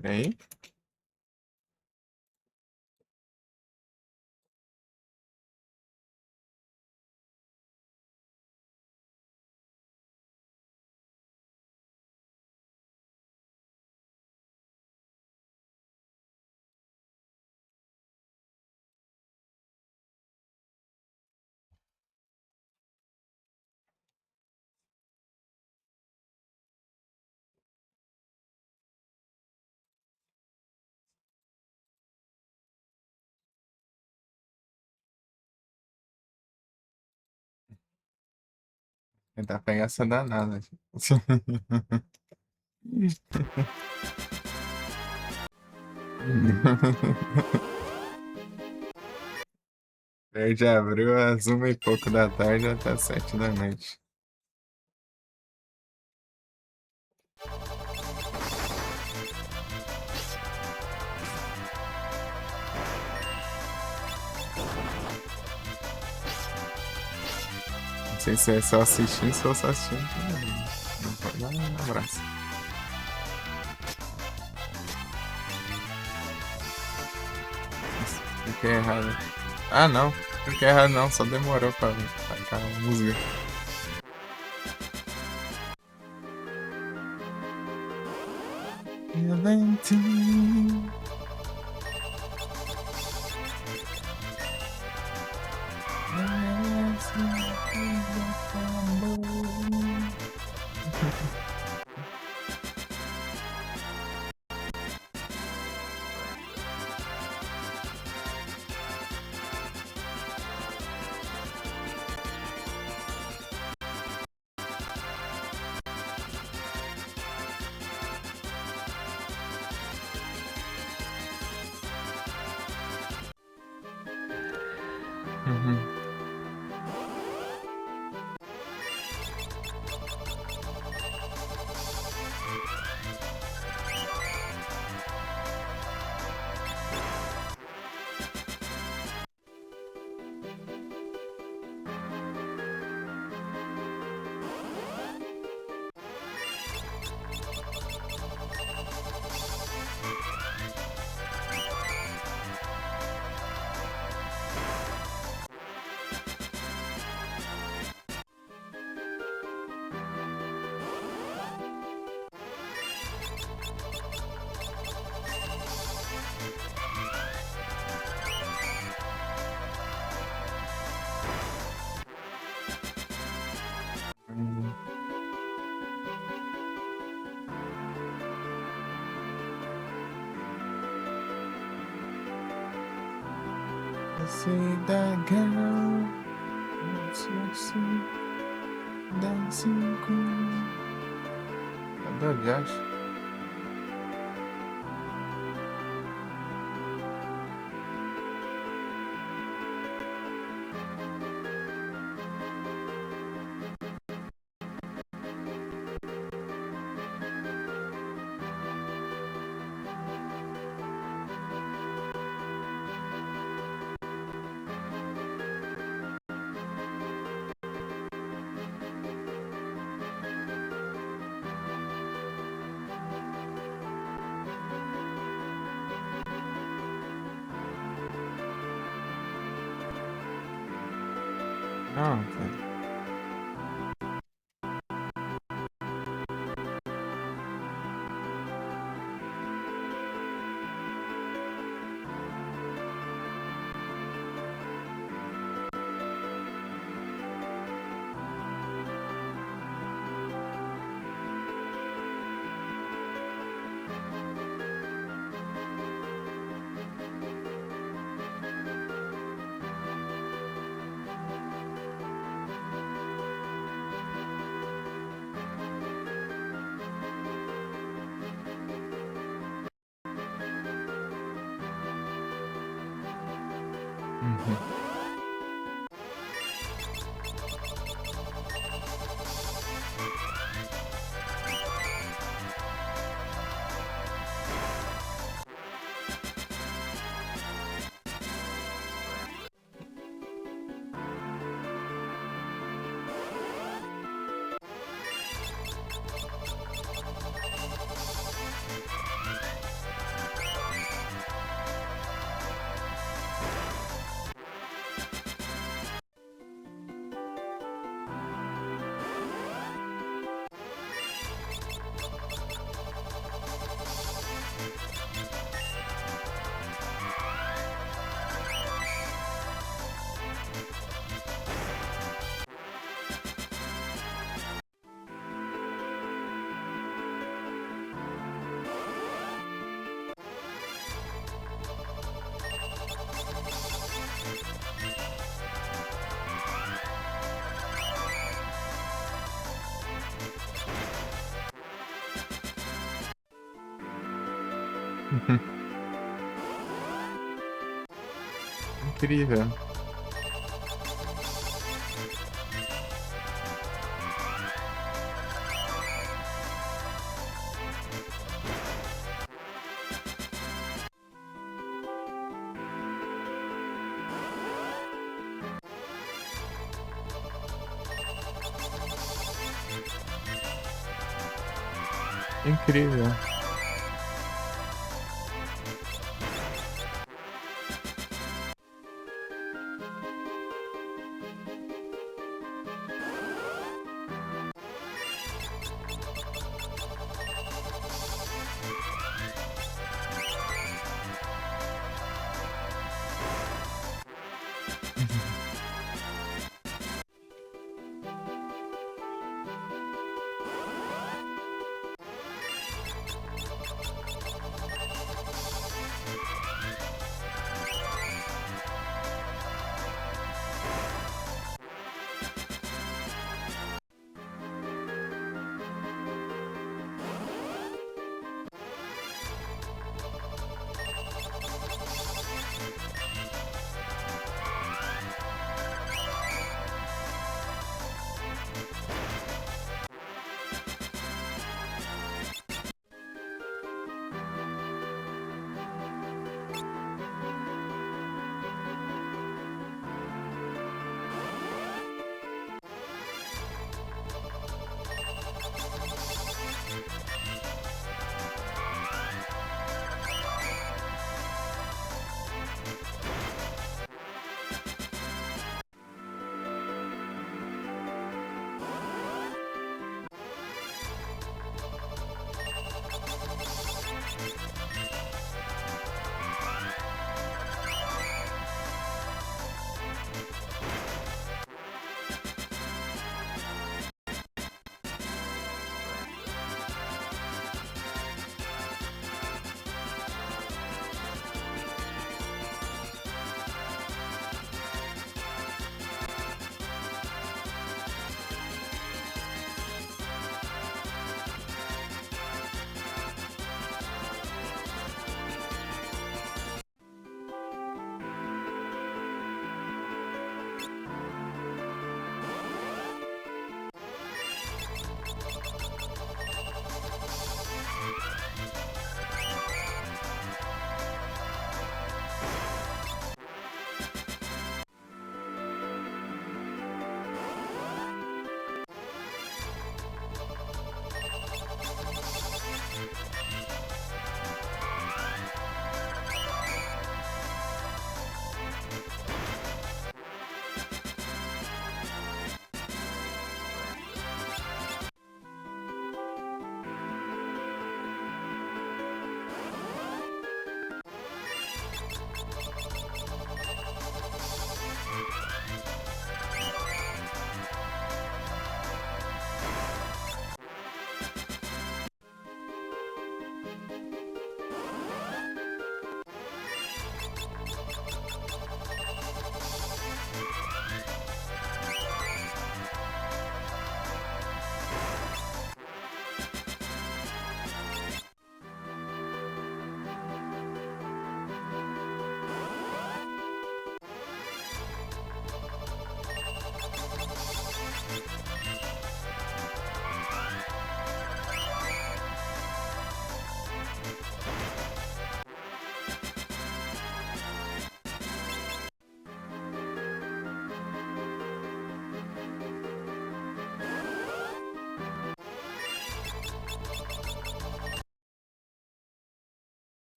Peraí. Tentar pegar essa danada. Verde abriu às 1h pouco da tarde até às 7 da noite. Não sei se é só assistindo, se eu só assistindo. Não pode dar um abraço. Fiquei errado. Ah, não. Fiquei errado, não. Só demorou pra tacar a música. Valentim. Uhum. See that girl, dancing queen. Cadê o Josh? Não, cara. Uhum. Incrível. Incrível.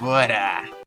Bora!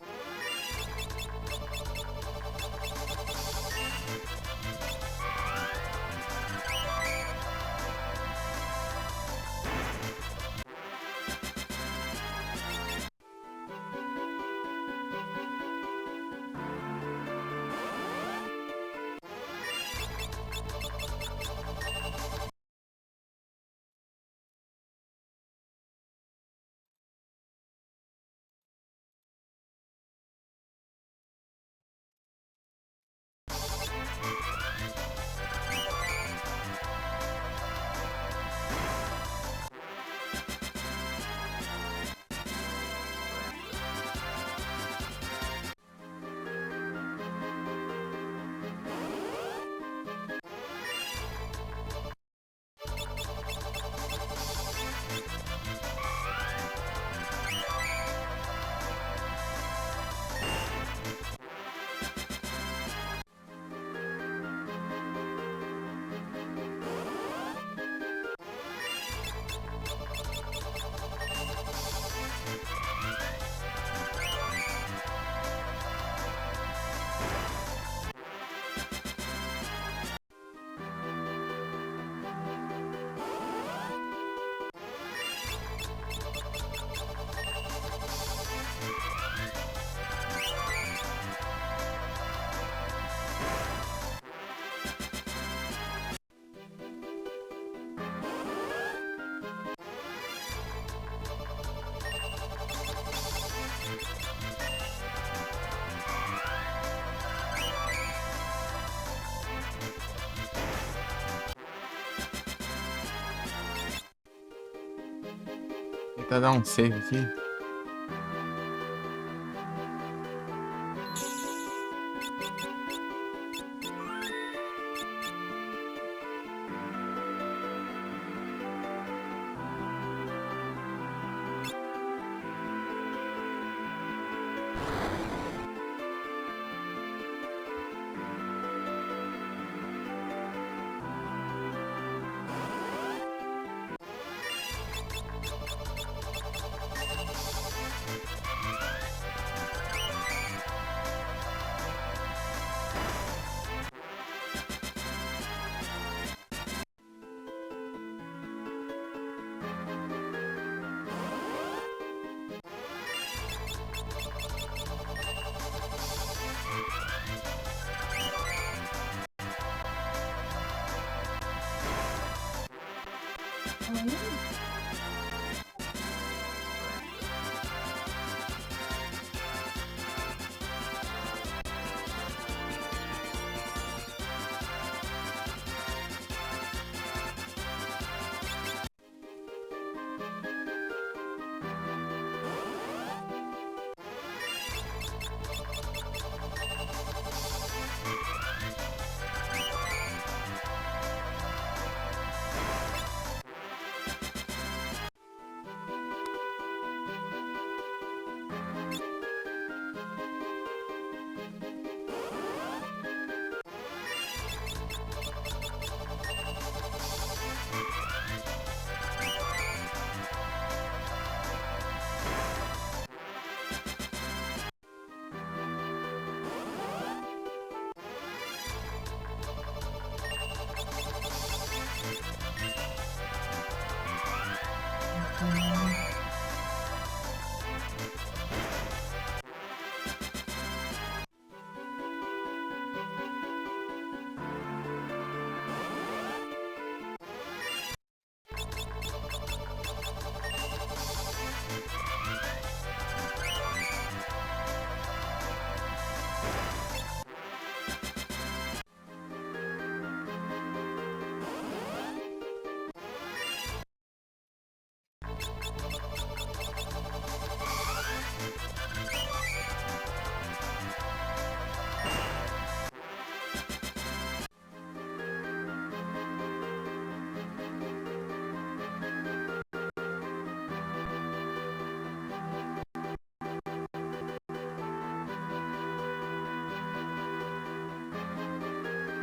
Tentar dar um save aqui.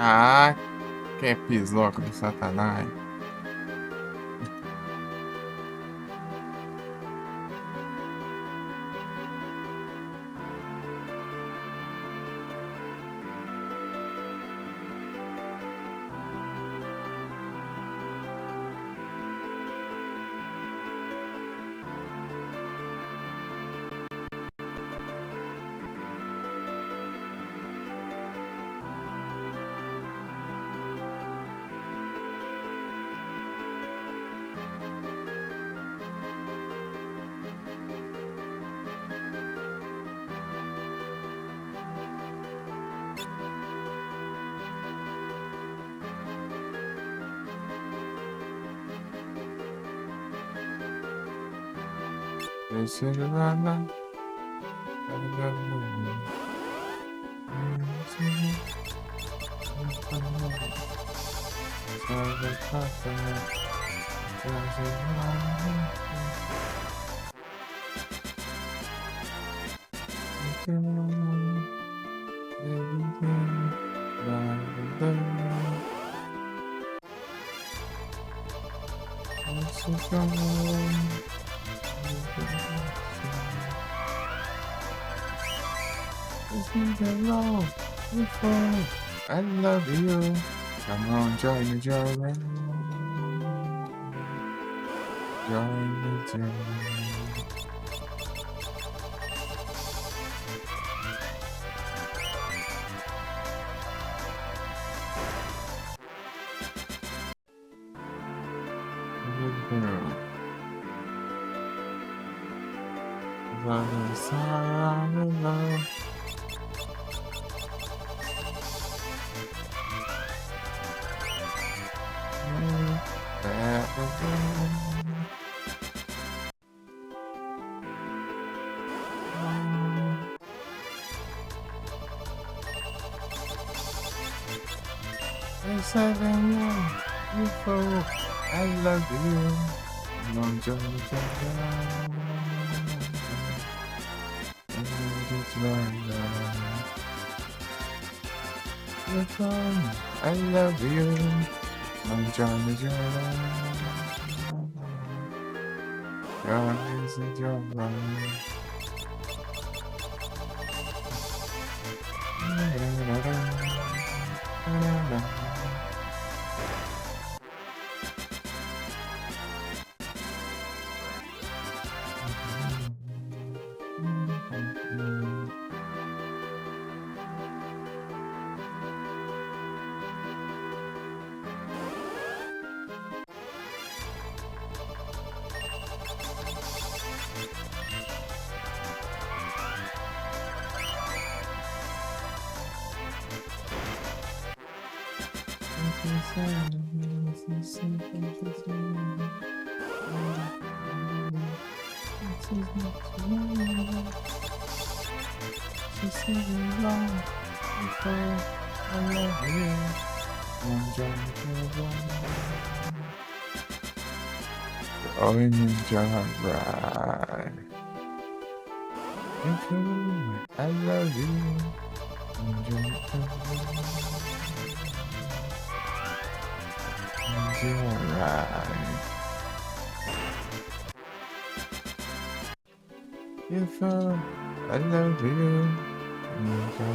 Ah, que pisoca do satanás. This is la la. I love you. I love you. Come on, join me, join me. Join me, join me. I love you. Long journey down. I love you. Long journey down. God is your right. Oh, ninja ride. I love you. Ninja ride. If I love you. Ninja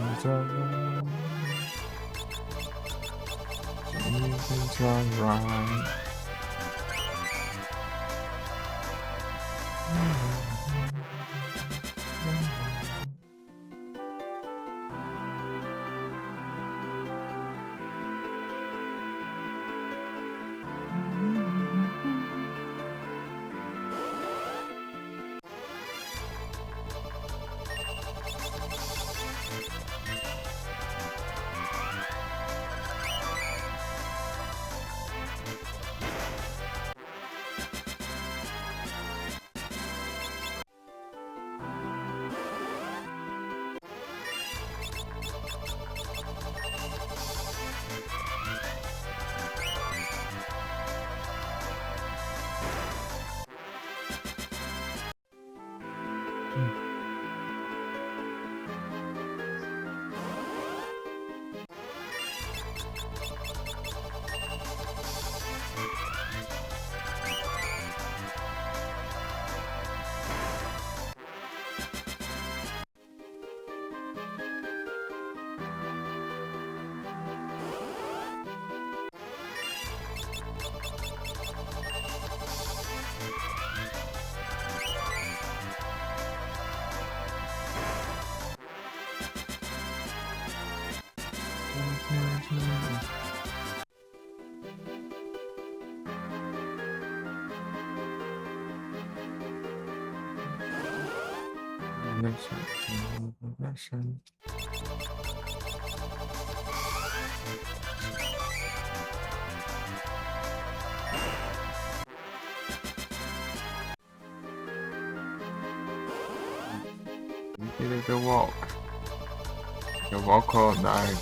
ride. Listen. Either the walk. The walk or die.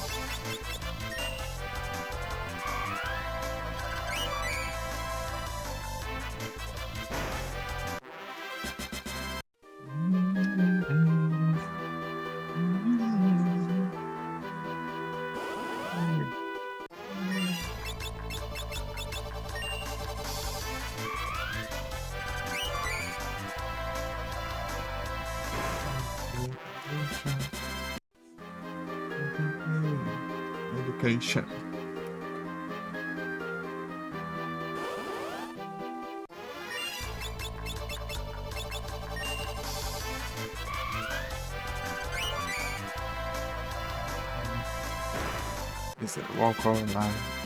Education. Is it walk or lie?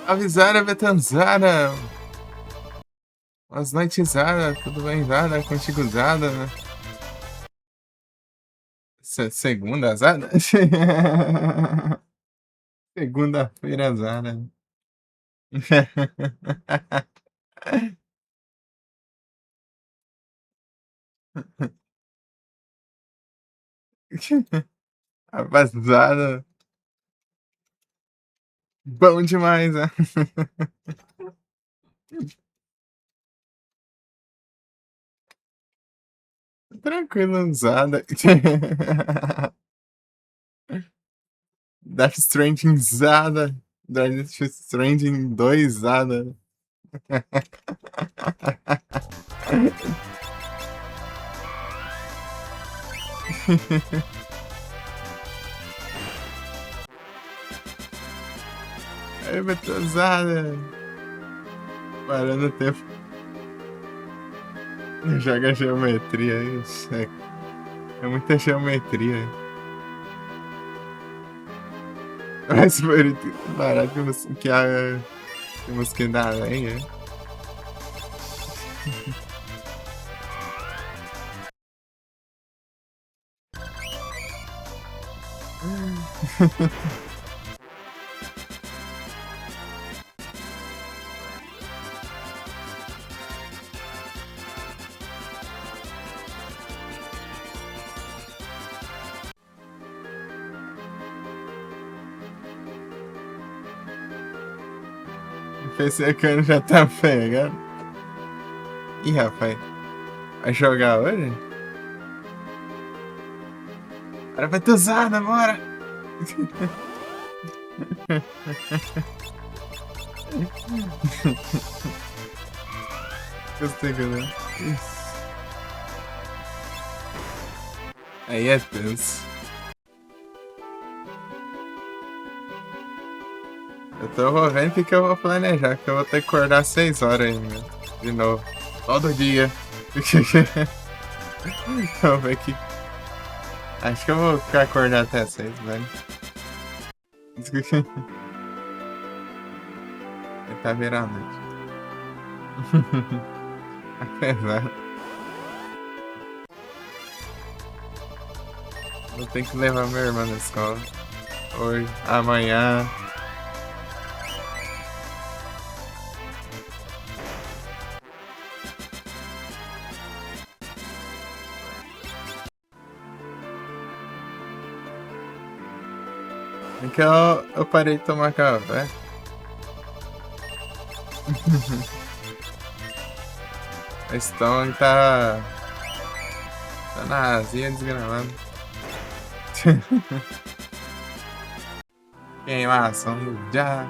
Avisada, Betanzada! Boas noites, Zara. Tudo bem, Zara? Contigo, Zara, né? Segunda, Zara? Segunda-feira, Zara. Rapaziada, bom demais, né? Tranquilo, Zara. Death Stranding, Zara. Death Stranding 2, Zara. Aí, Betazada. Parando o tempo. Joga geometria aí. É muita geometria. Mas foi barato que a música da lenha. O PC Cano já tá pegando. Ih, rapaz. Vai jogar hoje? Cara, vai ter usada, bora! Gostei, galera. Isso. Aí é tenso. Eu tô vendo o que eu vou planejar, que eu vou ter que acordar 6 horas ainda. De novo. Todo dia. Vamos ver aqui. Acho que eu vou ficar acordado até 6, velho. Tá virando noite. Apesar. Eu tenho que levar minha irmã na escola. Hoje, amanhã. É que eu parei de tomar café. O Stone tá na azia desgramando. Queimação já.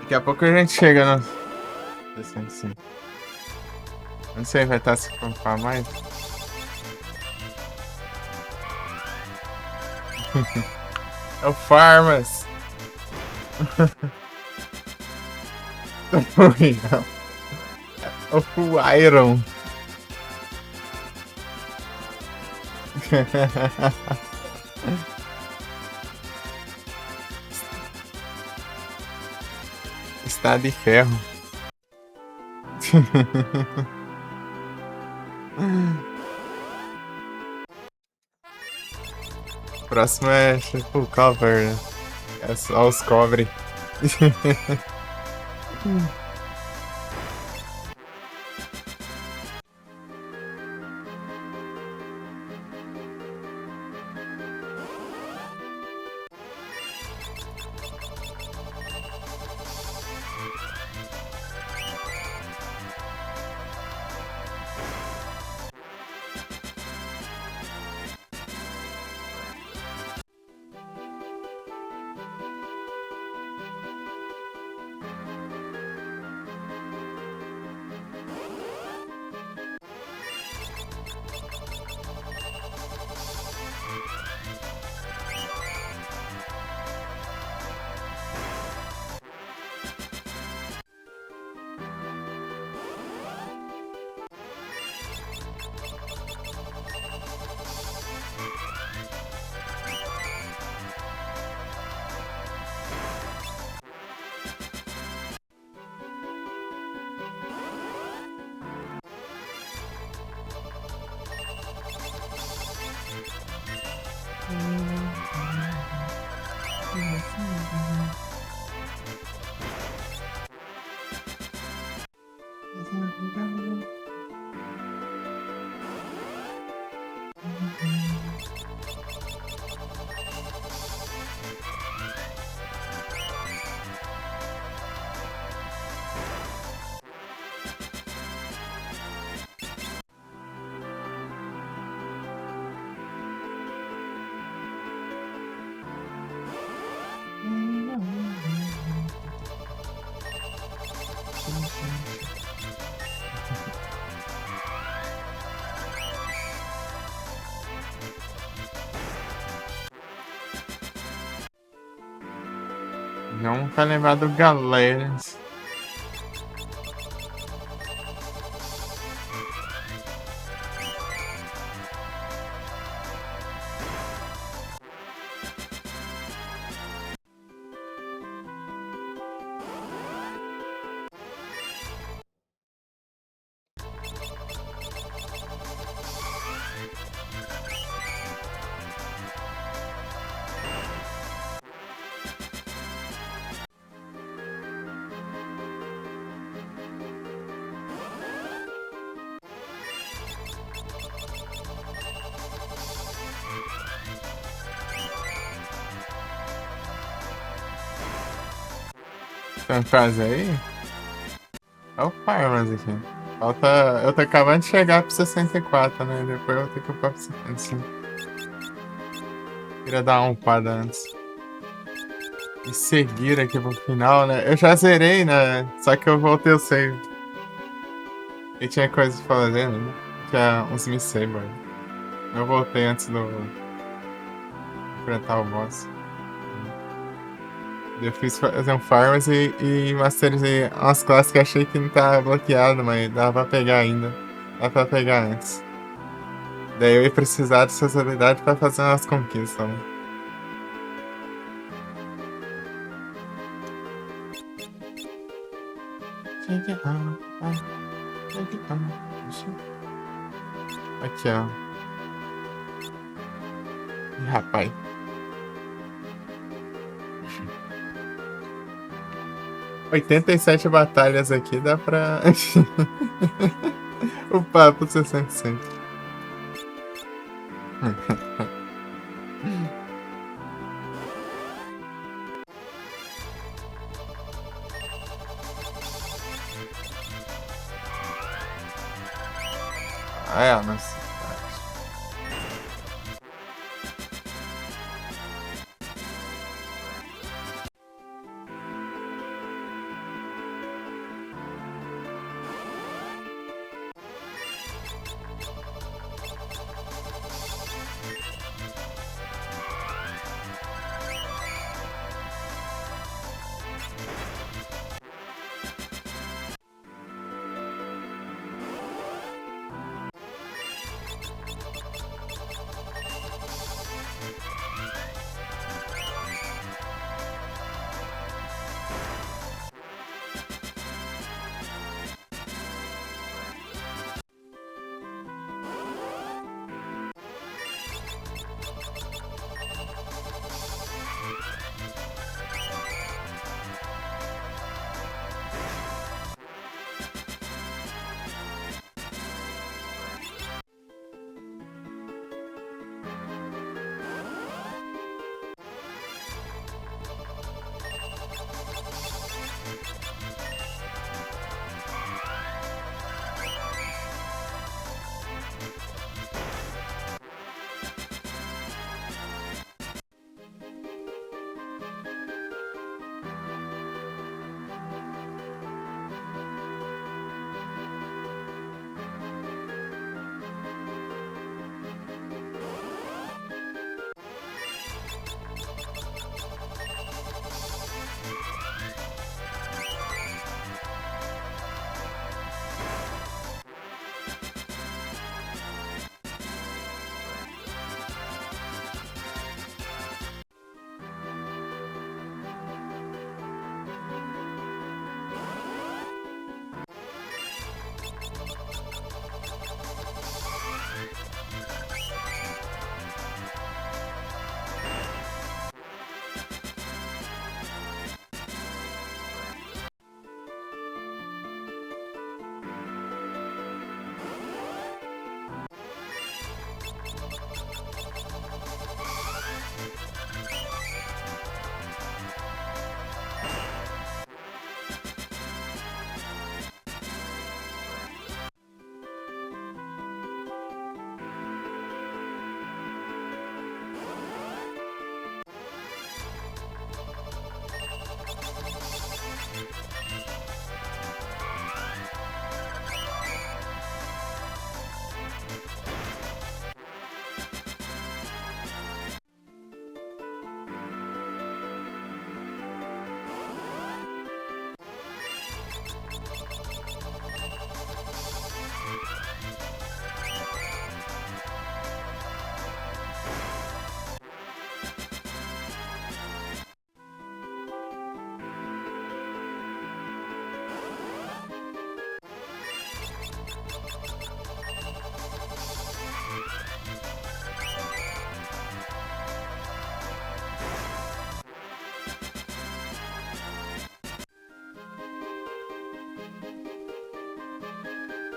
Daqui a pouco a gente chega no. Sim. Não sei, vai estar se comprar mais. É o Farmas. É o Full Iron. tá de ferro. Próximo é tipo cover, né? É só os cobre. Não vai lembrar do Galeras. Tem quase aí? É o Farmers aqui. Falta. Eu tô acabando de chegar pro 64, né? Depois eu vou ter que ir pra 65. Queria dar uma upada antes. E seguir aqui pro final, né? Eu já zerei, né? Só que eu voltei o save. E tinha coisa pra fazer, né? Tinha uns missabers. Eu voltei antes do. Enfrentar o boss. Eu fiz fazer um farms e masterizei umas classes que achei que não tava bloqueado, mas dava pra pegar ainda. Dá pra pegar antes. Daí eu ia precisar dessas habilidades pra fazer umas conquistas, né? Aqui, ó. Ih, rapaz. ...87 batalhas aqui, dá pra... o papo 65. Ah, é, nossa.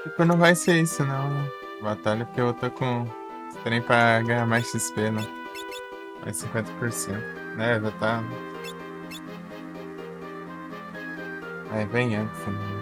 Depois não vai ser isso, não. Batalha, porque eu tô com esse trem pra ganhar mais XP, né? Mais 50%. Né, já tá. Aí vem antes, né?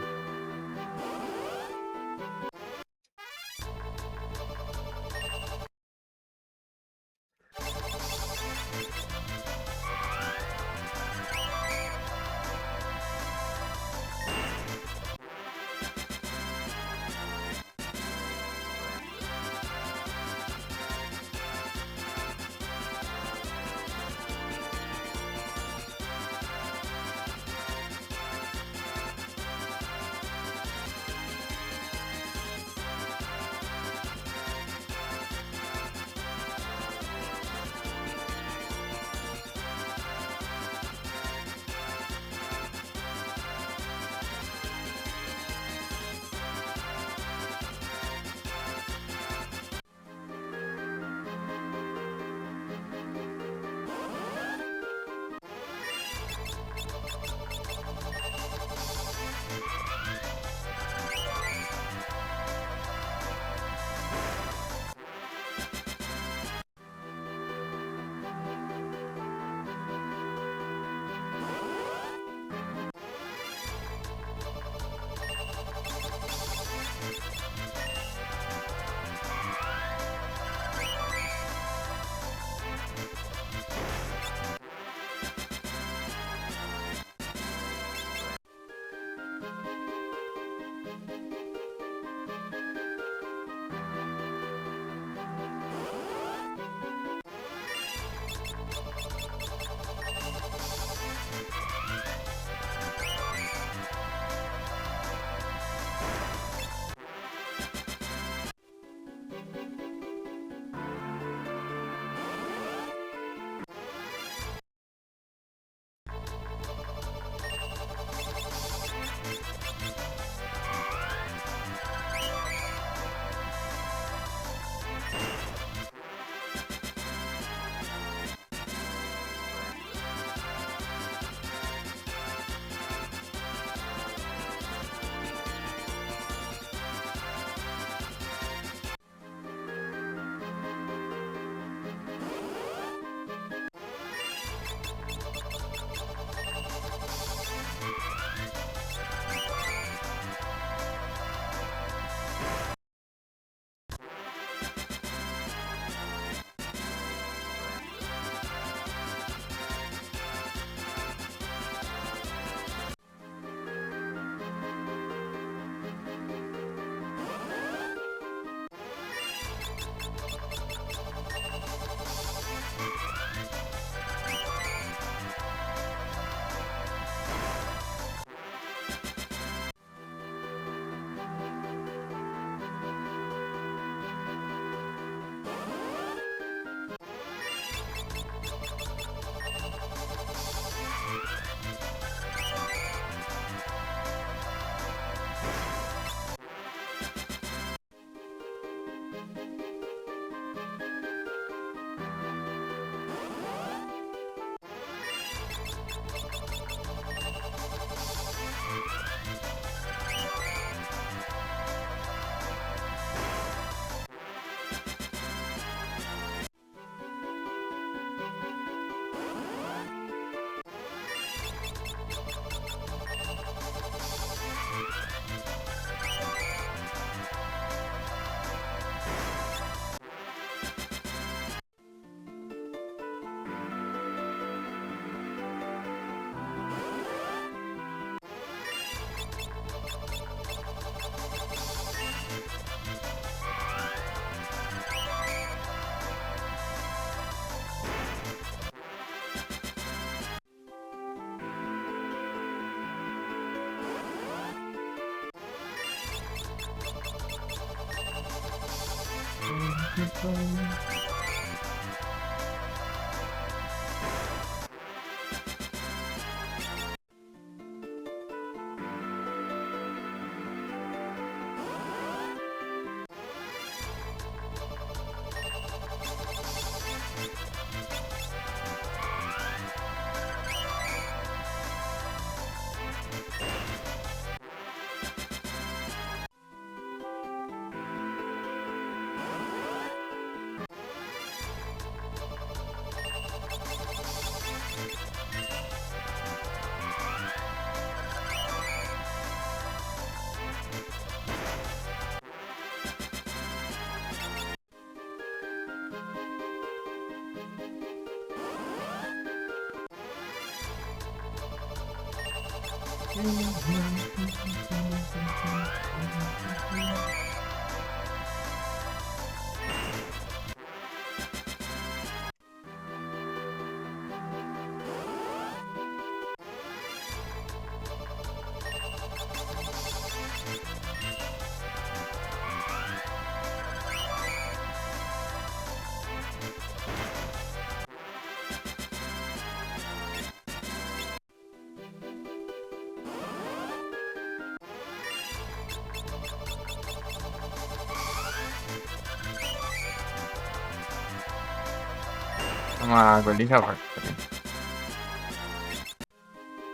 Uma água ali já vai. Peraí.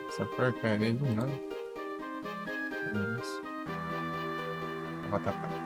Essa porcaria de novo. Isso. Vou botar pra...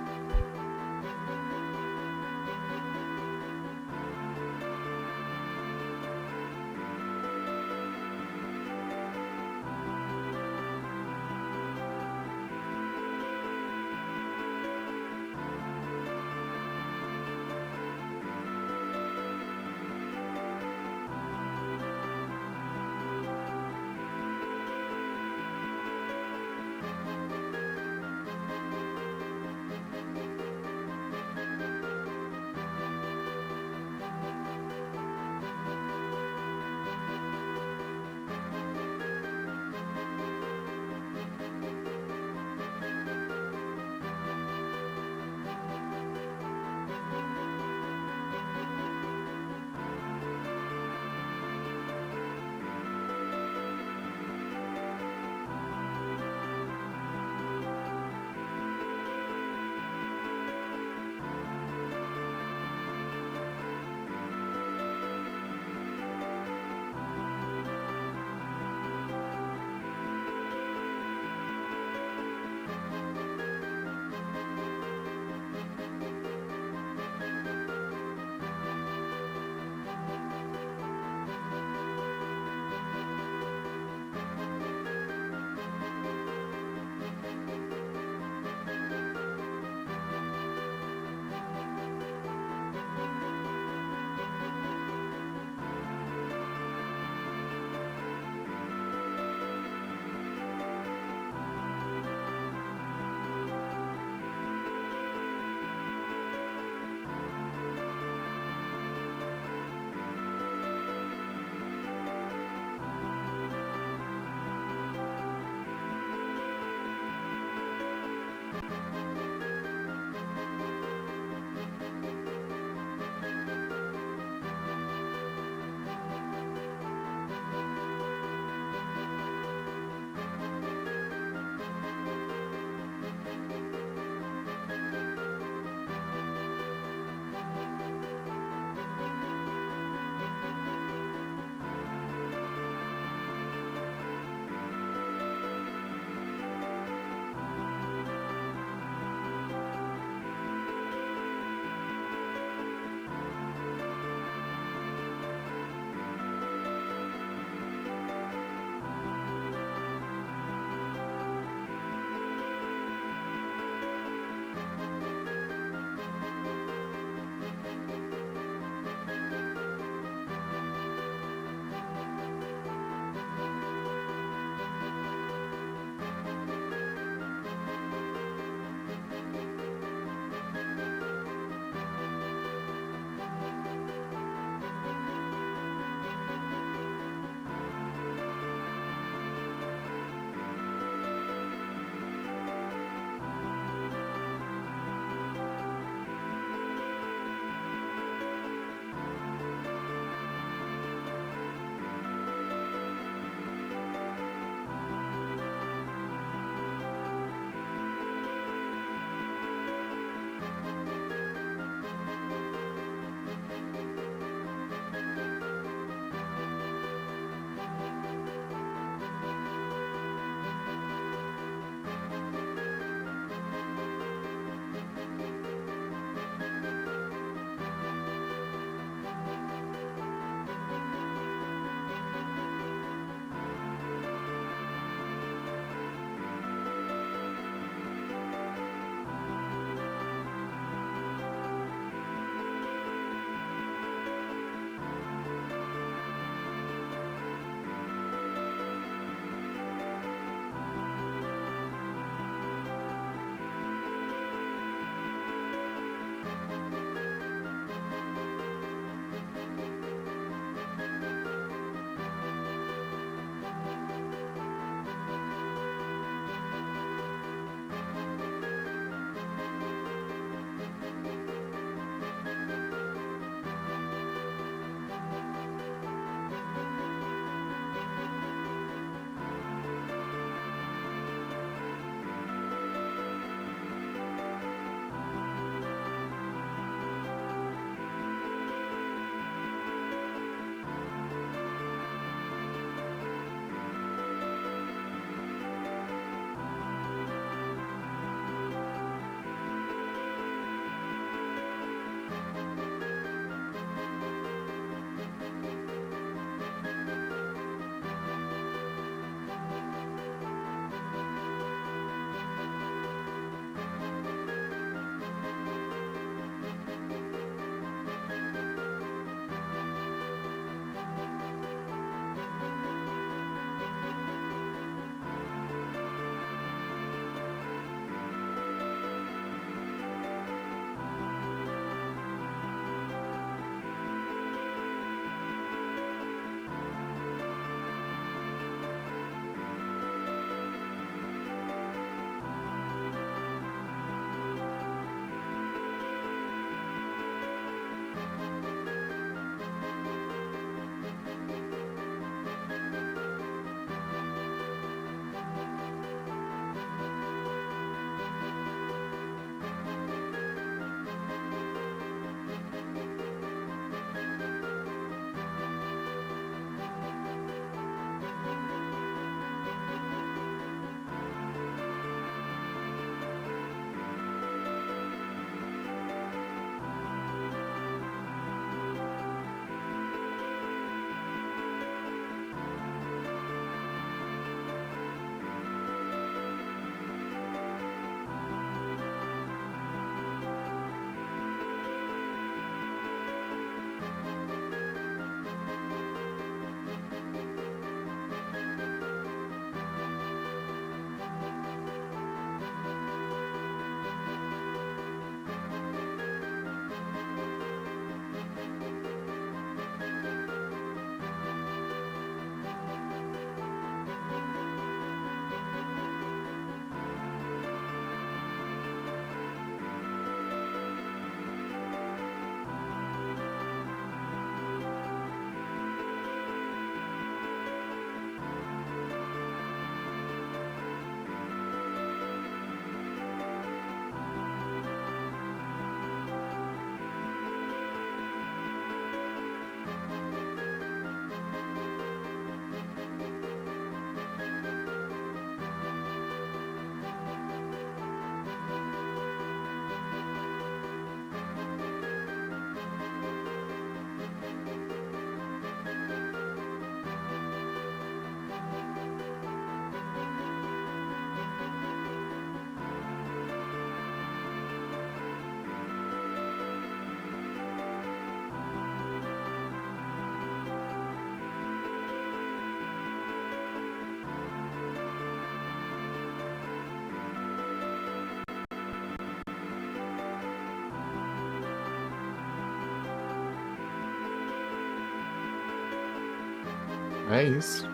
É isso.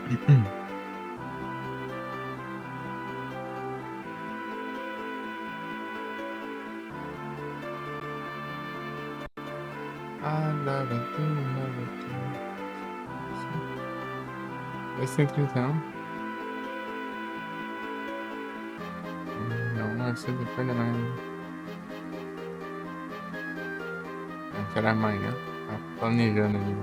I love it, love it. Esse tem 31? Não, esse depois da manhã. Acho que era amanhã. Tá planejando ali.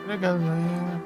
Legal, né?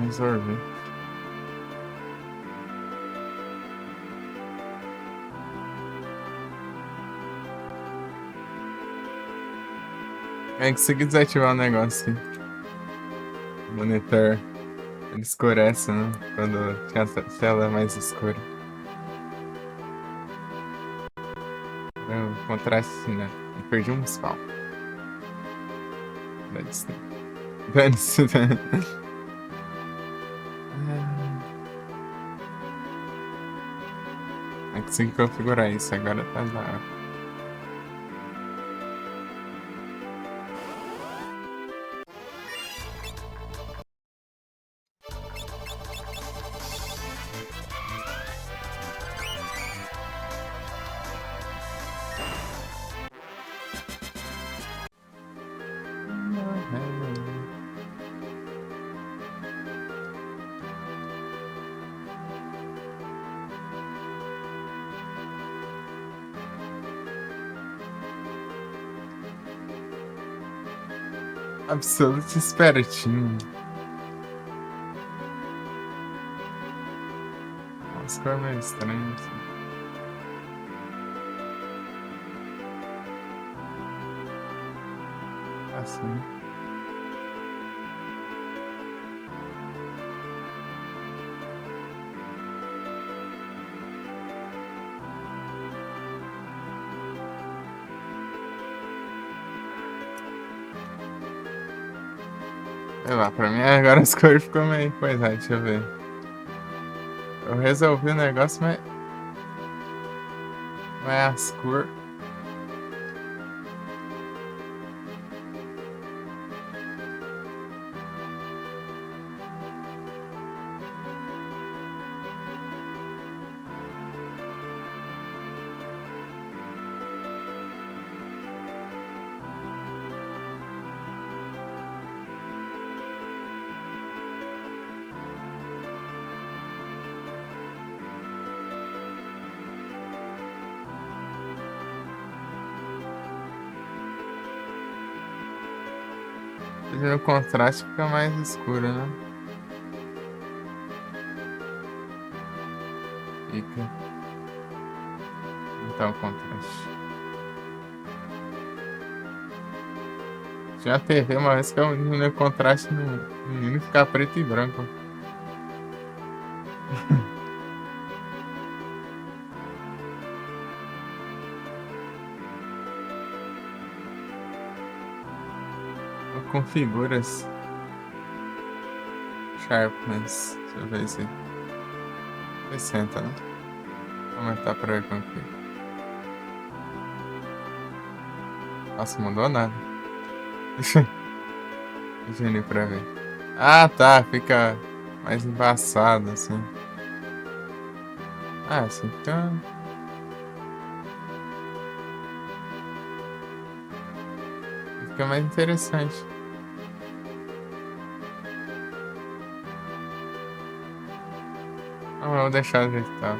resolver. É que se desativar o negócio aqui. O monitor, ele escurece, né? Quando tinha a tela mais escura. O contraste, né? Eu perdi um spawn. Dane-se. Dane-se. É que consegui configurar isso, agora tá da. Absolute espertinho. Nossa, ficou meio estranho assim. Assim. Sei lá, pra mim agora as cores ficou meio coisa, deixa eu ver. Eu resolvi o negócio, mas as cores. O contraste fica mais escuro, né? Fica. Então, o contraste. Tinha a TV uma vez que eu diminuí o contraste no menino ficar preto e branco. Eu configuro esse sharpness. Deixa eu ver se 60, né? Vou aumentar pra ver como que. Nossa, não mudou nada. Deixa eu ir pra ver. Ah, tá. Fica mais embaçado, assim. Ah, assim fica mais interessante. Ah, vou deixar do jeito que tava.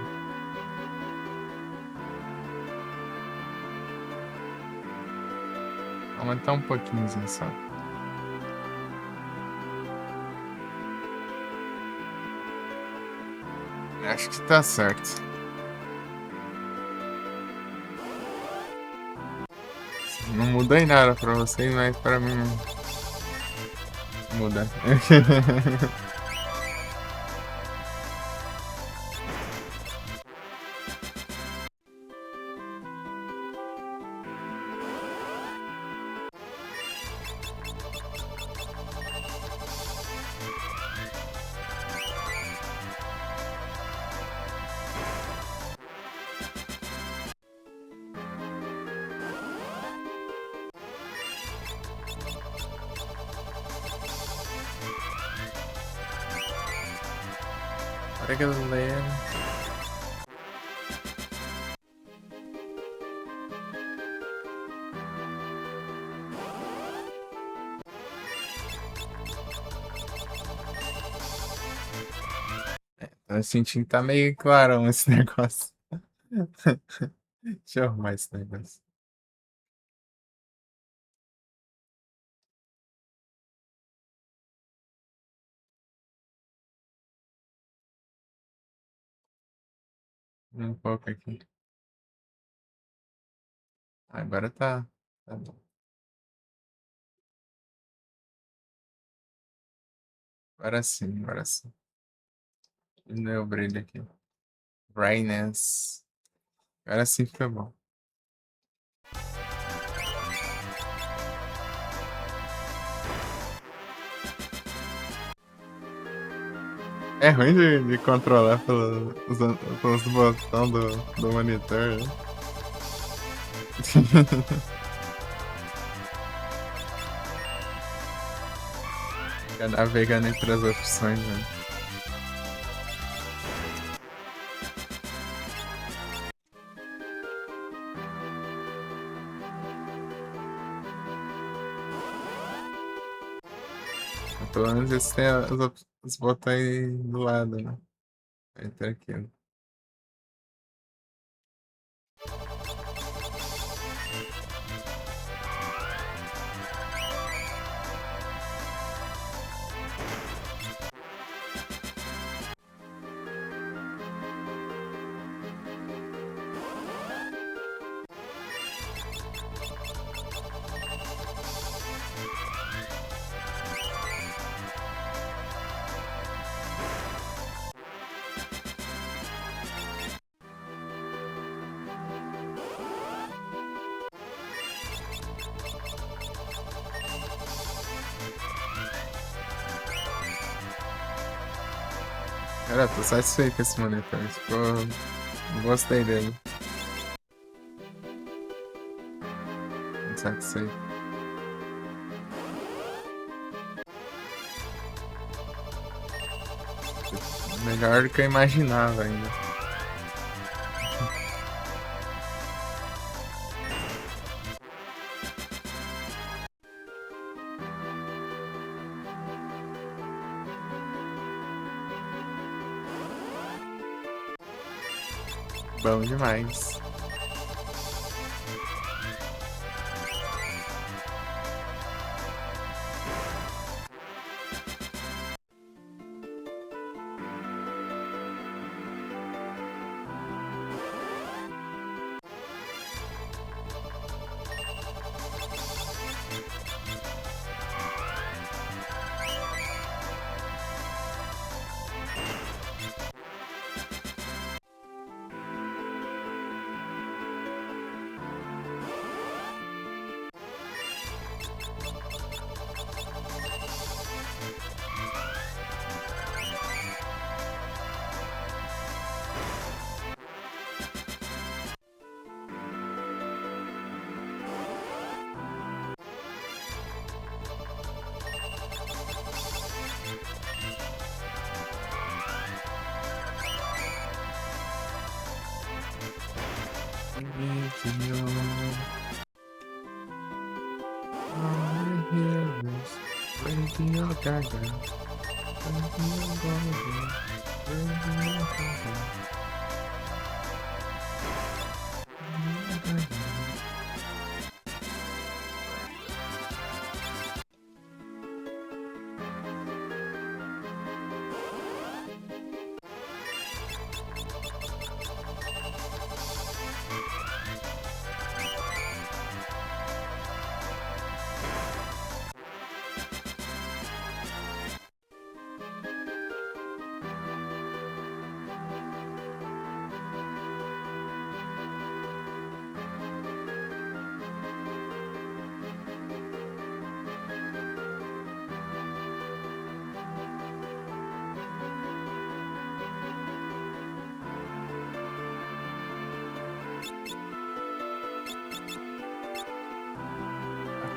Vou aumentar um pouquinho só. Acho que tá certo. Não mudei nada pra vocês, mas pra mim muda. Para galera. Tô sentindo que tá meio clarão esse negócio. Deixa eu arrumar esse negócio. Um pouco aqui. Agora tá. Tá bom. Agora sim, agora sim. Diminuiu o brilho aqui. Brightness. Agora sim fica bom. É ruim de controlar pelos botões do monitor, né? Fica navegando entre as opções, né? Pelo menos esse tem os botões do lado, né? Entre aqui. Cara, tô satisfeito com esse monitor. Ficou. Gostei dele. Satisfeito. Melhor do que eu imaginava ainda. Bom demais. Radio Gaga. Radio Gaga. Radio Gaga.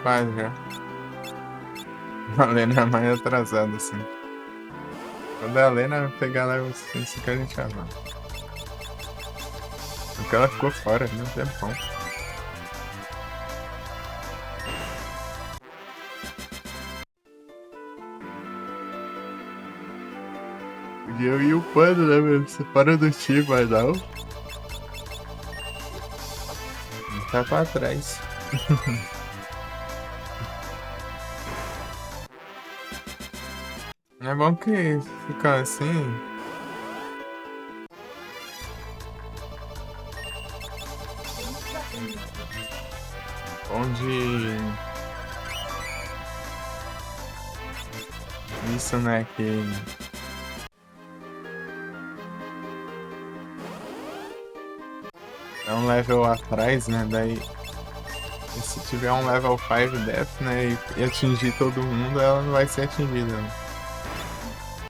Quase já. A Lena é mais atrasada, assim. Quando a Lena pegar level 5, a gente já vai. Porque ela ficou fora, não tem tempão. Podia eu ir upando, né, meu? Você para do time, mas não. Tá pra trás. É bom que fica assim. onde isso, né, que é um level atrás, né, daí se tiver um level 5 death, né, e atingir todo mundo, ela não vai ser atingida, né?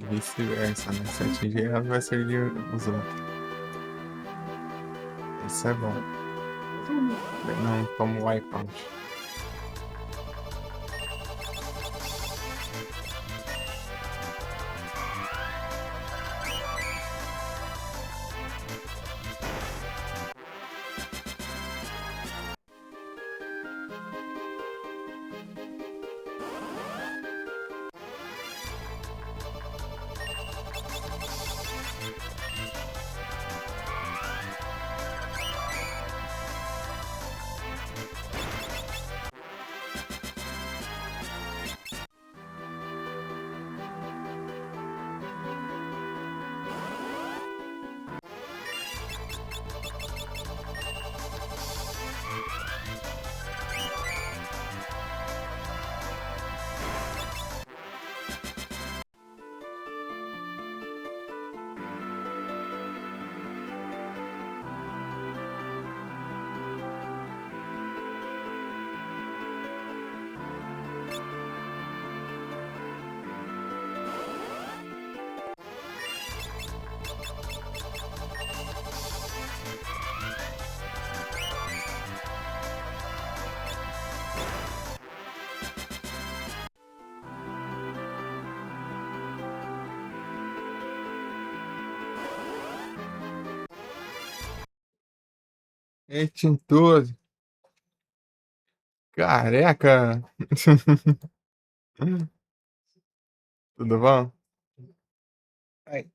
E vice-versa, né, se atingir ela vai ser os outros. Isso é bom. Não tomo wipeout. E tintor, careca. Tudo bom? Ai.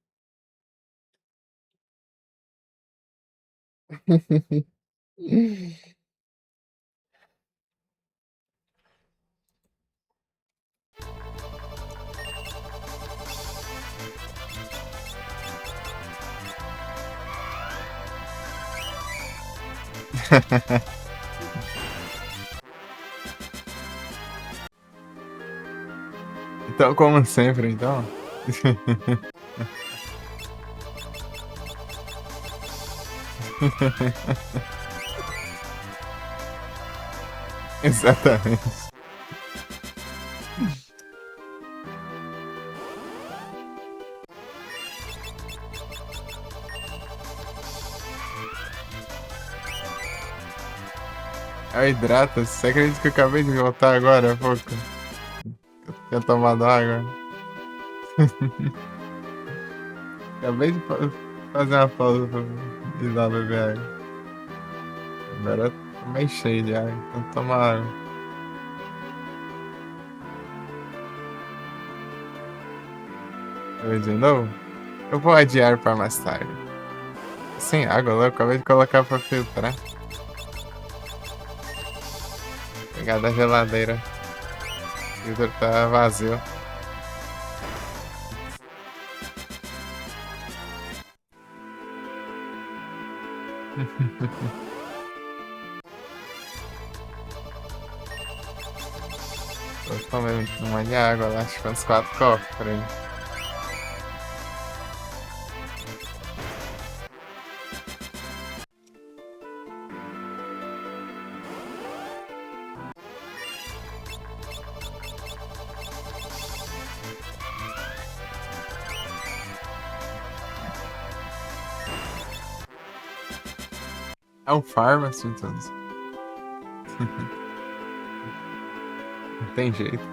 Então, como sempre, então. Exatamente. É hidrata. Você acredita que eu acabei de voltar agora há pouco? Eu tinha tomado água. Acabei de fazer uma pausa pra ir lá beber água. Agora eu tô meio cheio de água, então toma água. Eu de novo? Eu vou adiar para mais tarde. Sem água, eu acabei de colocar pra filtrar. Pegar da geladeira. O filtro tá vazio. Tô tomando uma de água lá, acho que uns 4 copos por aí. É um pharmacy, então. Não tem jeito.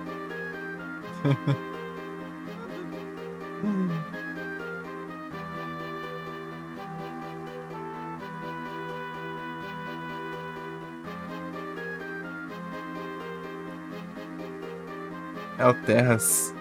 É o Terras.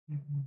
Mhm.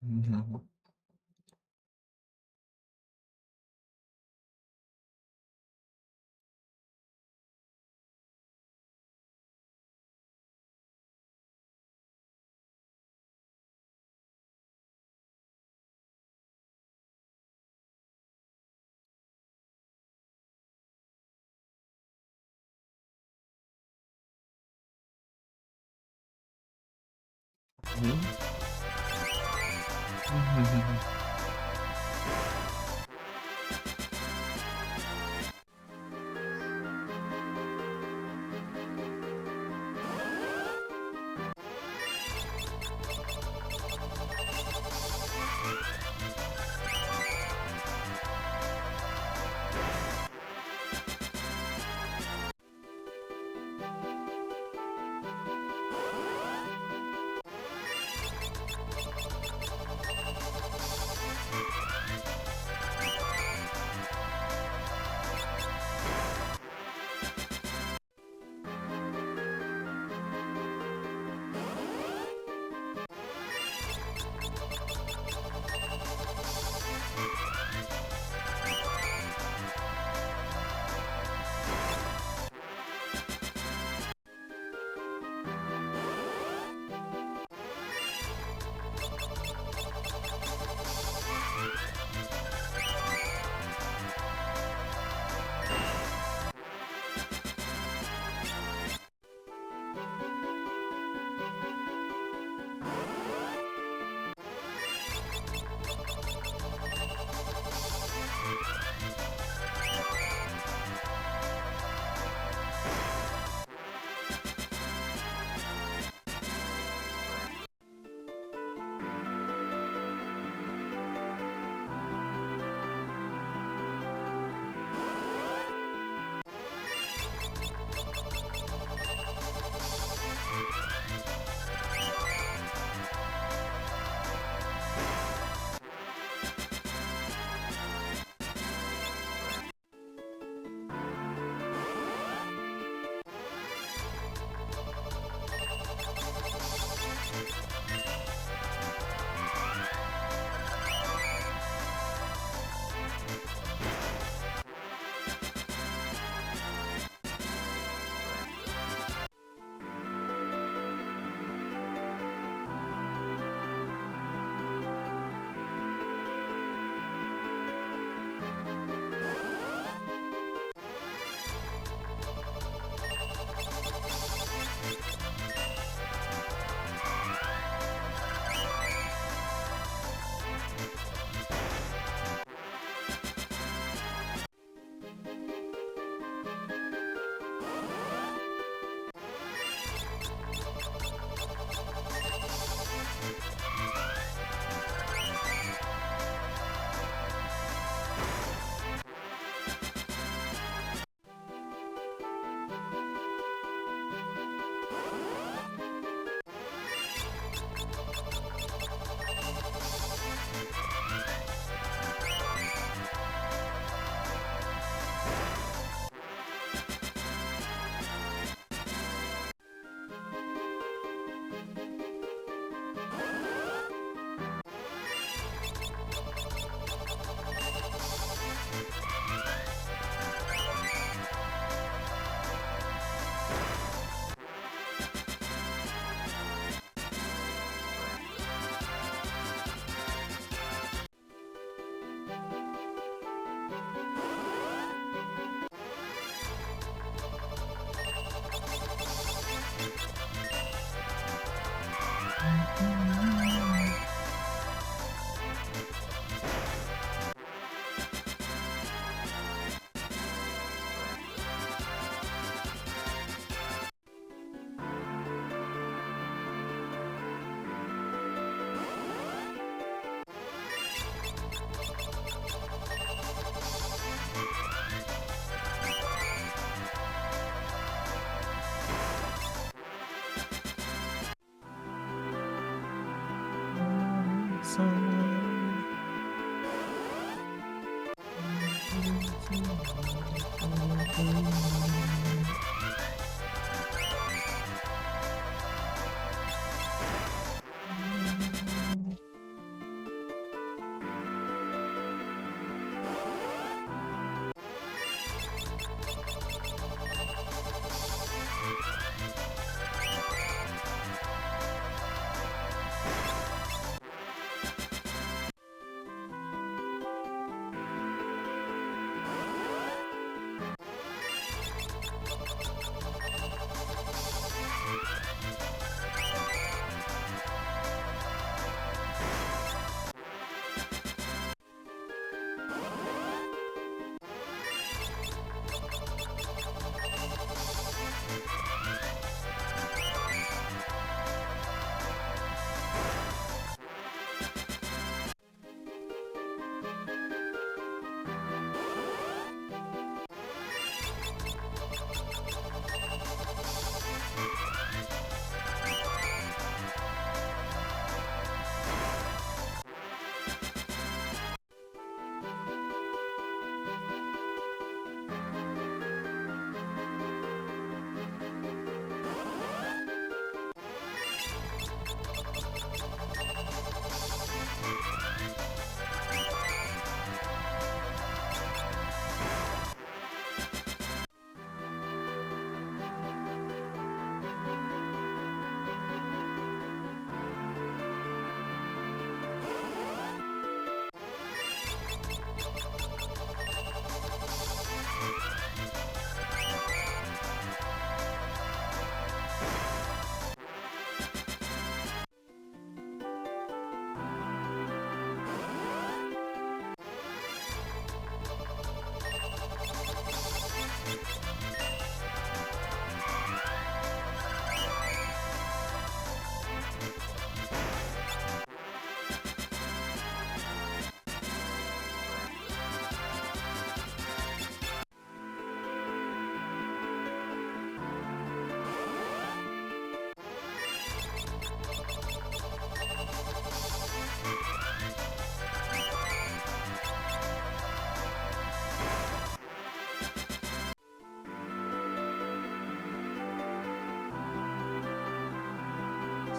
Mhm. Mhm.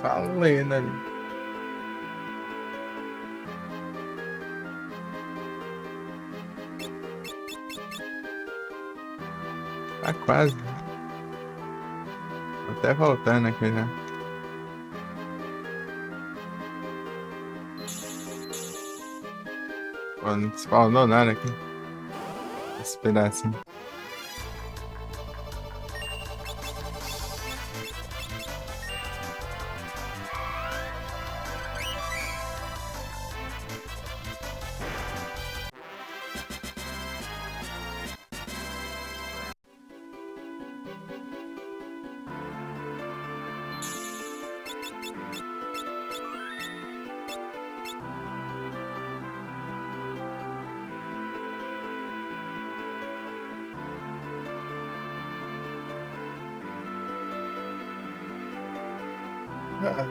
Só lendo ali. Tá quase. Tô até voltando aqui já. Pô, não spawnou nada aqui. Esse pedacinho. Ah,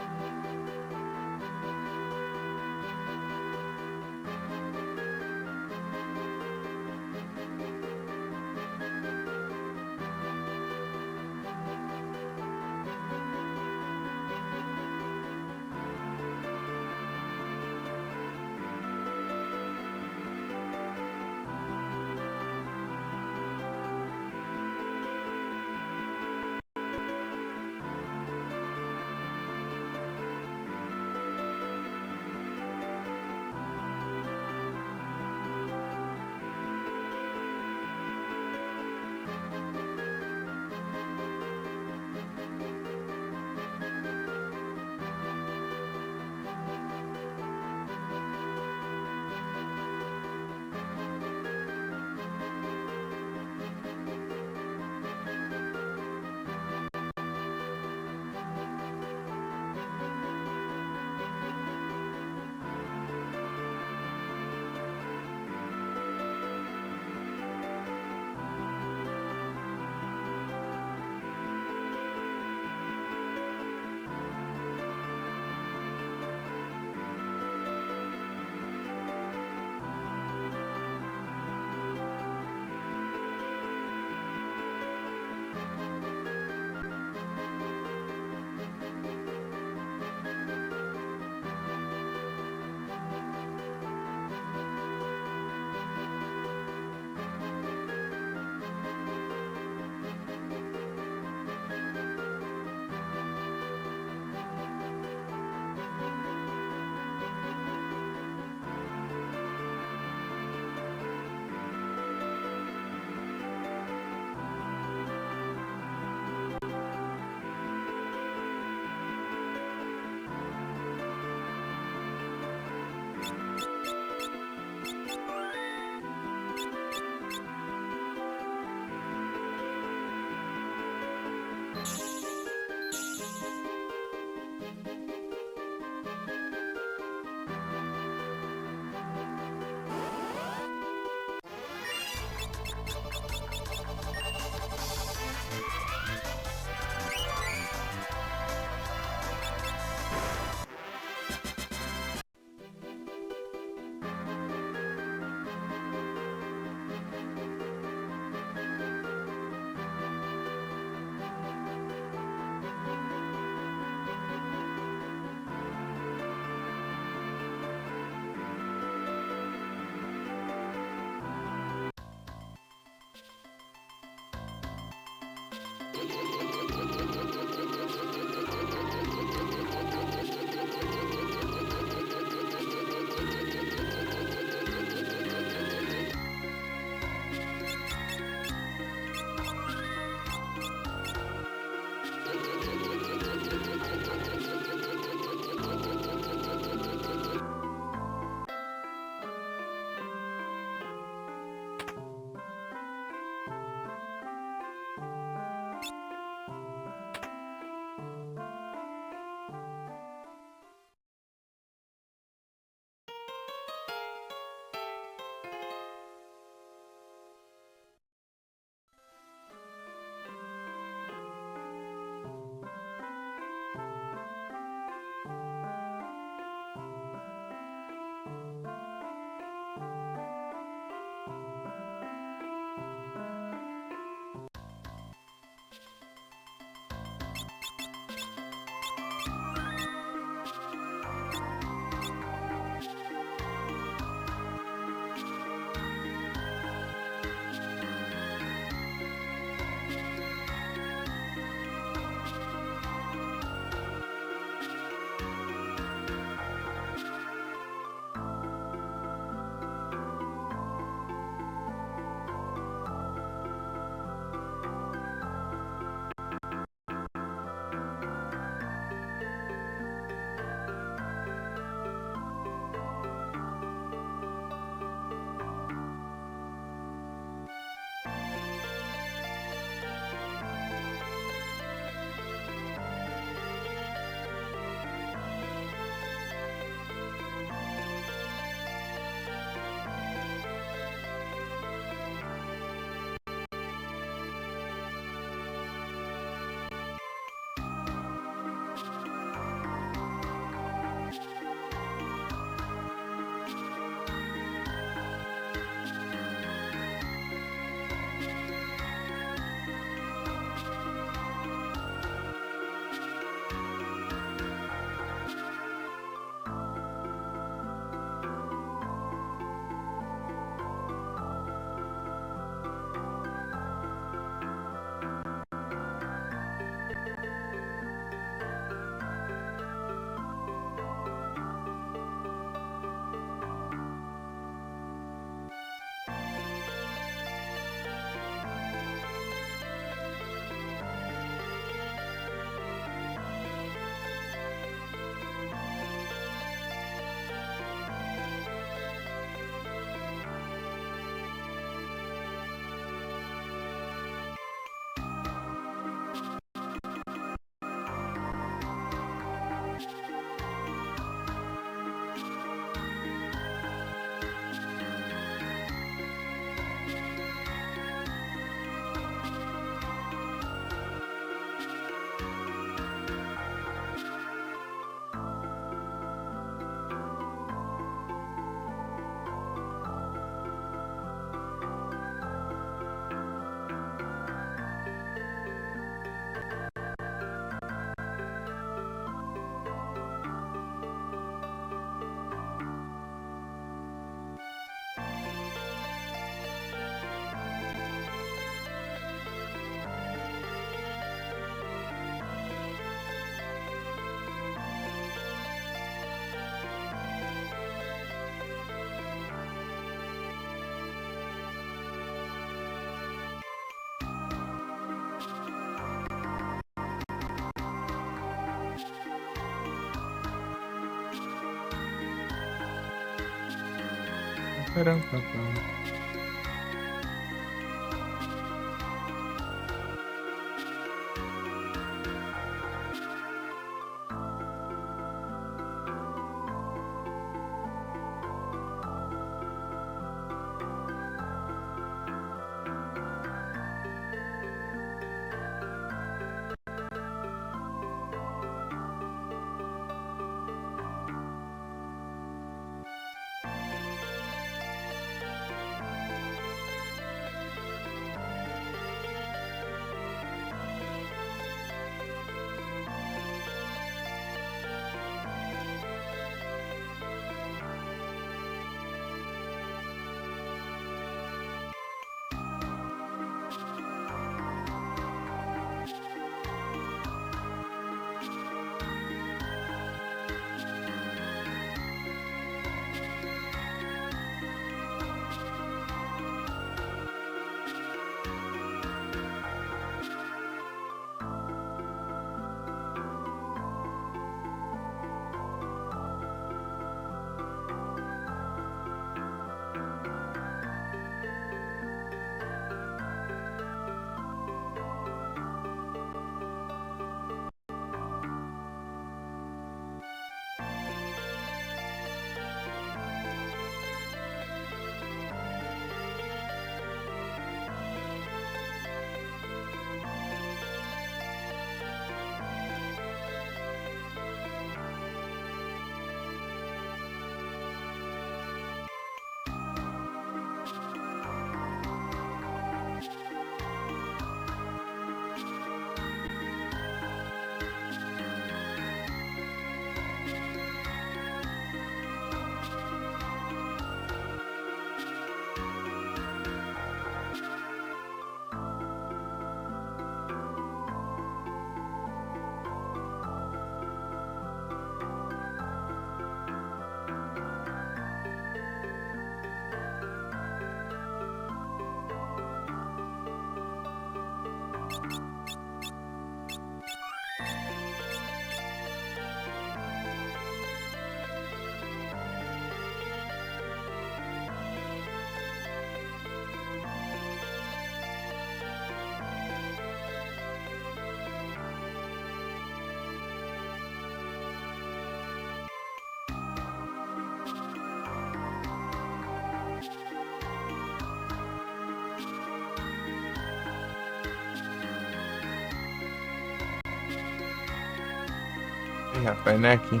Ih, rapaz, não é aqui.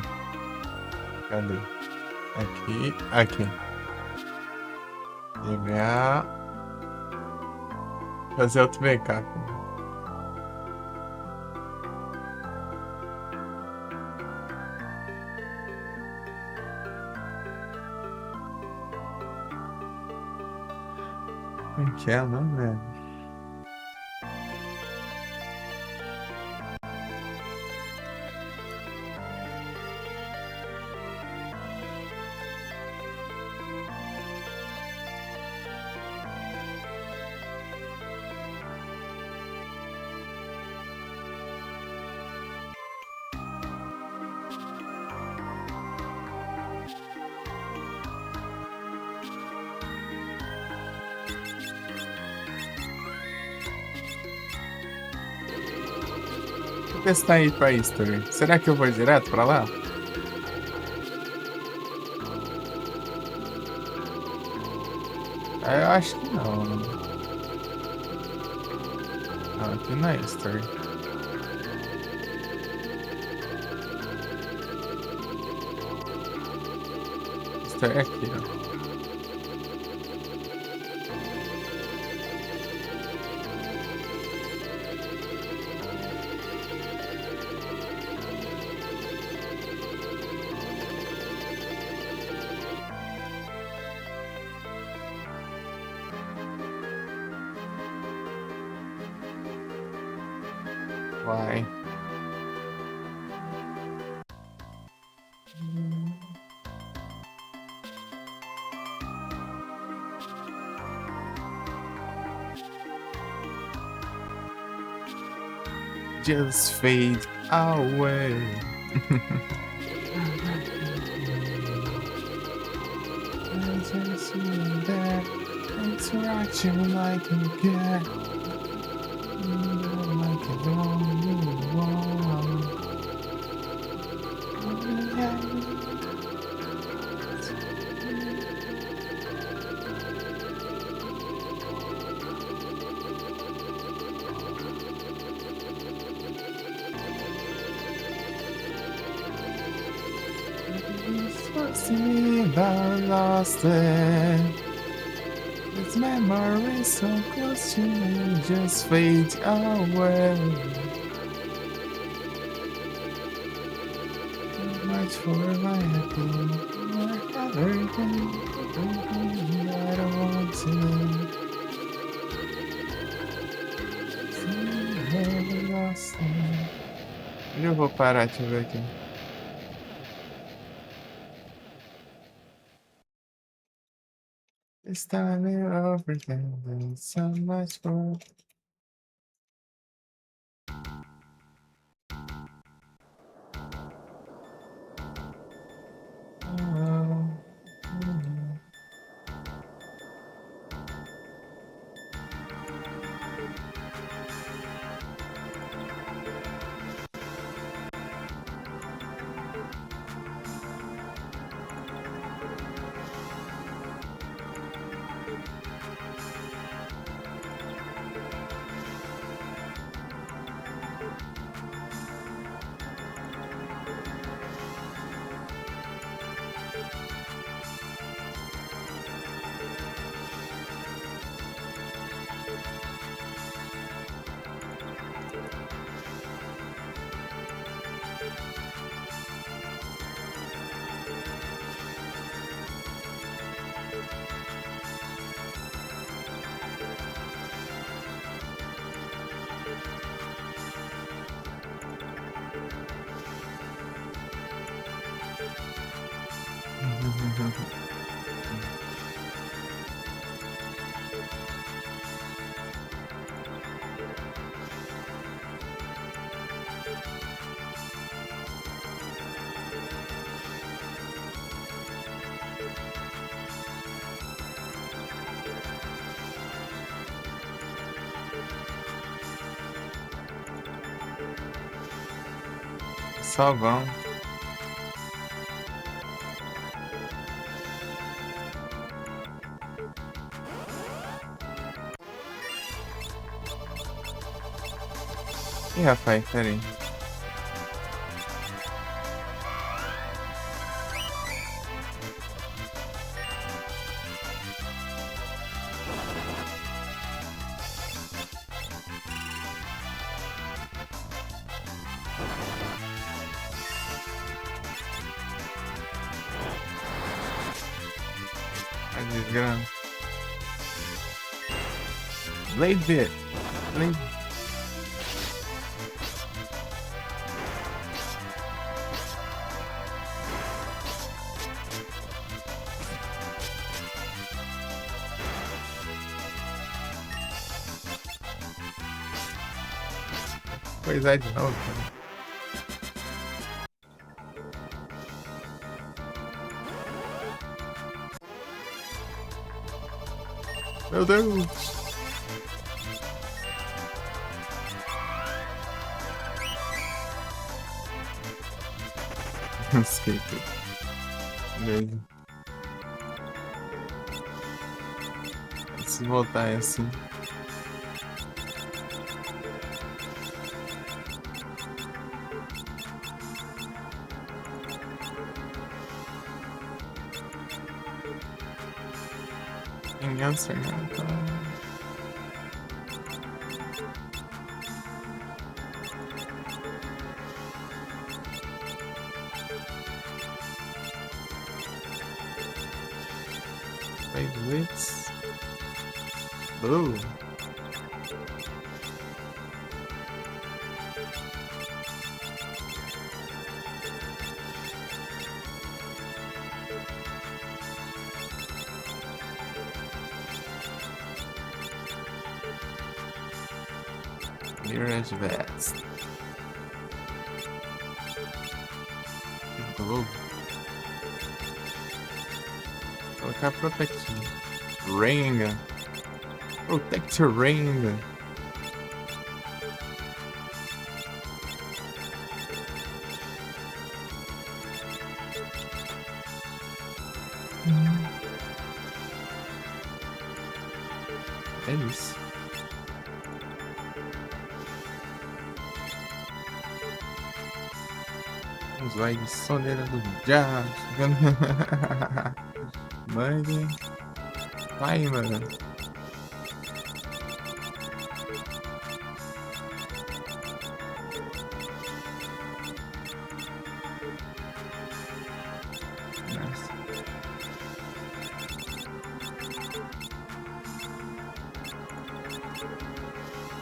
Cadê? Aqui, aqui. Pegar. Fazer outro backup. Como que é o nome, velho? Vou testar aí pra History. Será que eu vou direto pra lá? Eu acho que não. Não, aqui não é History. History é aqui, ó. Vai. Just fade away. Just seeing that interaction like you get. Like you don't want. See, I lost it. This memory so close to me just fades away. Much for my happy, everything that I want to. See, I lost it. Eu vou parar, deixa eu ver aqui. This time you're overthinking so much more. Só vão. Ih, rapaz, peraí. A desgrama. Blade Bit. Blade. Pois é, de novo, cara. Meu Deus! Skate. Beleza. Se voltar é assim. Answer now. Wait, wits. Blue. Mirage Vest. Blue. Colocar Protect Ring. Protect Ring. É isso. Vamos lá, de soneira do diabo. Mãe. Vai, mano. Nossa.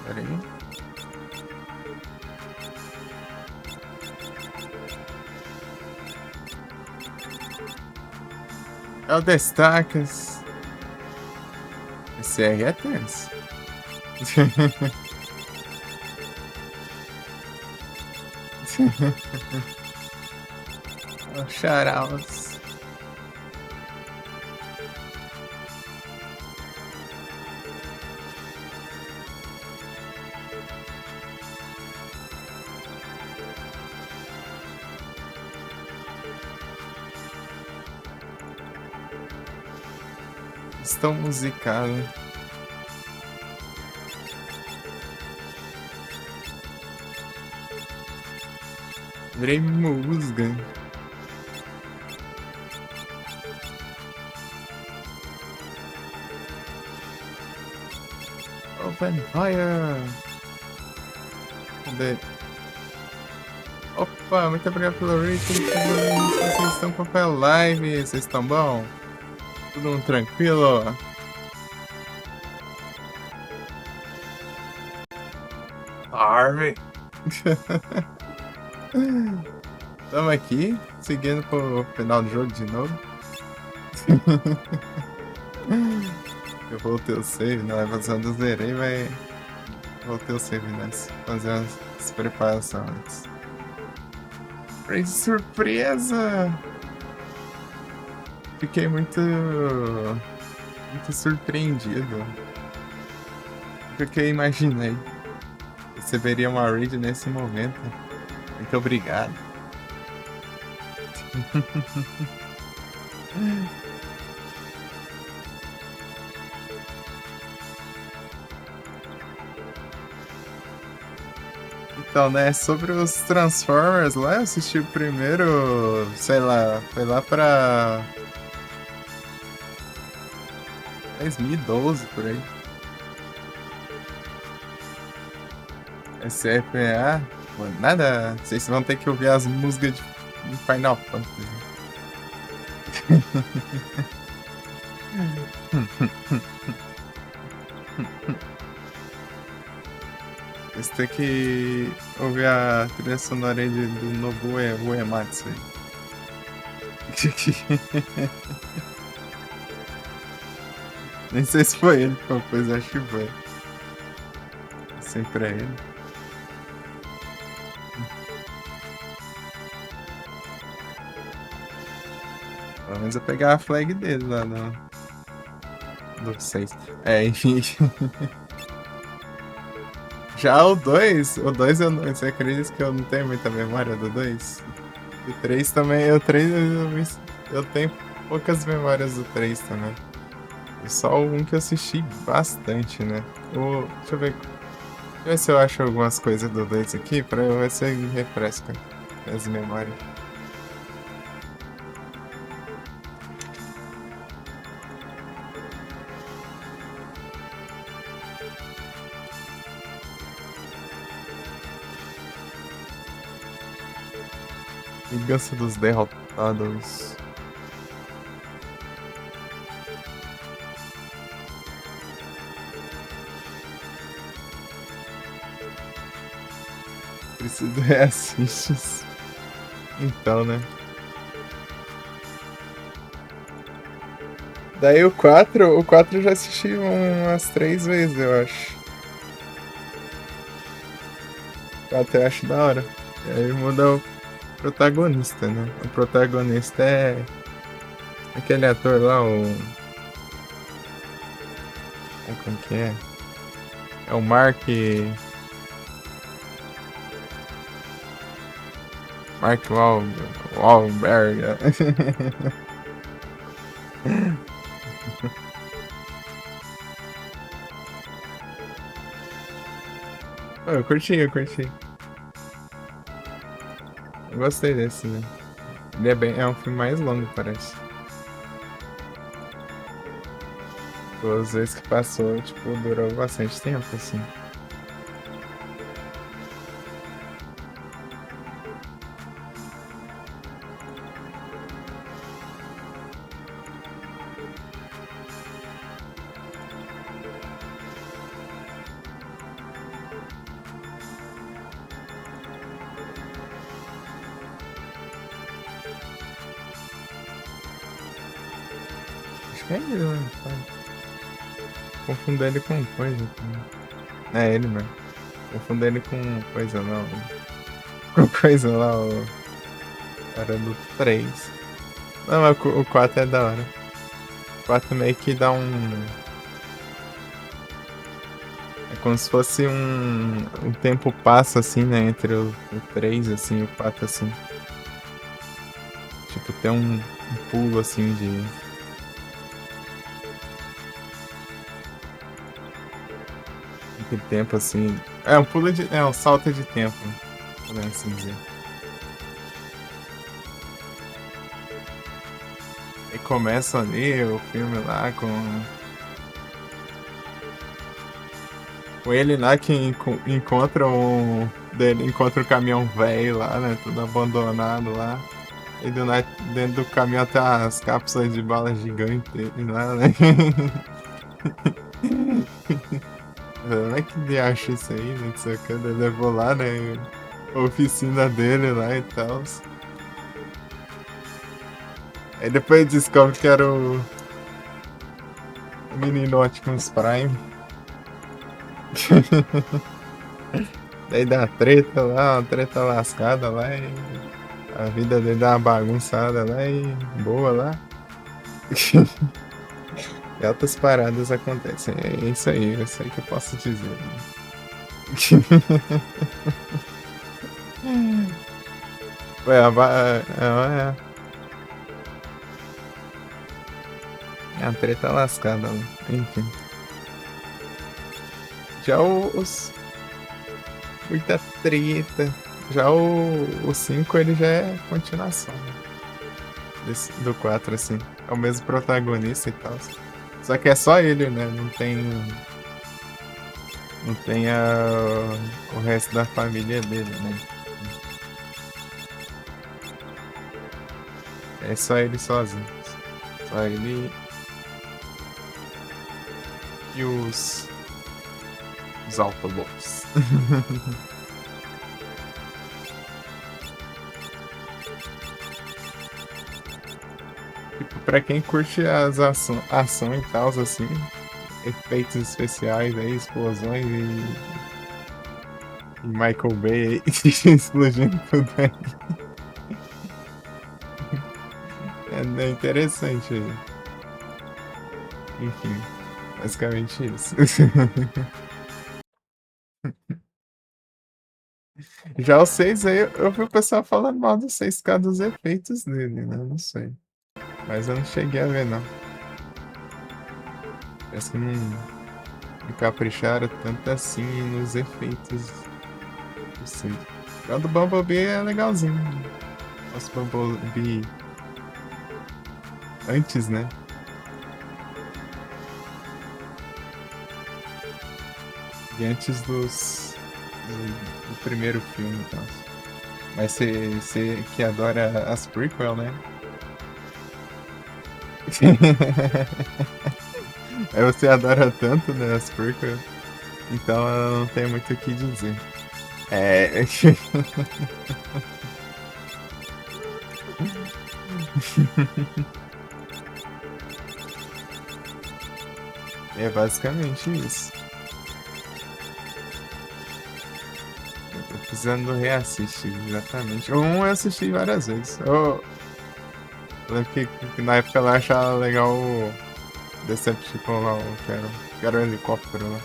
Pera aí. É o Destacas. Esse R é tenso. Oh, shoutouts. Estão musicado. Virei musga. Open fire. Cadê? Opa, muito obrigado pelo rating. Vocês estão com a live. Vocês estão bom? Tudo tranquilo? Army. Estamos aqui, seguindo pro final do jogo de novo. Eu voltei o save, na gravação do zerei, mas voltei o save nessa. Fazer umas preparações antes. Pra surpresa! Fiquei muito surpreendido. Porque imaginei. Receberia uma raid nesse momento. Muito obrigado. Então, né, sobre os Transformers lá, eu assisti o primeiro, sei lá, foi lá pra 2012, por aí. SFA, nada, vocês vão ter que ouvir as músicas de Final Fantasy. Você tem que ouvir a trilha sonora aí do Nobuo Uematsu. Nem sei se foi ele que compôs, acho que foi. Sempre é ele. Pelo menos eu pegar a flag dele lá do 6. É, enfim. Já o 2 eu não. Você acredita que eu não tenho muita memória do 2? O 3 também, eu tenho poucas memórias do 3 também. Só um que eu assisti bastante, né? Deixa eu ver se eu acho algumas coisas do 2 aqui, pra eu ver se refresca as memórias. Vingança dos Derrotados. Preciso reassistir. Então, né? Daí o 4 eu já assisti umas 3 vezes, eu acho. O 4 eu acho da hora. E aí muda o protagonista, né? O protagonista é Aquele ator lá, como que é? É o Mark Wahlberg. Eu curti, eu curti. Eu gostei desse, né? É um filme mais longo, parece. As vezes que passou, tipo, durou bastante tempo, assim. Acho que é ele, né? Confundo ele com coisa. É ele, mano. Confundo ele com coisa lá. Com coisa lá, o cara do 3. Não, mas o 4 é da hora. O 4 meio que dá um. É como se fosse um tempo passa assim, né? Entre o 3 assim, e o 4 assim. Tipo, tem um pulo assim de tempo assim. É um pulo de. É um salto de tempo, podemos assim dizer. E começa ali o filme lá com ele lá que encontra dele encontra o caminhão velho lá, né? Tudo abandonado lá. E dentro do caminhão tem as cápsulas de bala gigantes dele lá, né? Como é que ele acha isso aí, né? Sacana, ele levou lá, né? A oficina dele lá e tal. Aí depois descobre que era o menino Optimus Prime. Daí dá treta lá, uma treta lascada lá e a vida dele dá uma bagunçada lá e boa lá. E altas paradas acontecem. É isso aí que eu posso dizer. Ué, é uma treta lascada lá. Enfim. Já muita treta. Já o 5 ele já é continuação, né? Do 4 assim. É o mesmo protagonista e tal. Só que é só ele, né? Não tem o resto da família dele, né? É só ele sozinho. Só ele e os Autobots. Tipo, pra quem curte as ação e tal, assim, efeitos especiais aí, explosões e Michael Bay aí, explodindo tudo aí. É interessante aí. Enfim, basicamente isso. Já o 6 aí, eu vi o pessoal falando mal do 6 por causa dos efeitos dele, né? Não sei. Mas eu não cheguei a ver, não. Parece que não capricharam tanto assim nos efeitos do 6. Já o do Bumblebee é legalzinho. Nossa, Bumblebee antes, né? E antes do primeiro filme e tal. Mas você que adora as prequel, né? Aí você adora tanto, né, as prequel. Então eu não tenho muito o que dizer. É. É basicamente isso. Eu tô precisando reassistir, exatamente. O 1 eu assisti várias vezes. Eu lembro que na época ela achava legal o Decepticon lá, que era o helicóptero lá.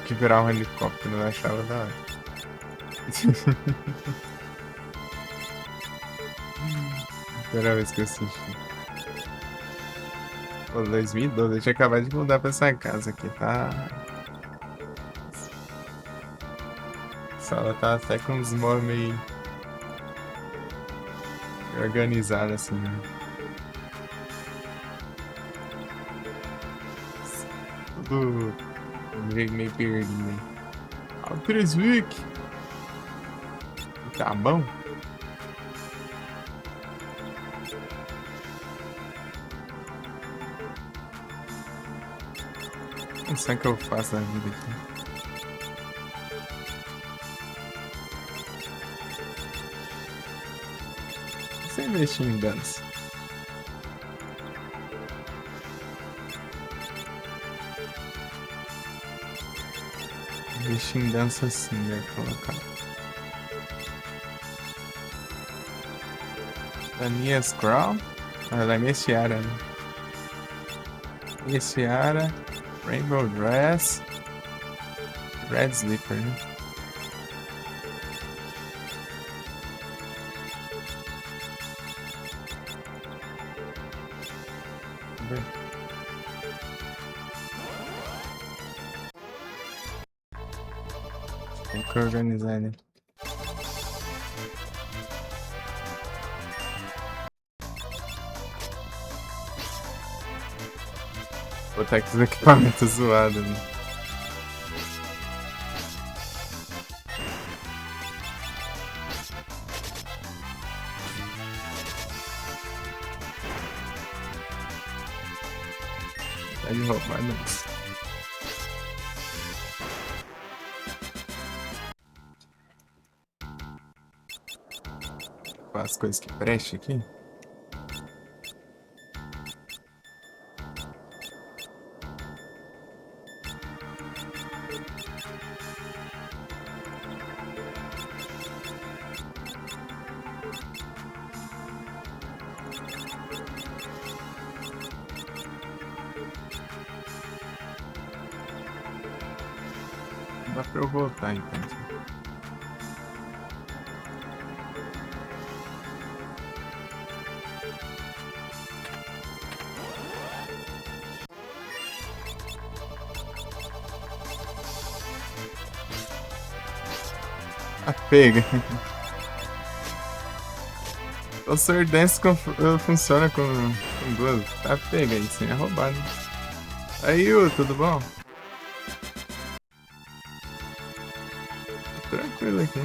Que virava um helicóptero, eu achava da hora. Primeira vez que eu assisti. Pô, 2012, eu tinha acabado de mudar pra essa casa aqui, tá? A sala tá até com uns móveis meio organizados assim, né? Tudo meio perdido aí. Altresvik! Tá bom? Não sei o que eu faço na vida aqui. Você investir em dança. Investir em dança sim, né? Colocar. Lamia Scroll? Ah, Lamia Ciara, né? Lamia Ciara, Rainbow Dress, Red Slipper, né? Vamos ver. Tem que organizar, né? Botar aqui os equipamentos zoados, né? Tá de roubar, não. As coisas que prestam aqui. Dá pra eu voltar então. Ah, pega. O Sword Dance funciona com duas. Tá, pega aí, sem roubar, né? Aí, Yu, tudo bom? Tranquilo aqui.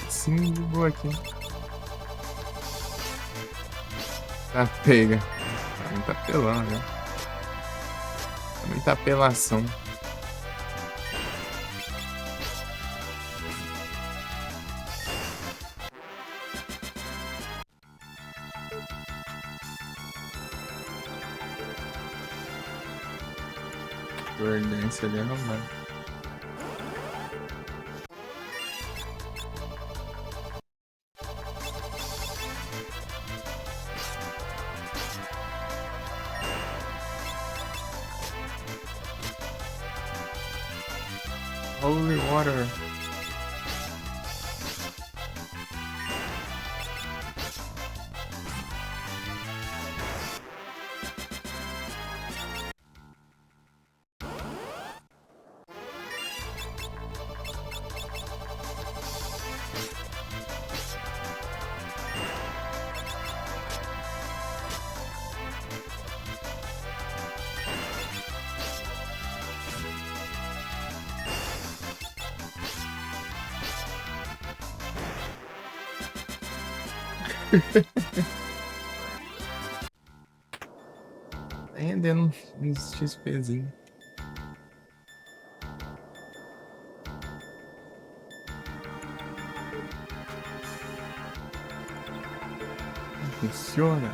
Sim, de boa aqui. Tá, pega. Tá muito apelão, né? Tá muita apelação. Sword Dance ali arrumado. Holy water. Tá rendendo uns XPzinho. Funciona.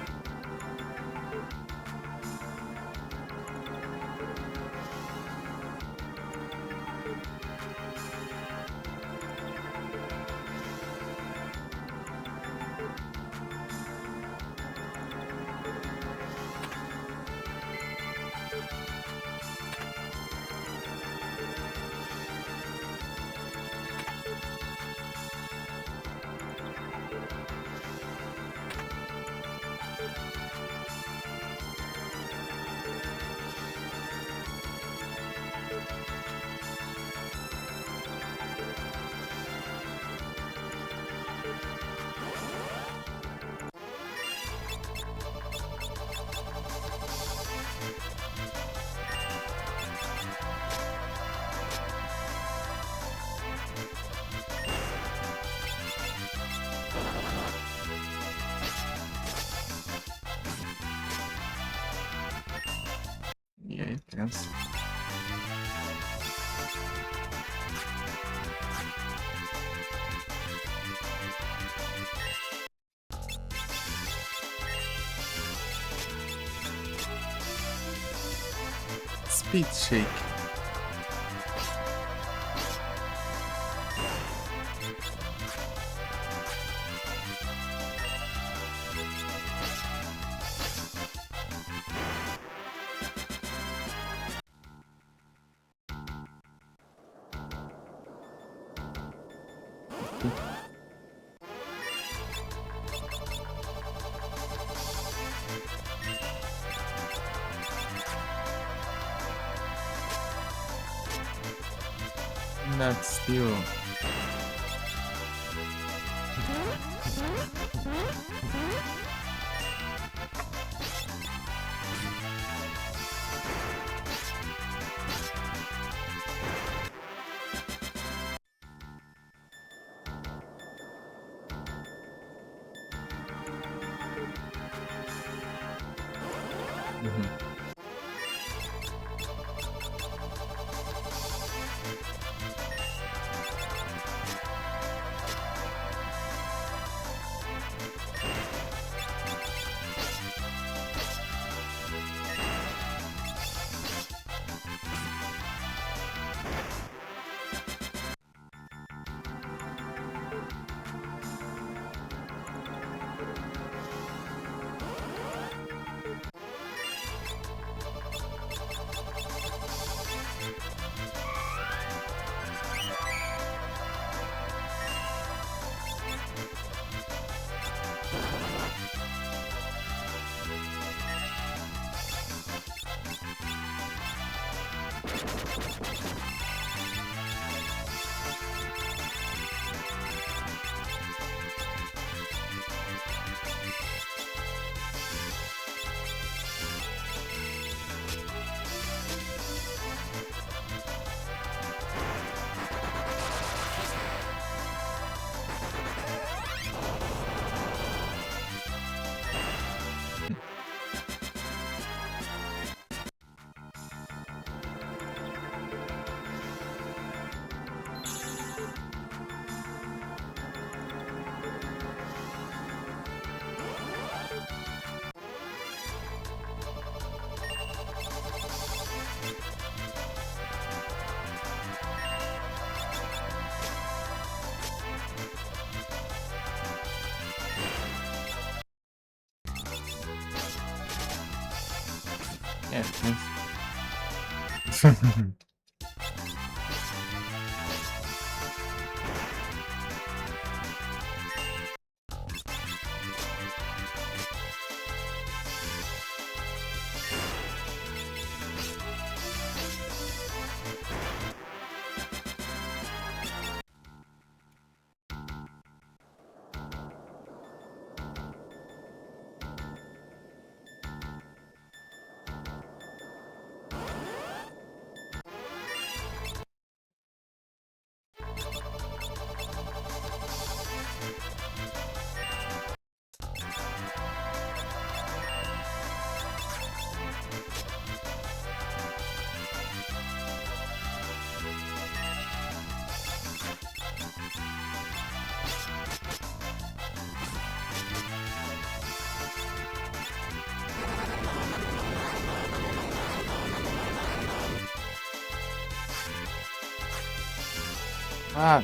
Yes. Speed Shake. That's still. Mhm. Yeah, yes. Ah.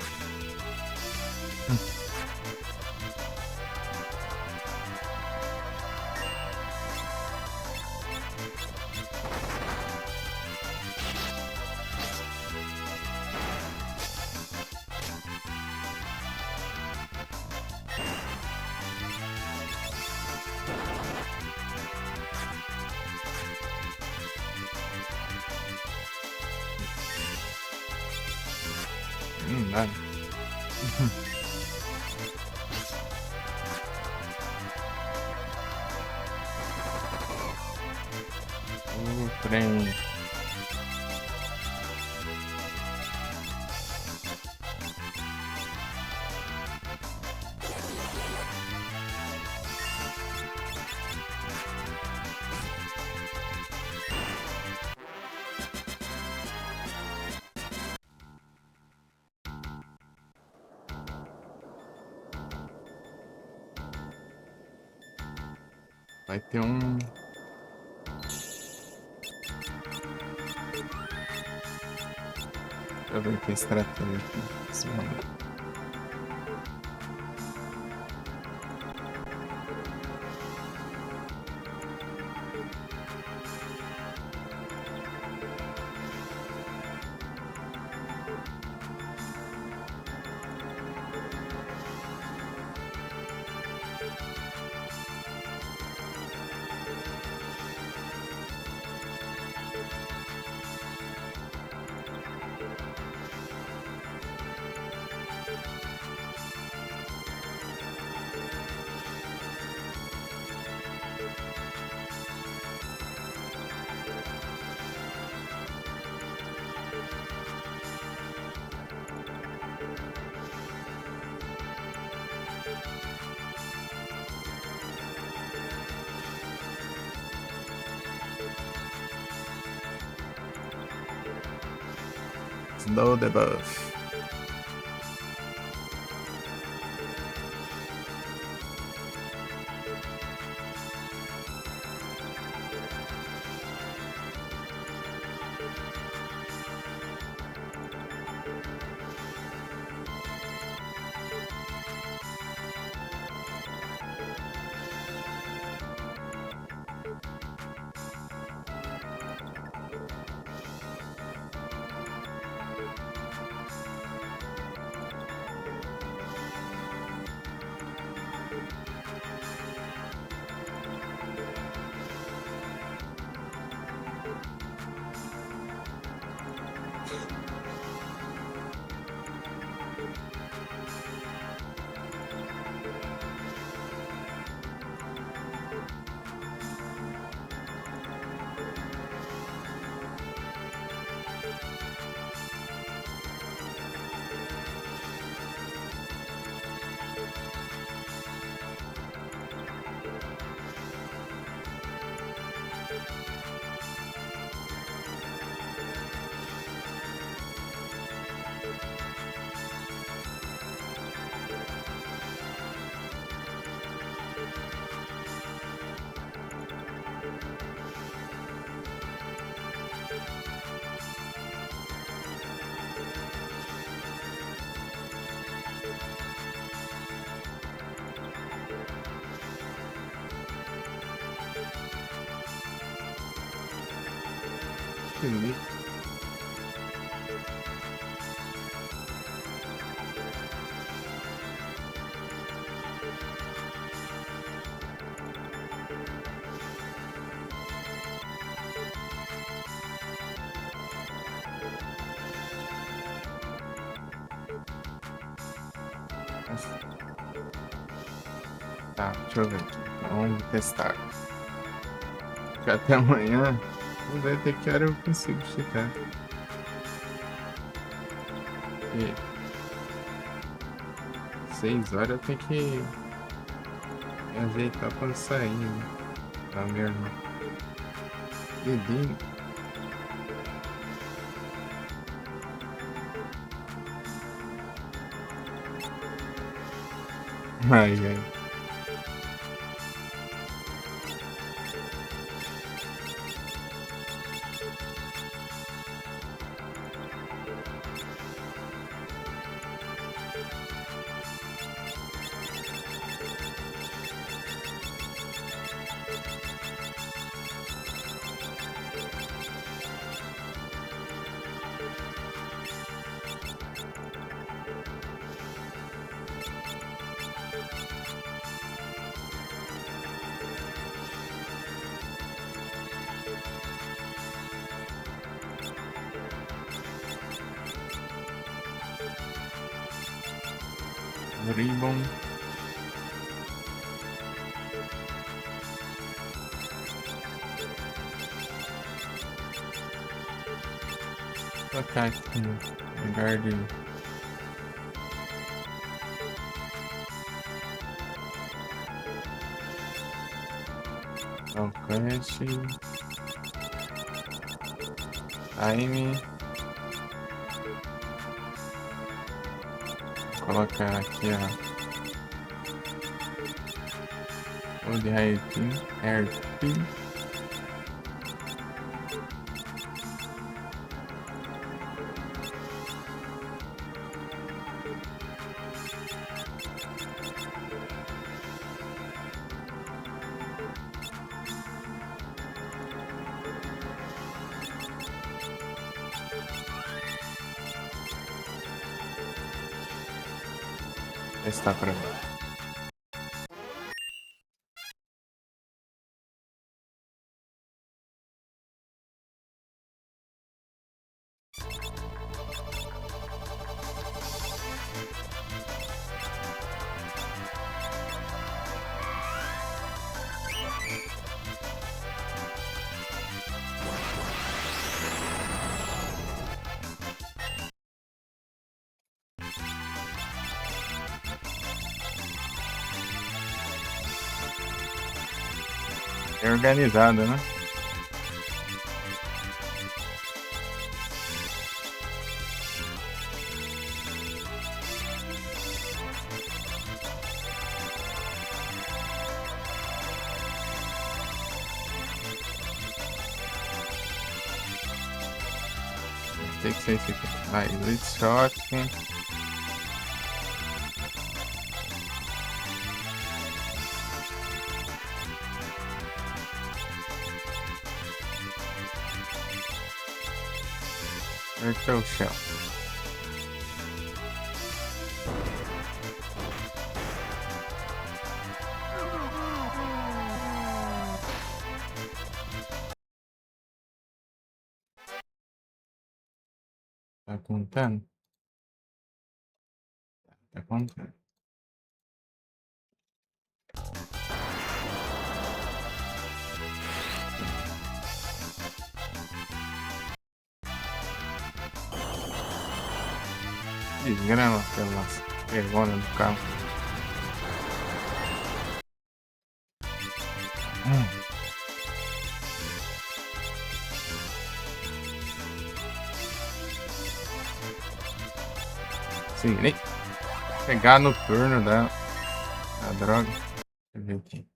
Dale. Trem. Vai ter um. Deixa eu ver que estratégia aqui. Esse momento. Snow debuff. Que bonito. Tá, deixa eu ver aqui. Então, vamos testar. Fica até amanhã. Vamos ver até que hora eu consigo chegar. E 6 horas eu tenho que me ajeitar pra sair, né? Pra minha irmã. Bebinho. Ai, ai. Ribbon. Vou colocar aqui no lugar de alcance. Time. Vou colocar aqui O de Hairpin. Hairpin. Testar pra ver. É organizado, né? Tem que ser esse aqui. Vai, Elite Shot. Turtle Shell. Tá contando? Tá contando. Desgrama pelas pergolas do carro. Sim, nem pegar no turno da droga. Deixa eu ver aqui.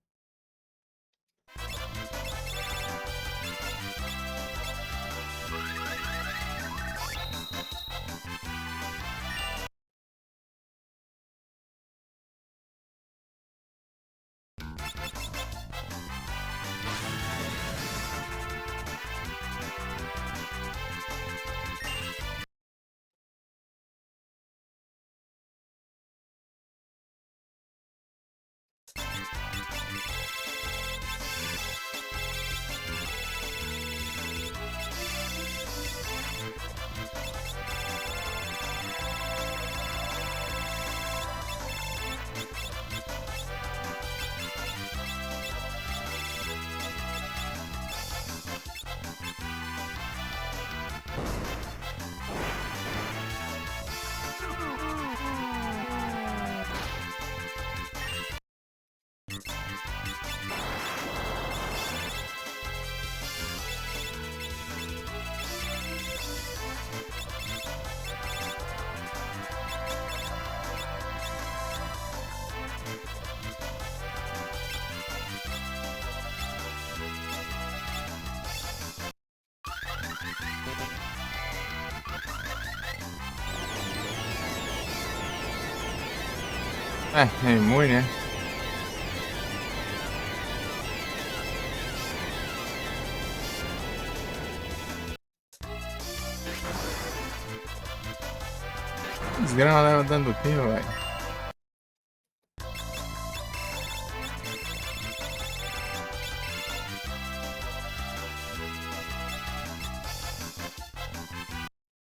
É imune, né? Desgrama leva dando tiro, velho.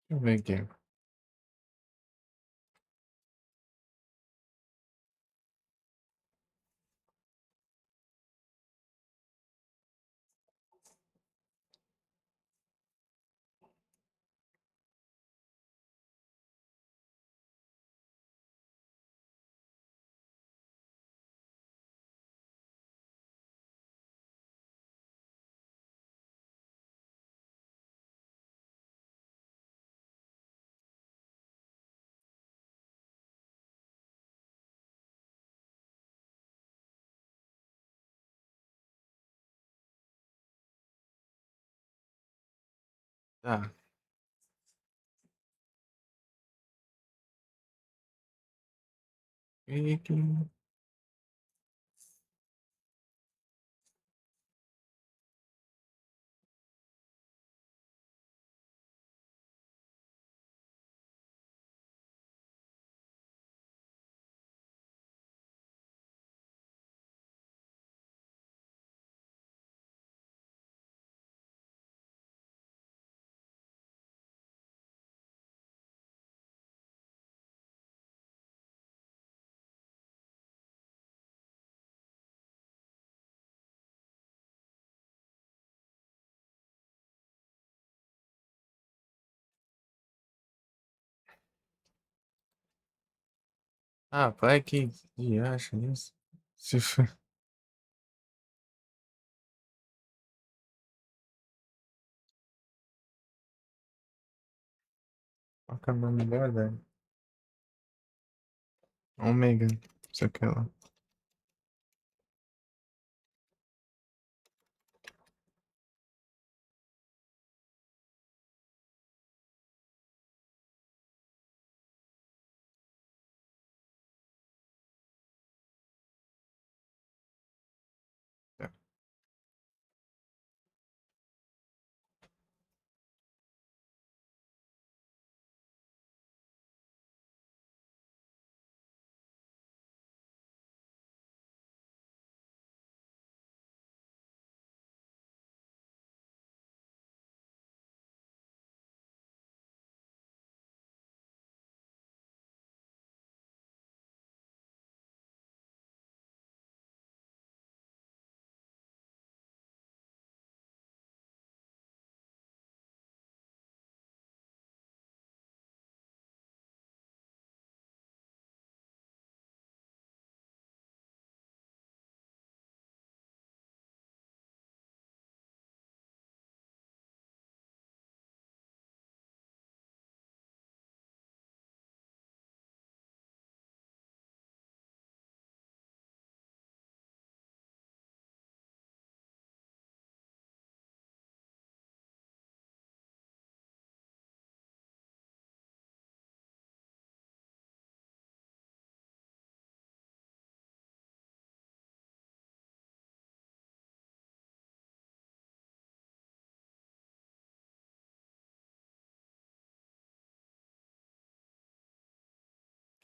Deixa eu ver aqui. Tá. E que... Ah, vai que acha isso? Se for... Acabou melhor, velho. Ômega. Isso aqui lá. Tá.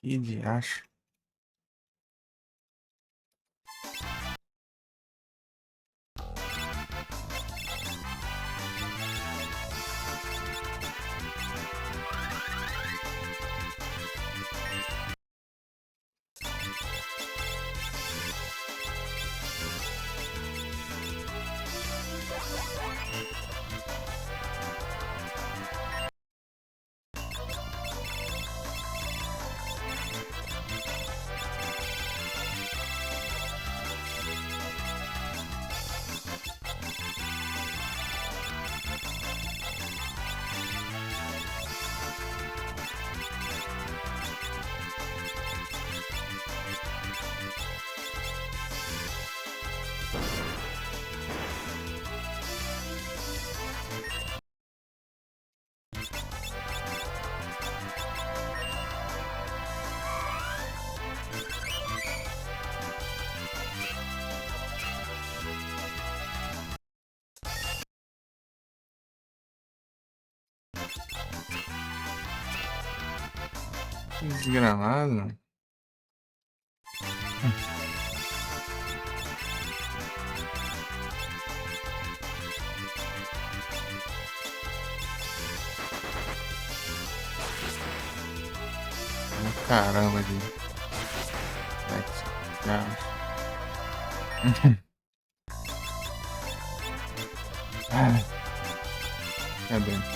Que diacho. Que desgramado. Caramba de. Ah, cadê?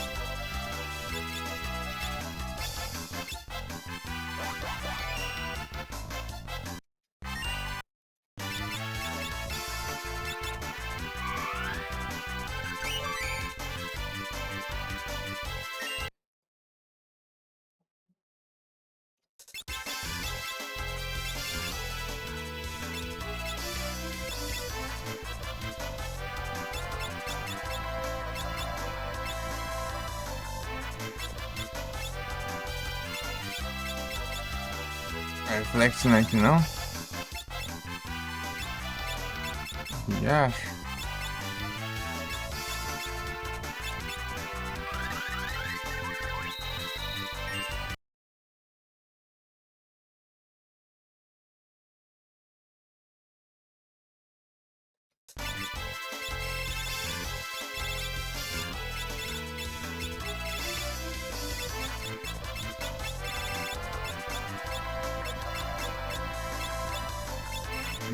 Reflexo não é que não? E acho.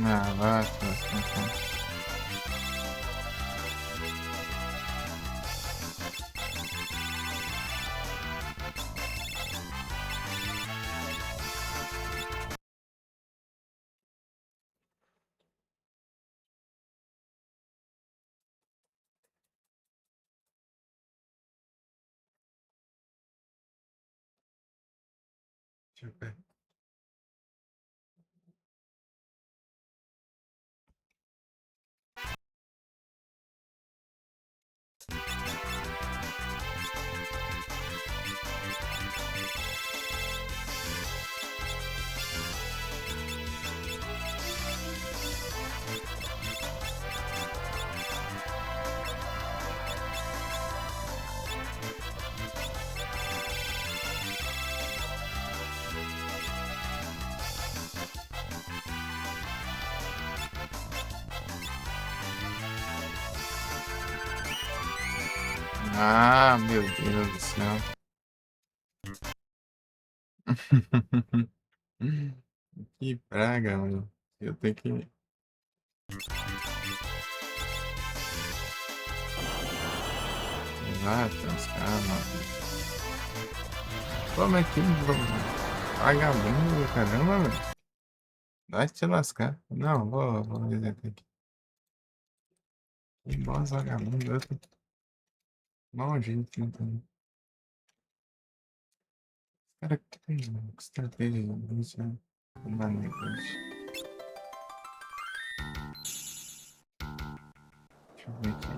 Ah, vai, vai. Deixa eu ver. Ah, meu Deus do céu. Que praga, mano. Eu tenho que. Vai, transcar, mano. Como é que. Vagabundo do caramba, velho. Vai te lascar. Não, vou resetar aqui. Que boss vagabundo. Eu tô maldito, então. Cara, que tem estratégia disso, né? Não dá nem pra isso. Deixa eu ver aqui.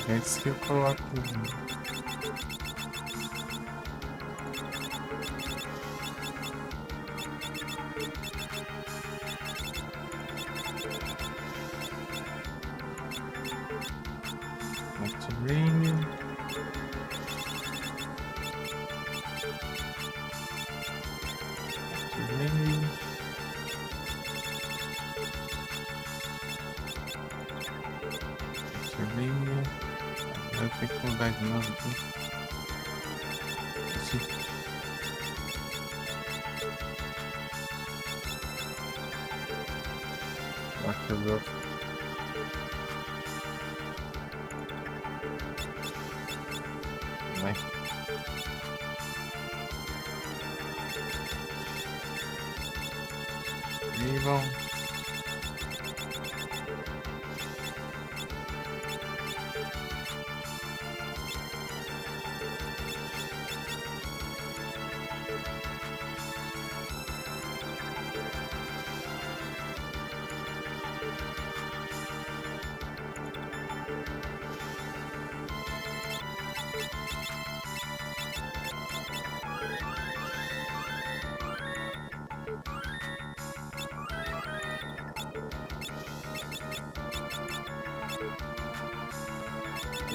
É isso que eu coloco. Ring. Ring. Ring. Eu tenho que mudar de novo aqui. Esse. Aqui eu vou. Vai. E vão.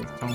Então,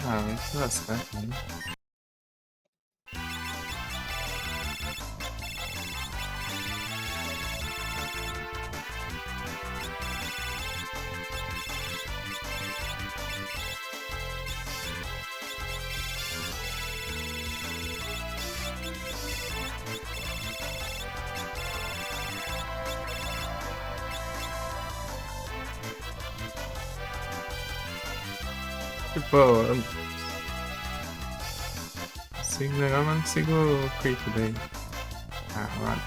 Ah, vai se lascar, cara. Tipo, eu consigo legal, mas não consigo quick daí. Ah, vale.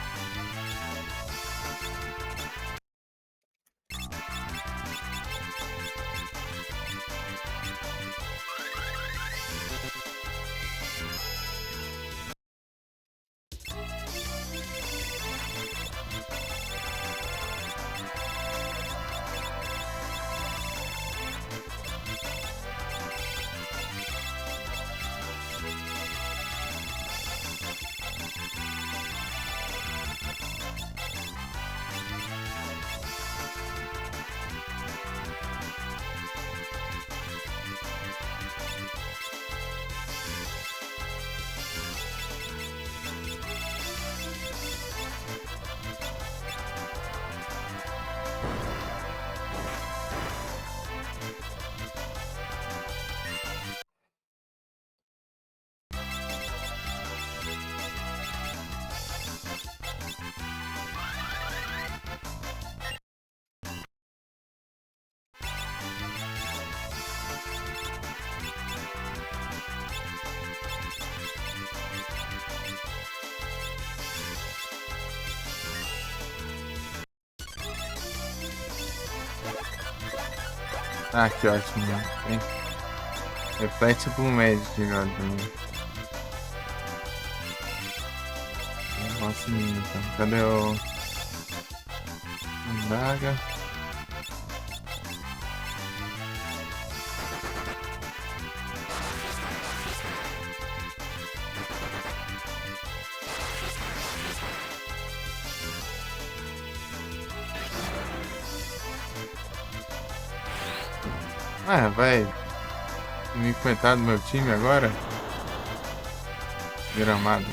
Ah, que ótimo, né? Hein? Reflete pro Magic agora também. Nossa, menino, então. Cadê o Andaga? Ah, vai me comentar do meu time agora? Gramado.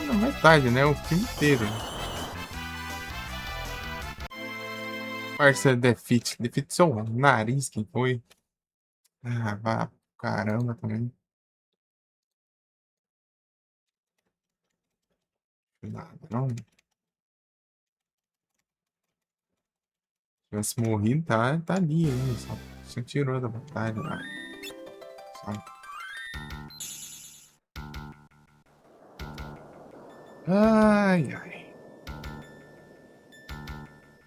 Na metade, né? O time inteiro. Parceiro, Defeat. Defeat seu nariz, quem foi? Ah, vá. Caramba também. Nada, não. Se tivesse morrido, tá ali ainda. Só tirou da batalha. Né? Só. Ai, ai.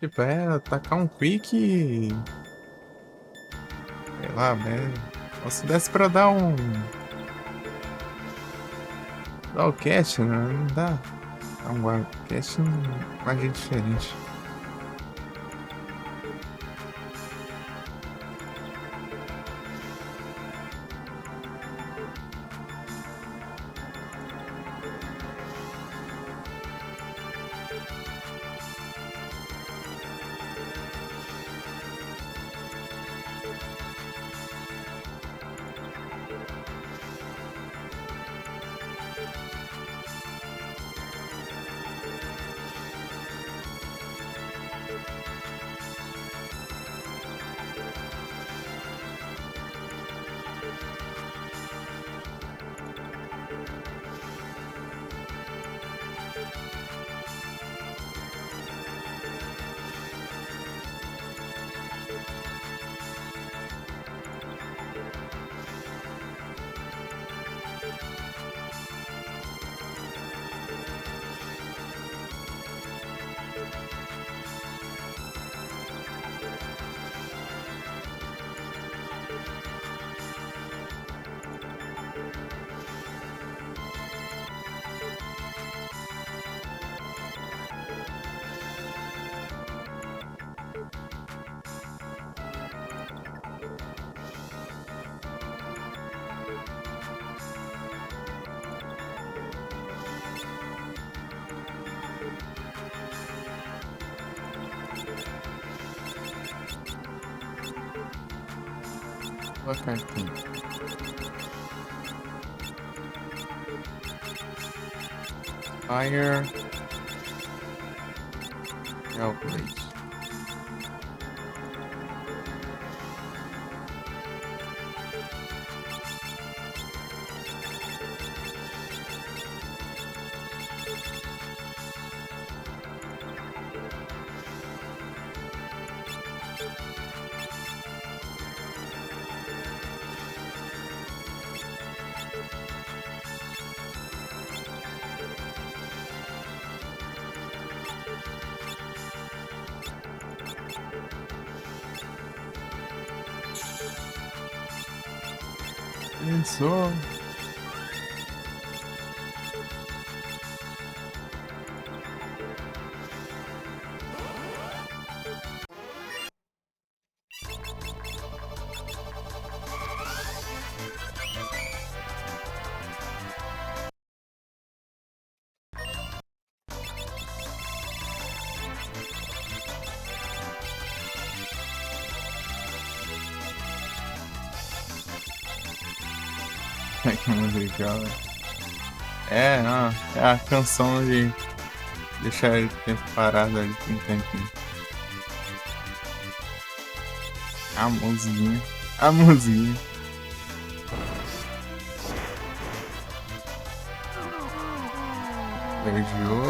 Tipo, atacar um quick. Sei lá, né? Só se desse pra dar um. Dar o cast, né? Não dá. Dá um cast com a gente diferente. Vou colocar aqui. Fire. Hellblade. Isso. Que musical. É, não. É a canção de deixar ele tempo parado ali por um tempinho. A musiquinha. A musiquinha. Beijou.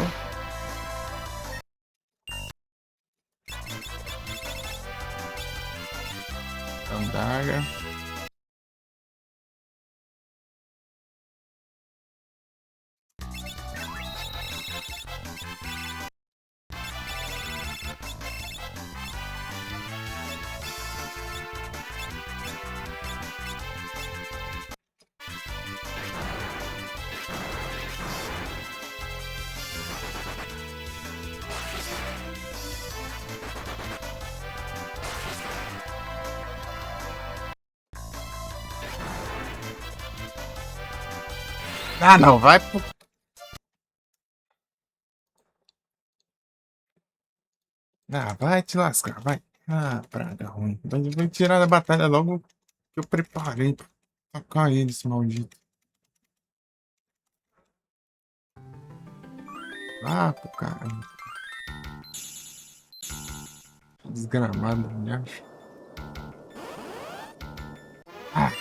Andaga. Ah, não, vai pro... Ah, vai te lascar, vai. Ah, praga ruim. Vai tirar da batalha logo que eu preparei pra tacar ele, esse maldito. Ah, pro caramba. Desgramado, me acho. Ah.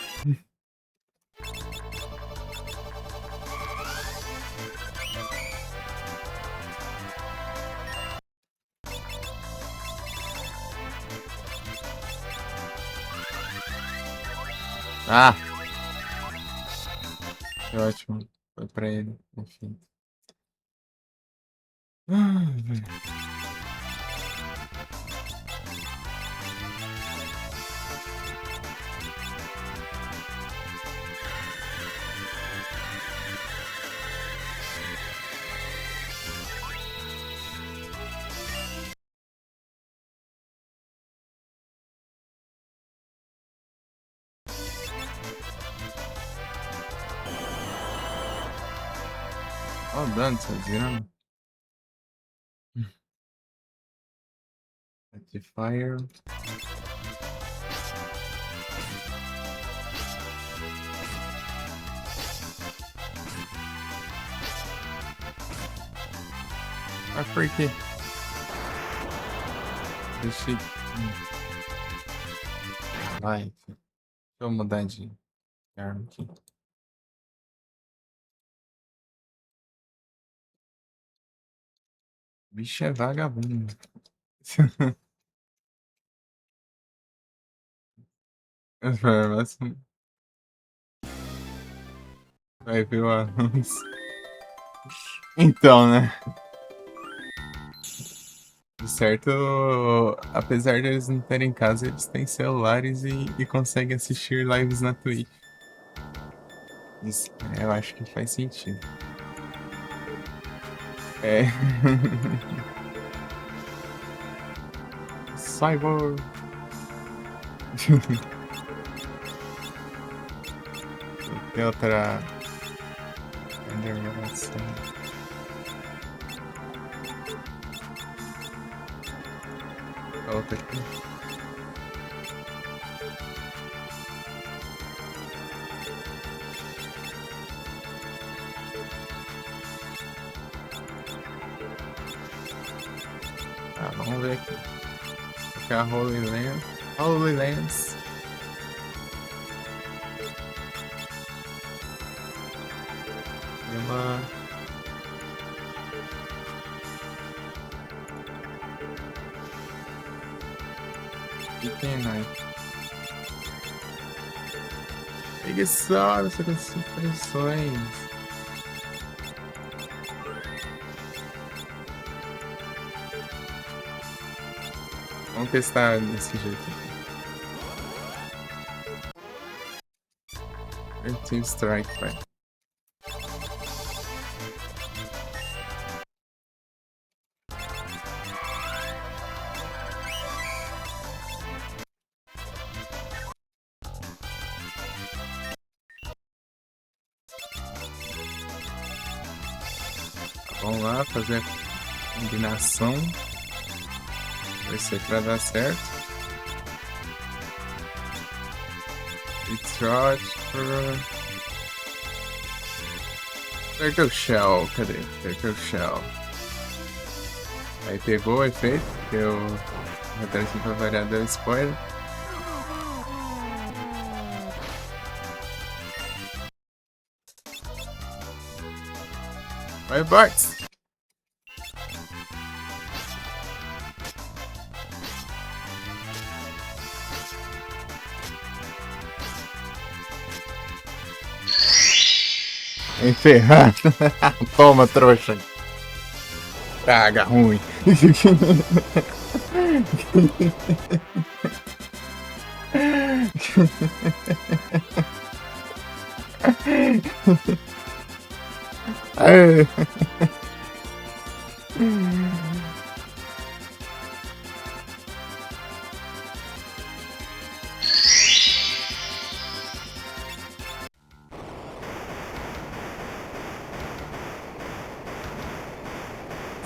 Ah, que ótimo. Foi pra ele, enfim. Ah, velho. Ó o dano, tá vendo? Fire. Ah, por quê? Deixa eu... Vai. Deixa eu mudar de arma aqui. Bicho é vagabundo. Assim. Vai ver o anúncio. Então, né? De certo, apesar de eles não terem casa, eles têm celulares e conseguem assistir lives na Twitch. Isso, eu acho que faz sentido. É. Cyborg. Tem outra. Outra aqui. Vamos ver aqui. Aqui é a Holy Land. Holy Lands. Ela... E tem Knight. Pegue só, você com 5 pressões. Vamos testar desse jeito aqui. Team Strike, vai. Vamos lá fazer a combinação. Vai ser pra dar certo. E trot for... Turtle Shell, cadê? Turtle Shell. Aí pegou o efeito, que eu até assim pra variar deu spoiler. Vai, Box! Enferrado. Toma, trouxa. Praga ruim.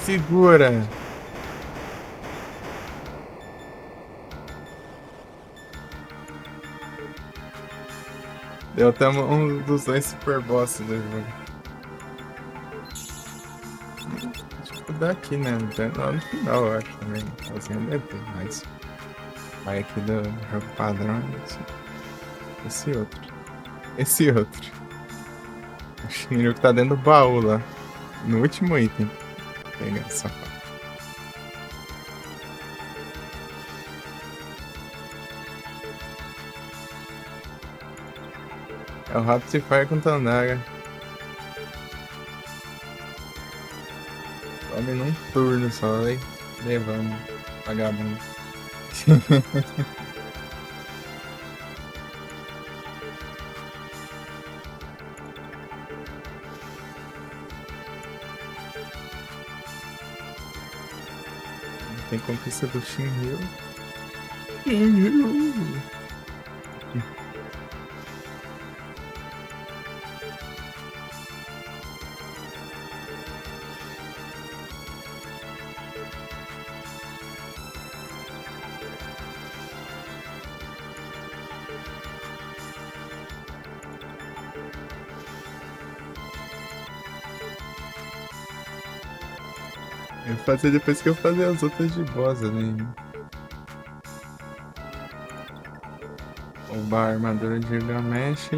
Segura. Deu até um dos 2 super bosses do jogo. Tipo daqui, né? Lá no final, eu acho também. Assim deve ter mais. Vai aqui do jogo padrão. Esse outro. Esse outro. Acho que o que tá dentro do baú lá. No último item. Pega essa parte. É o Rapid Fire com Tandaga. Some num turno só, aí levamos. Vagabundo. Tem conquista do Shinryu. Shinryu! Eu vou fazer depois que eu fazer as outras de boss ali. Roubar a armadura de Gilgamesh.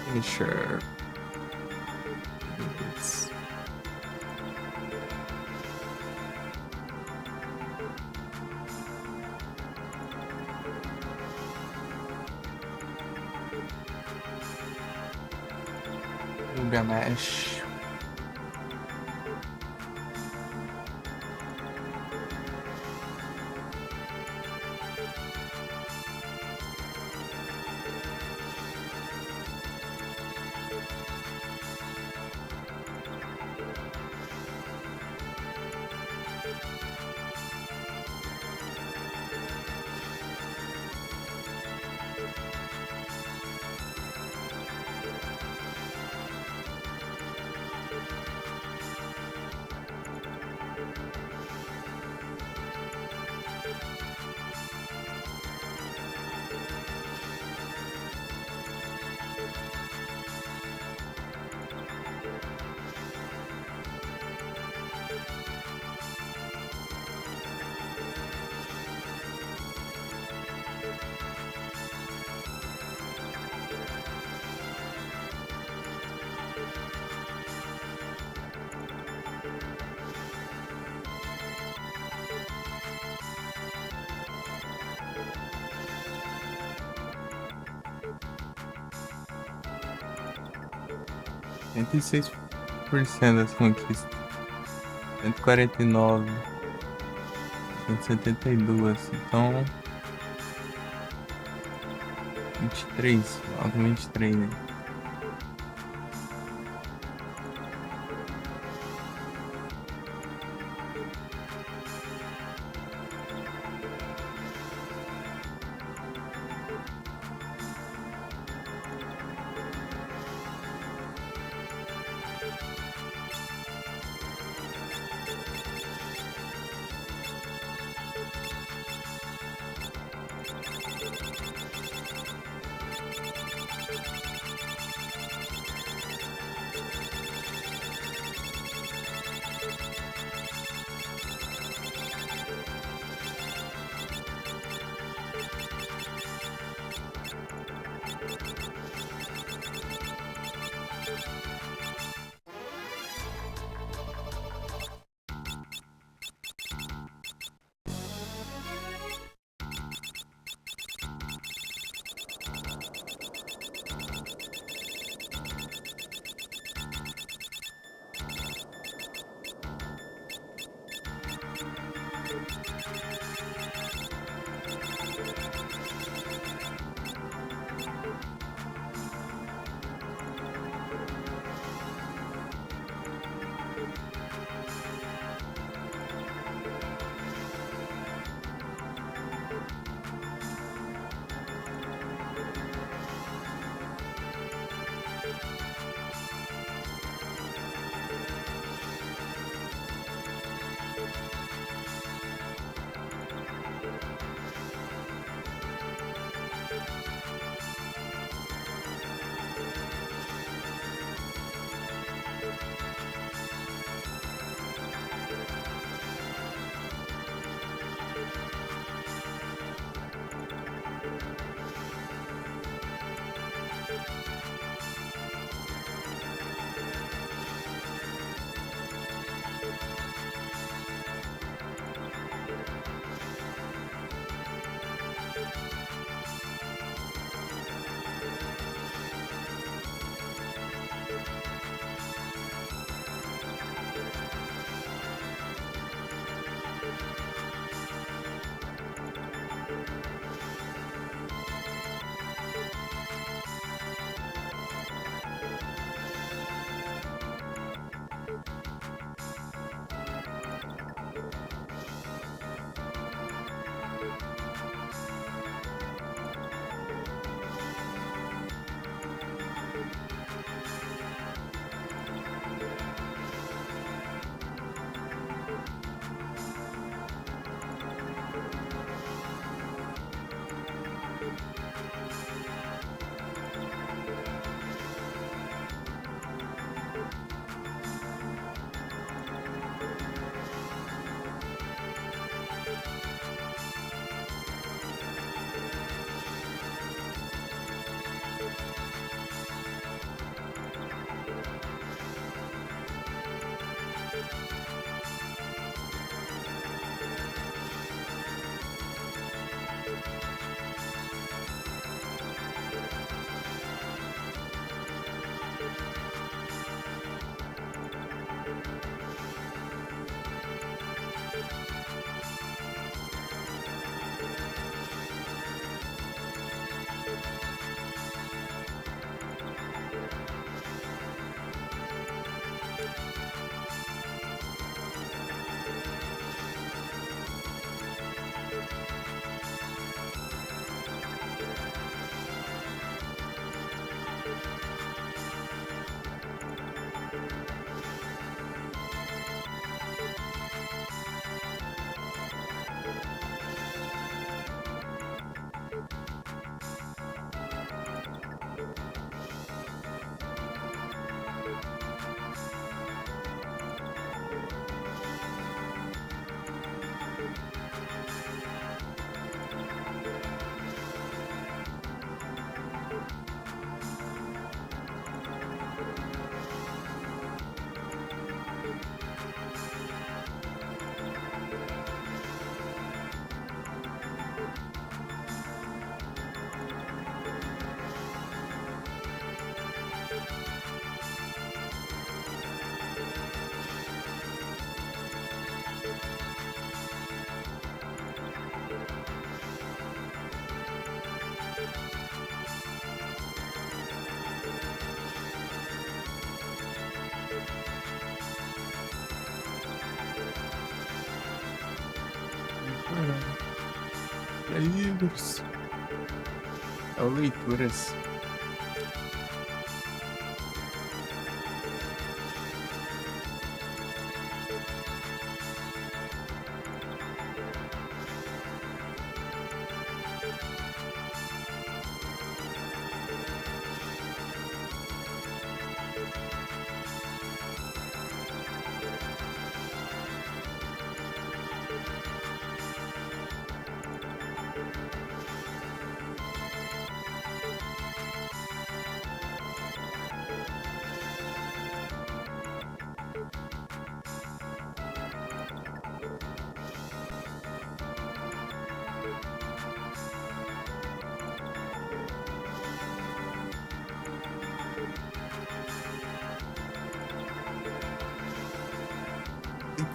Finisher. Gilgamesh. 86% das conquistas. 149. 172. Então. 23. Falta 23, né? livros. É o leituras.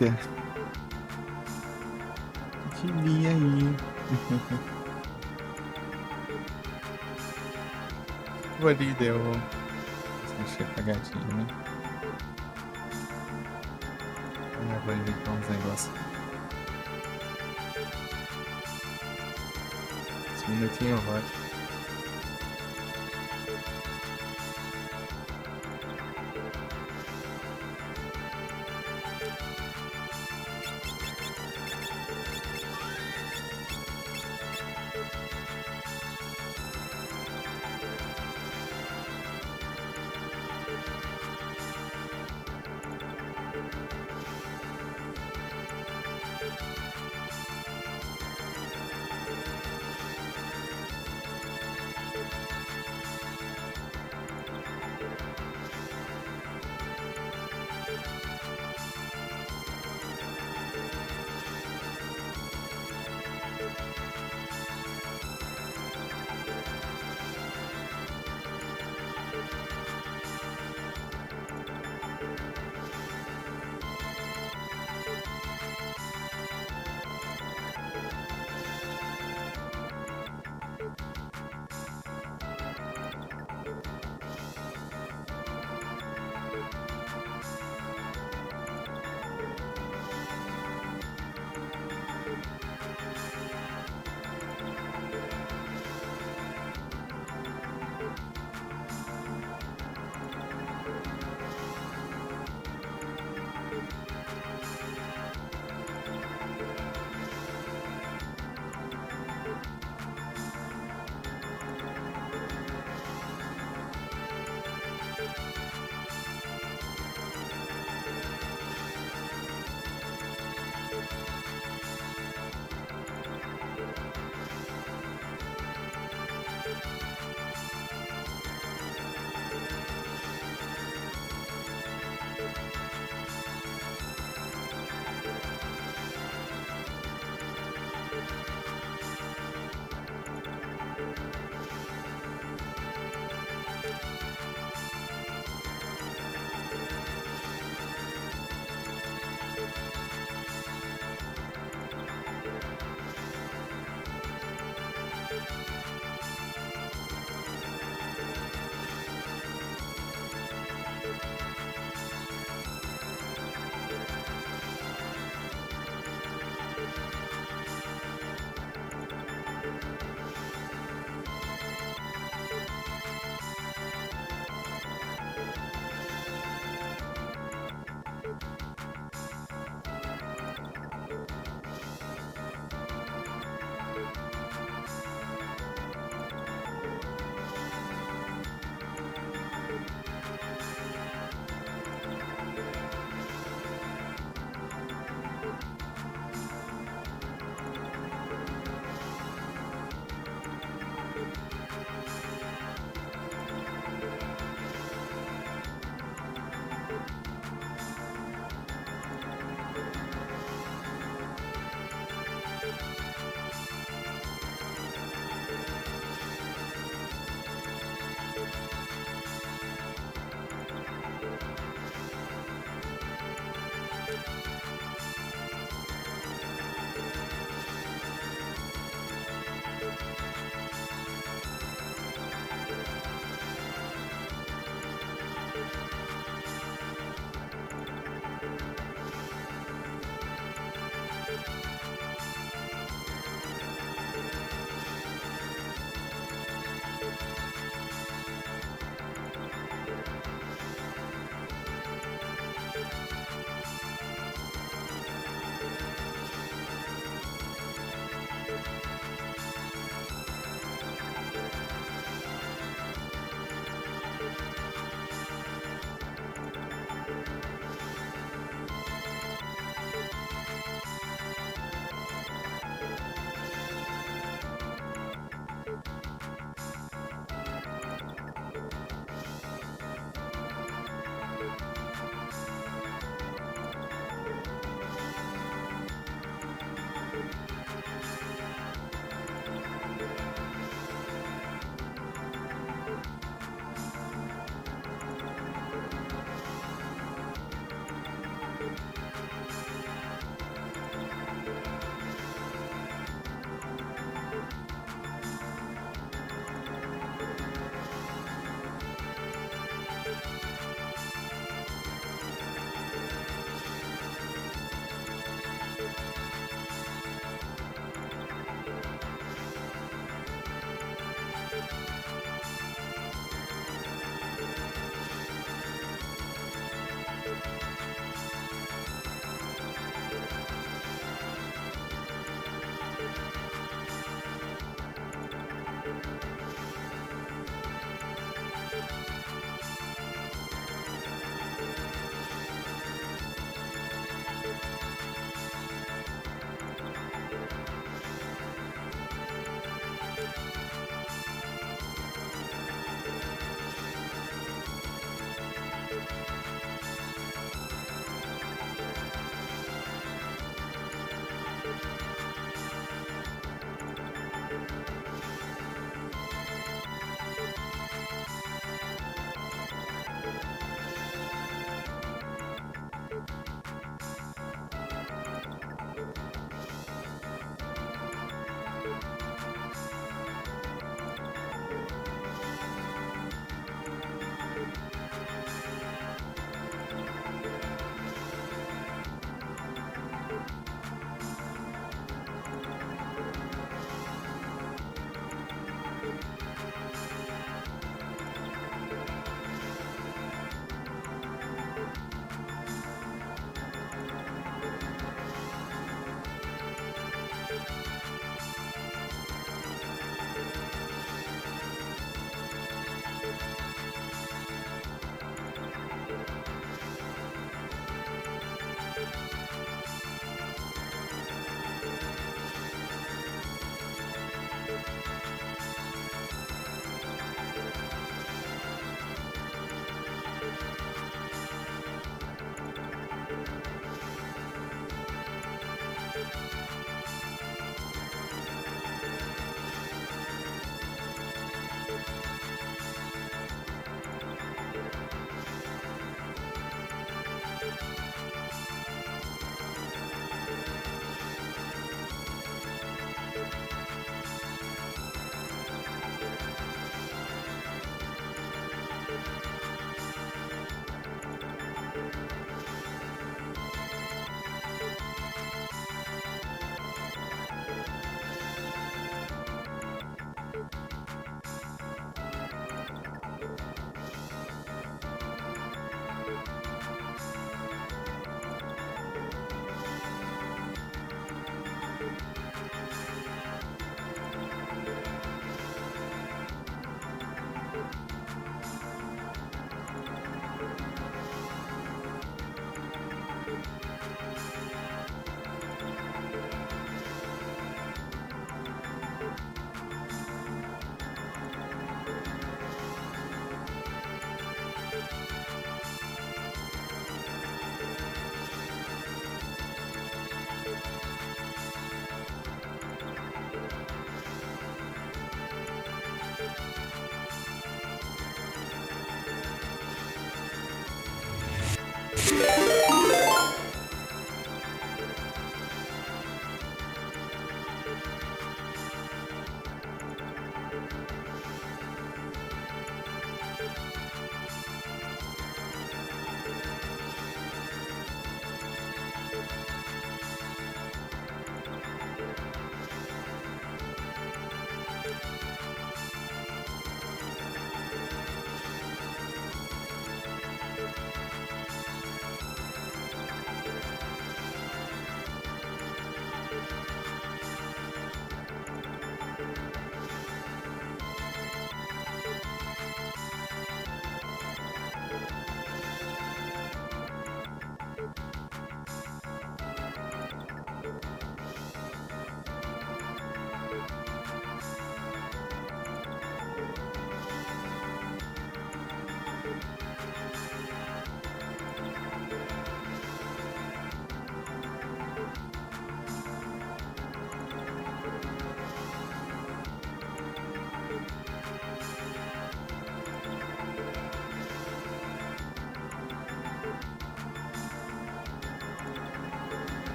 Eita. Que vi aí. Vou ali, deu. Achei apagadinho, né? Vou ali ver uns negócios. Esse minutinho eu volto.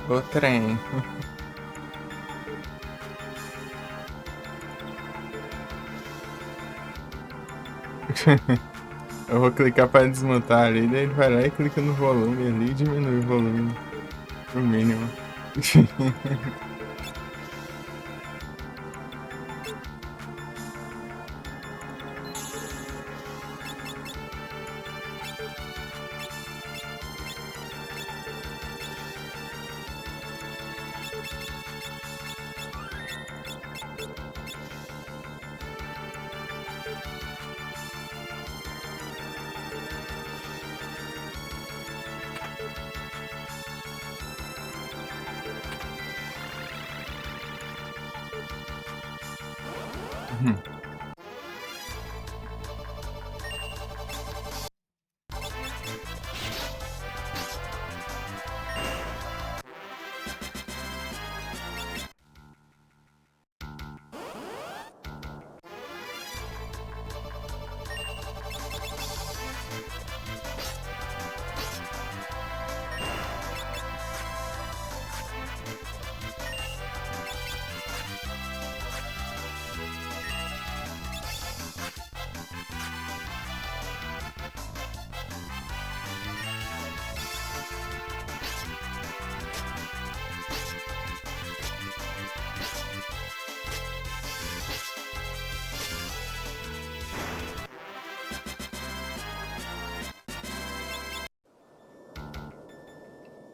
O trem. Eu vou clicar para desmontar ali, daí ele vai lá e clica no volume ali e diminui o volume pro mínimo.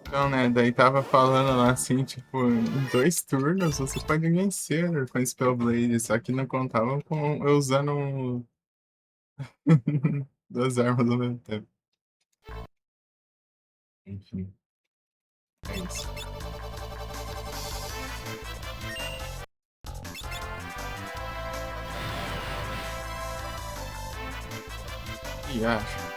Então, né, daí tava falando lá assim, tipo, em 2 turnos você pode vencer com Spellblade, só que não contava com eu usando 2 armas ao mesmo tempo. Enfim, é isso. E acho.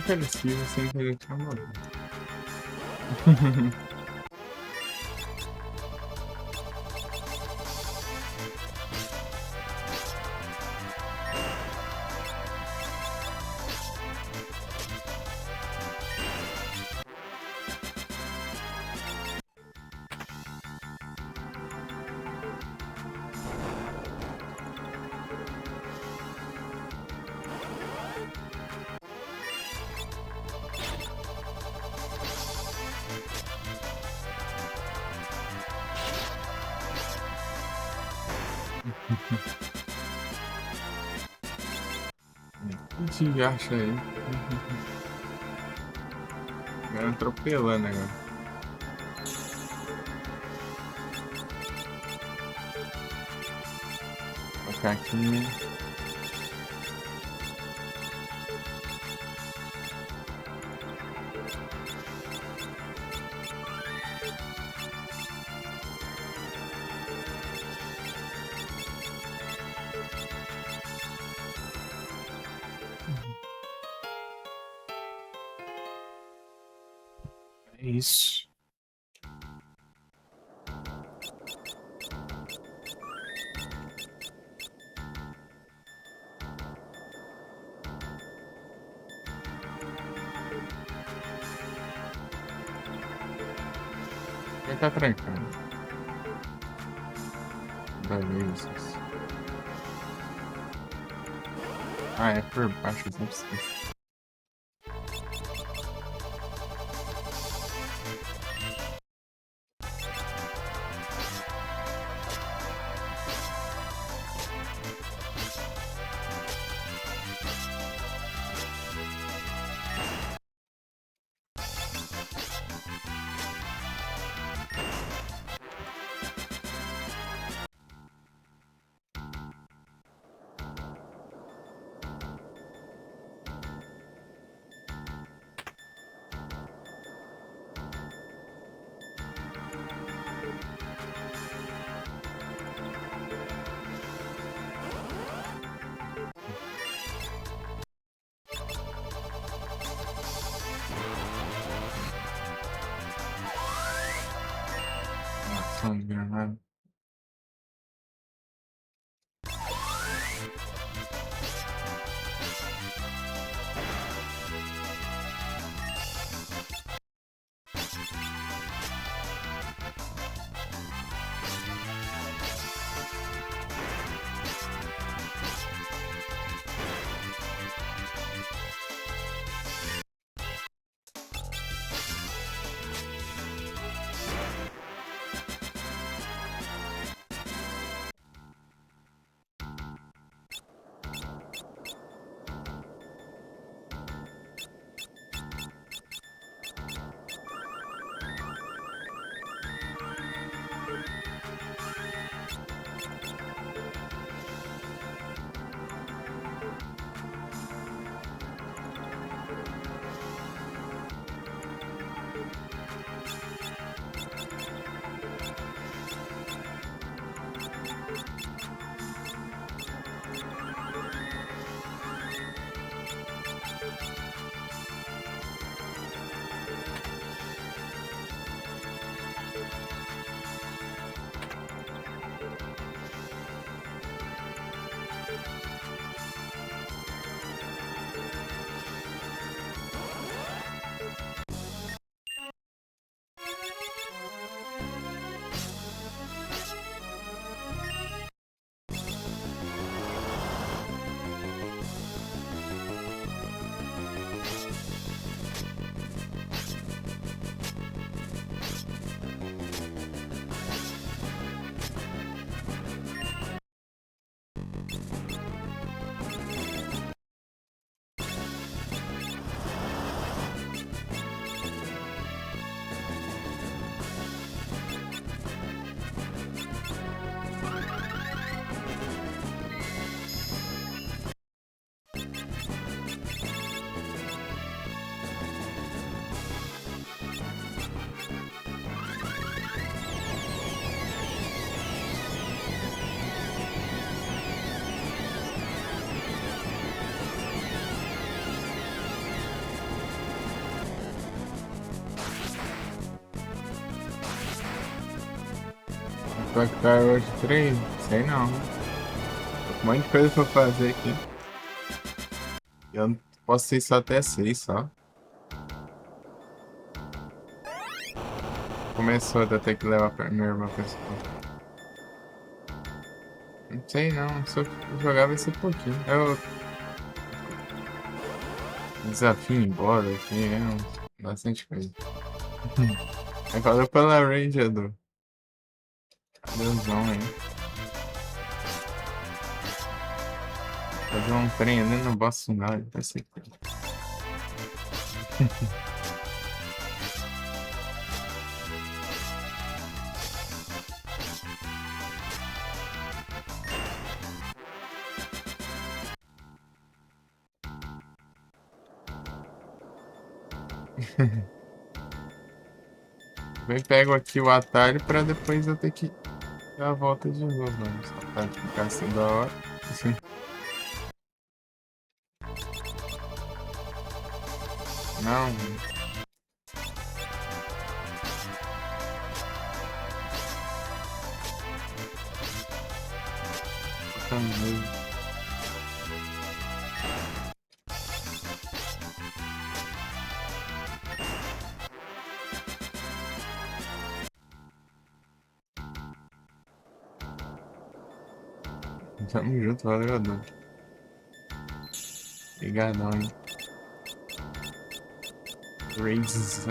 Agressivo sem querer te amar. O que te acha aí? Agora atropelando agora. Vou colocar aqui. É isso. Ele tá trancando. Beleza. Ah, é por baixo, não precisa. Ação de granada. Vai ficar hoje 3? Sei não. Tô com um monte de coisa pra fazer aqui. Eu não posso ir só até 6 só. Começou a ter que levar pra minha irmã pra escola. Não sei não, se eu jogar vai ser pouquinho. Eu desafio embora, assim, bastante coisa. Aí valeu pela range, Edu. Deusão aí. Fazer um trem ali no boss final, vai ser. Bem, pego aqui o atalho pra depois eu ter que dar a volta de novo, mano. Só pra ficar assim da hora. Não, também. Tamo junto, valeu, Adu. Obrigadão, hein? Raises.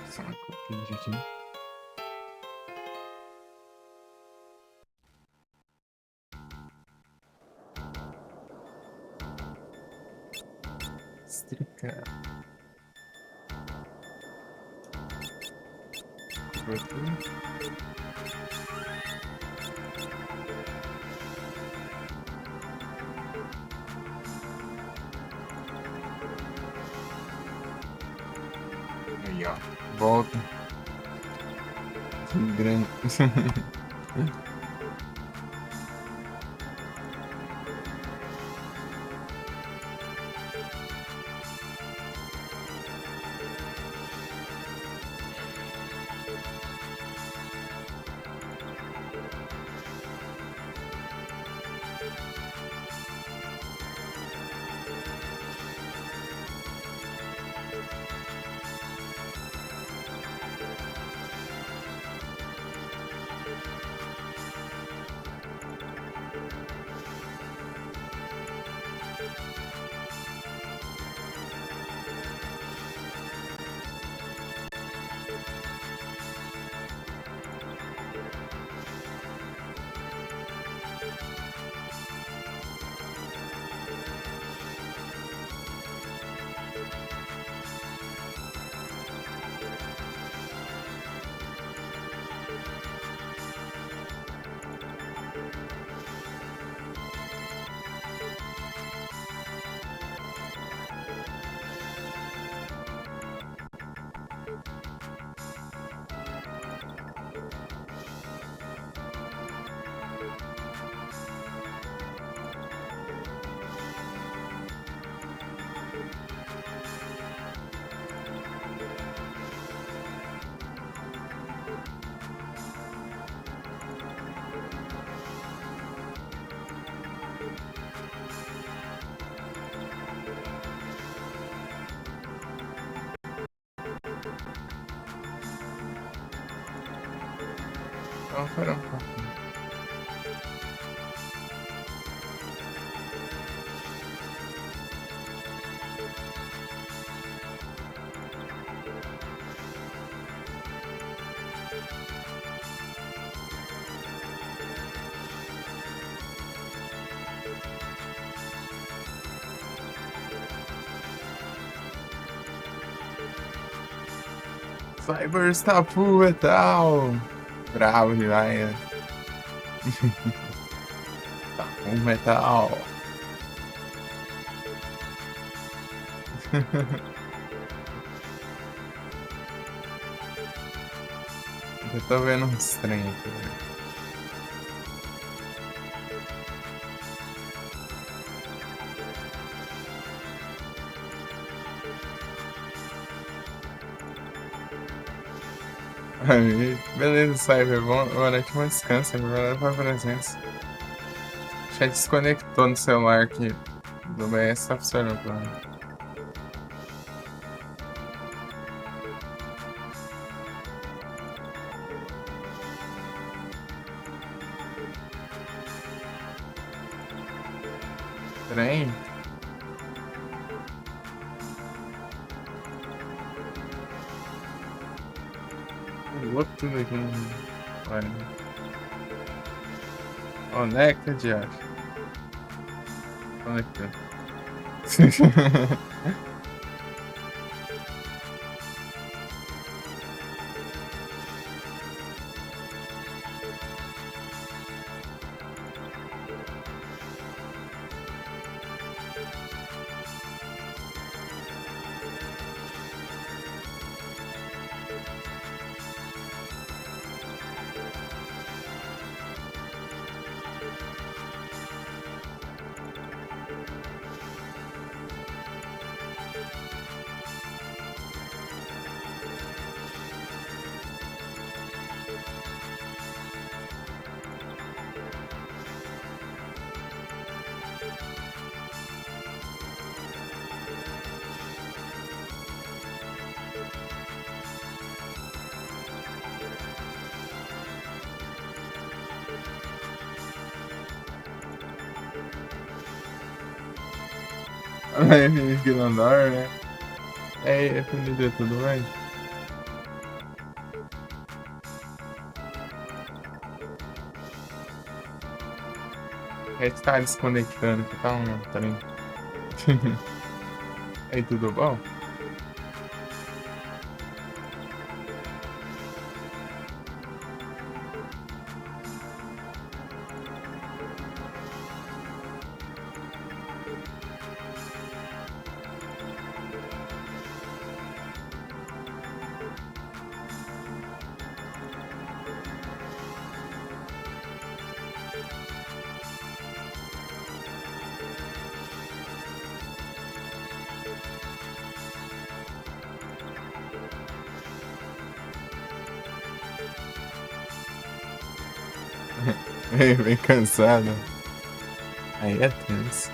Só uma coisa aqui. Estricar. Cobertura. Aí, ó. Volta. Que grande. Vamos parar um pouquinho. Cyber está full metal. Bravo demais. Tá full metal. Eu tô vendo uns trem aqui, né? Aí, beleza, Cyber. Boa noite, bom descanso. Obrigado pela presença. Já desconectou no celular aqui. Do BS tá funcionando pra mim. Trem? O outro tudo aqui. Olha. Onde é que de acha? Conectou. Aí finge que não dorme, né? É, família, tudo bem? A gente tá desconectando aqui, tá um trem. Aí, tudo bom? Aí, bem cansado. Aí é tenso.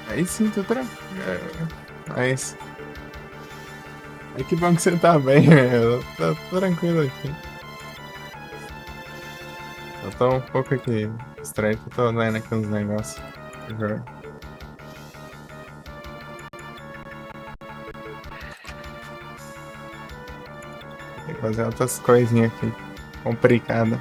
Aí sim, tô tranquilo. Mas. É que bom que você tá bem, eu tô tranquilo aqui. Eu tô um pouco aqui estranho, que eu tô lendo aqui uns negócios. Uhum. Tem que fazer outras coisinhas aqui. Complicada.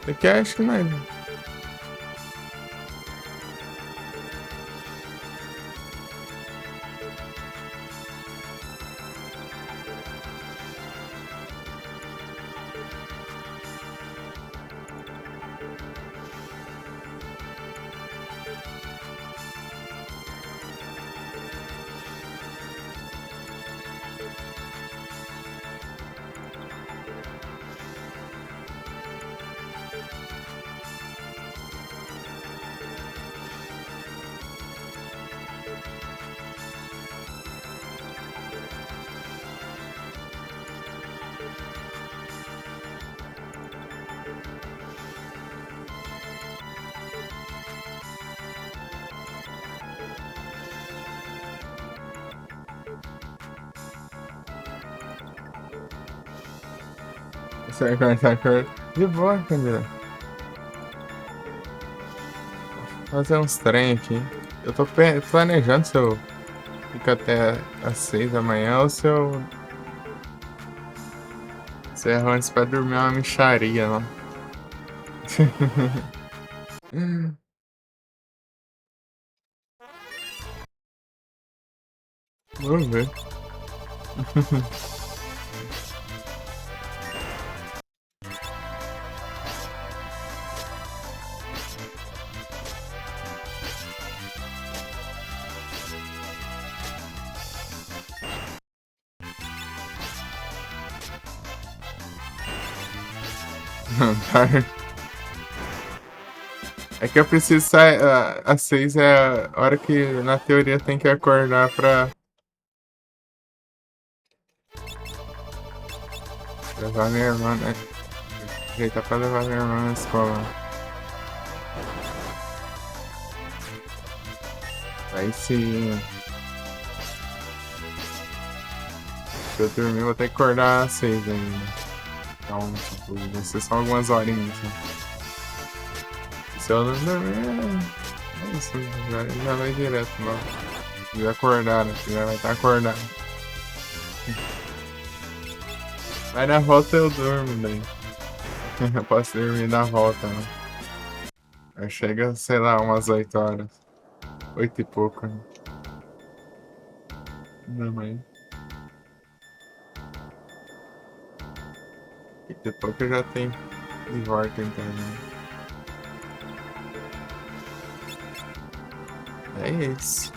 Aqui acho que não é. Você vai conversar com ele. De boa, Camila. Fazer uns trem aqui. Eu tô planejando se eu fico até às 6 da manhã ou se eu encerro antes pra dormir uma mixaria lá. Vamos ver. Tá. É que eu preciso sair. Às 6 é a hora que, na teoria, tem que acordar pra levar minha irmã, né? Ajeitar pra levar minha irmã na escola. Aí sim. Se eu dormir, eu vou ter que acordar às 6 ainda. Então, tipo, vai ser só algumas horinhas. Assim. Se eu não dormir, é isso. Já vai direto lá. Já acordar, né? Já vai estar acordado. Mas na volta eu durmo daí. Eu posso dormir na volta, né? Chega, sei lá, umas 8 horas. 8 e pouco, né? Não, mas 8 e pouco já tem de volta, então, né? É isso.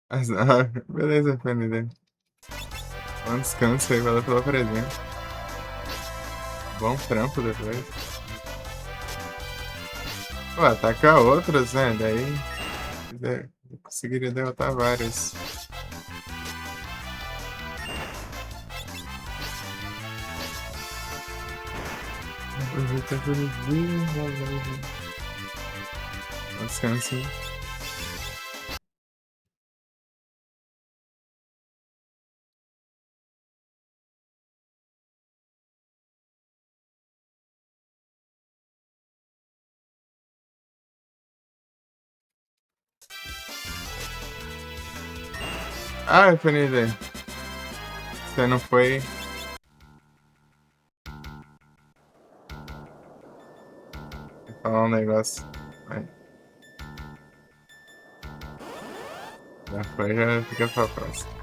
Mas, beleza, PND. Bom descanso aí, valeu pela presença. Bom trampo depois. Pô, ataca outros, né? Daí eu conseguiria derrotar vários. Aproveita pelo dia, valeu. Bom descanso. Ah, PND. Você não foi. Vou falar um negócio. Vai. Já foi, já fica pra próxima.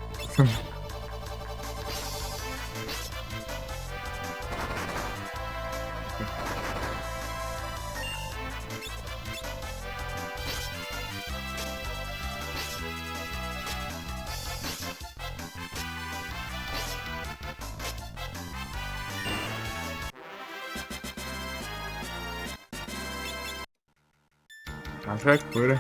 Acho é cura.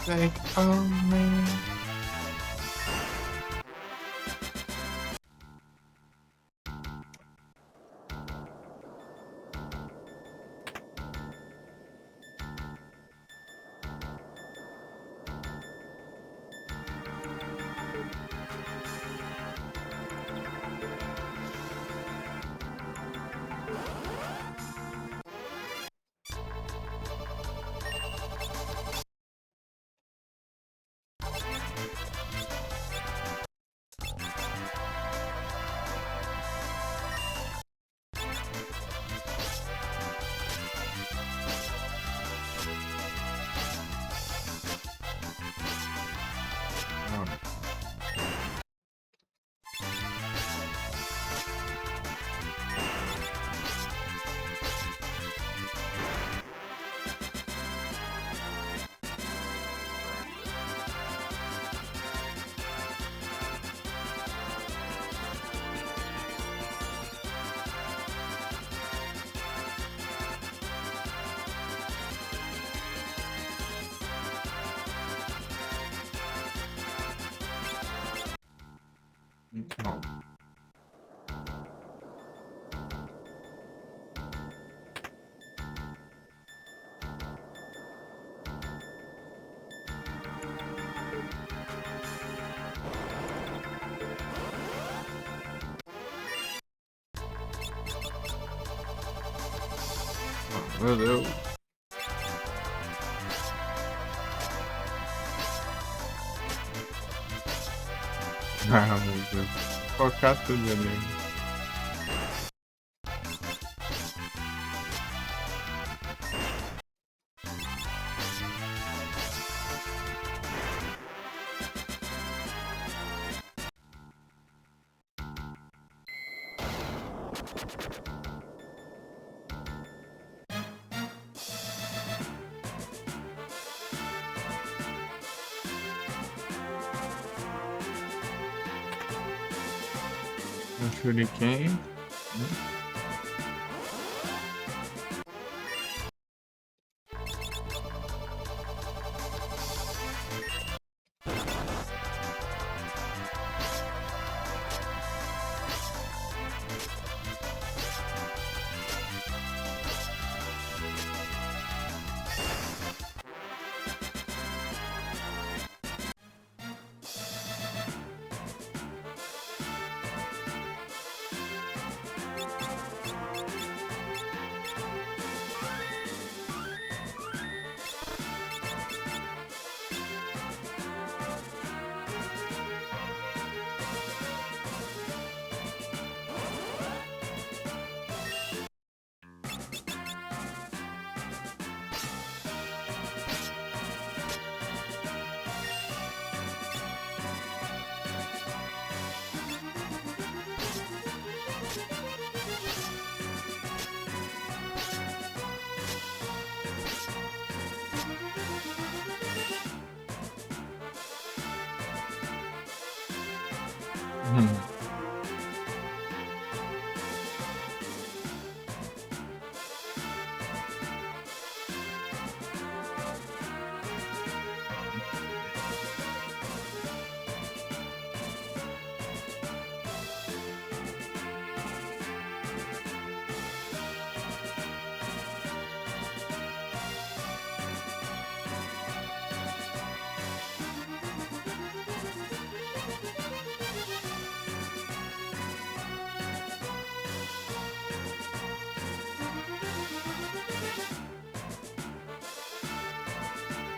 Take on me. Bom. Meu Deus. Ah, meu Deus. Focar tudo ali. Um shuriken. Hum.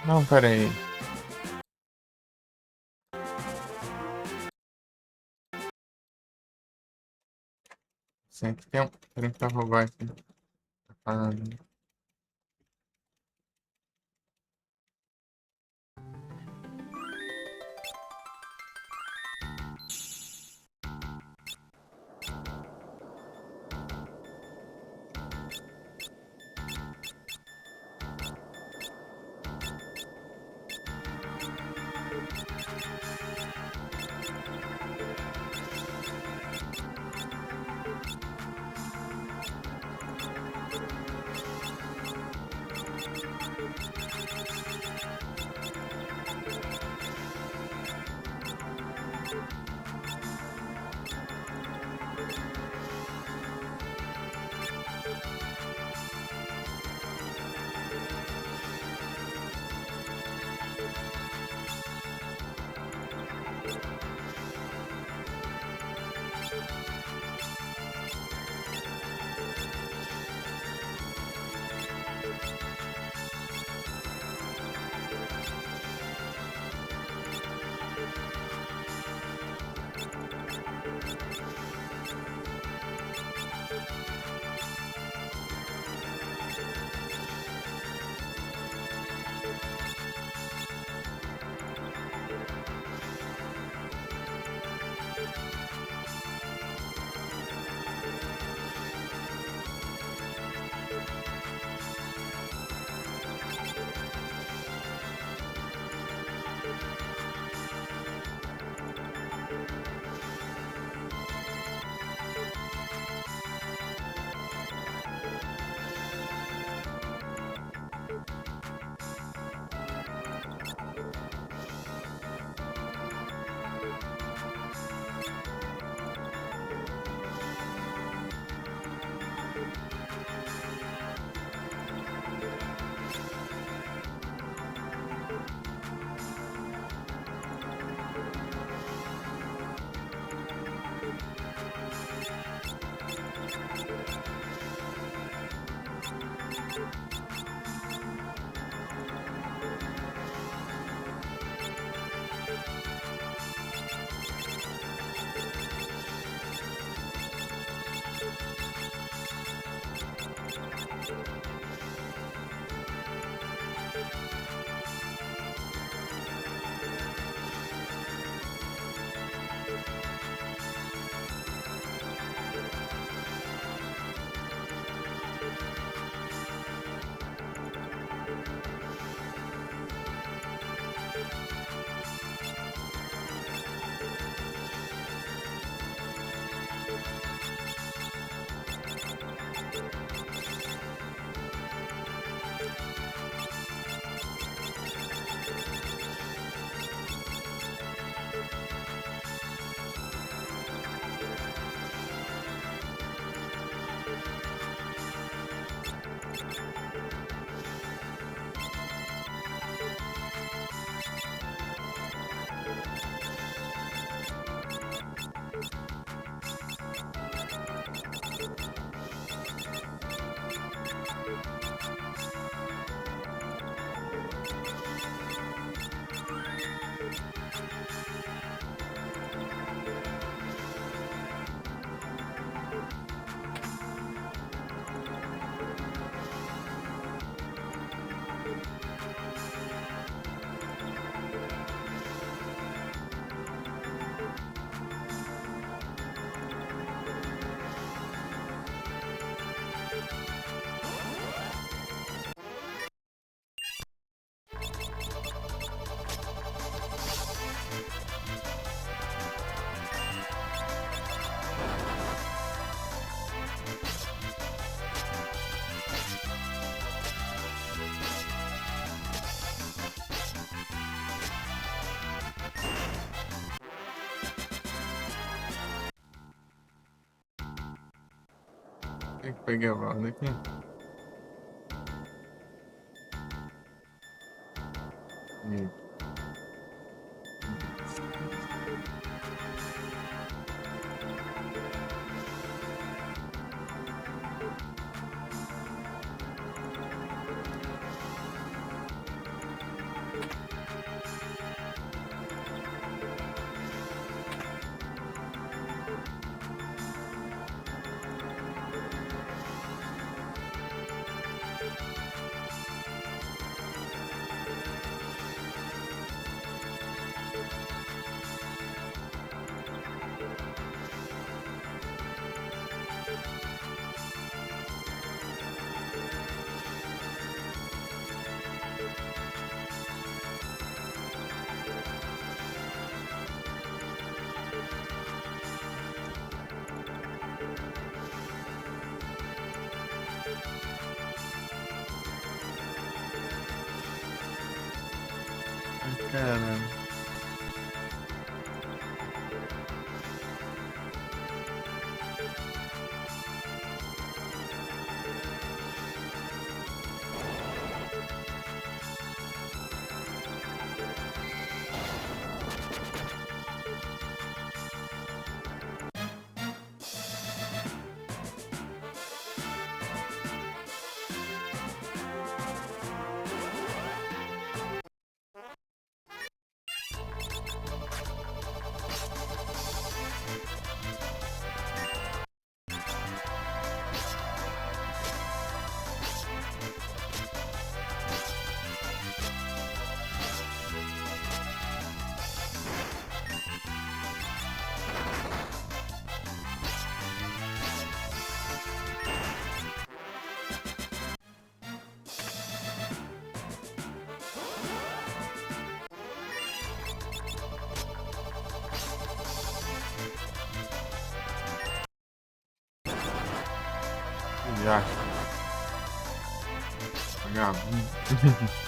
Não, pera aí. Sempre tem um. Peraí pra roubar aqui. Tá falando. Tem que pegar o round aqui. E- Ai, caramba. Já. Vagabundo.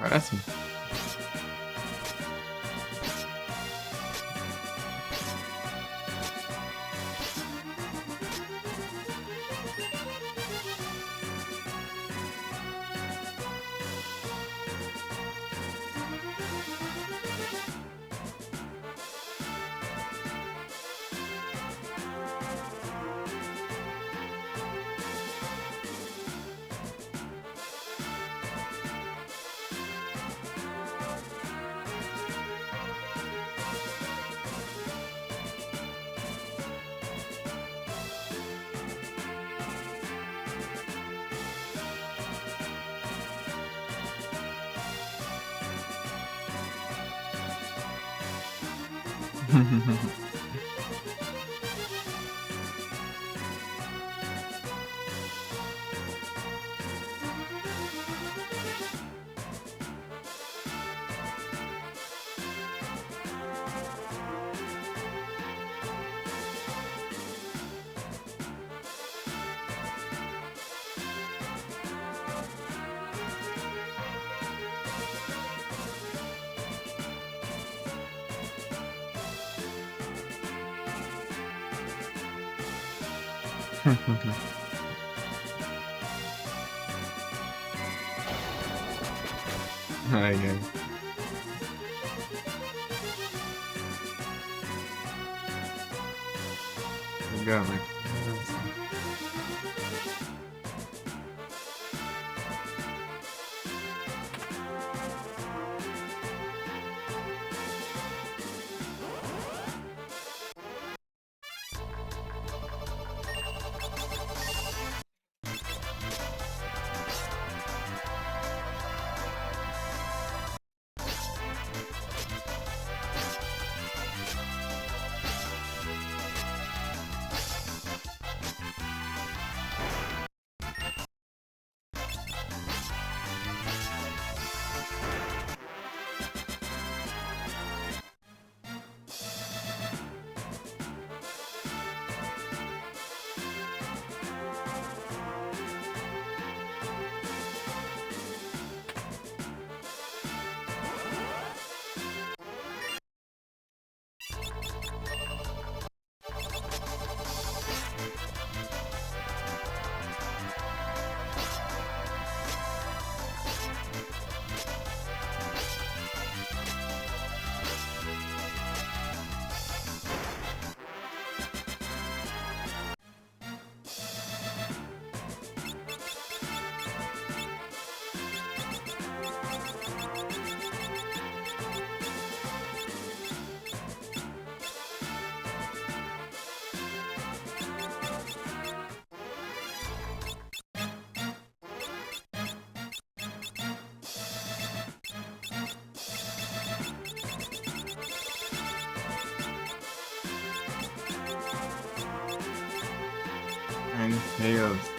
Agora sim. Ai, ai. Legal, né? And Tails.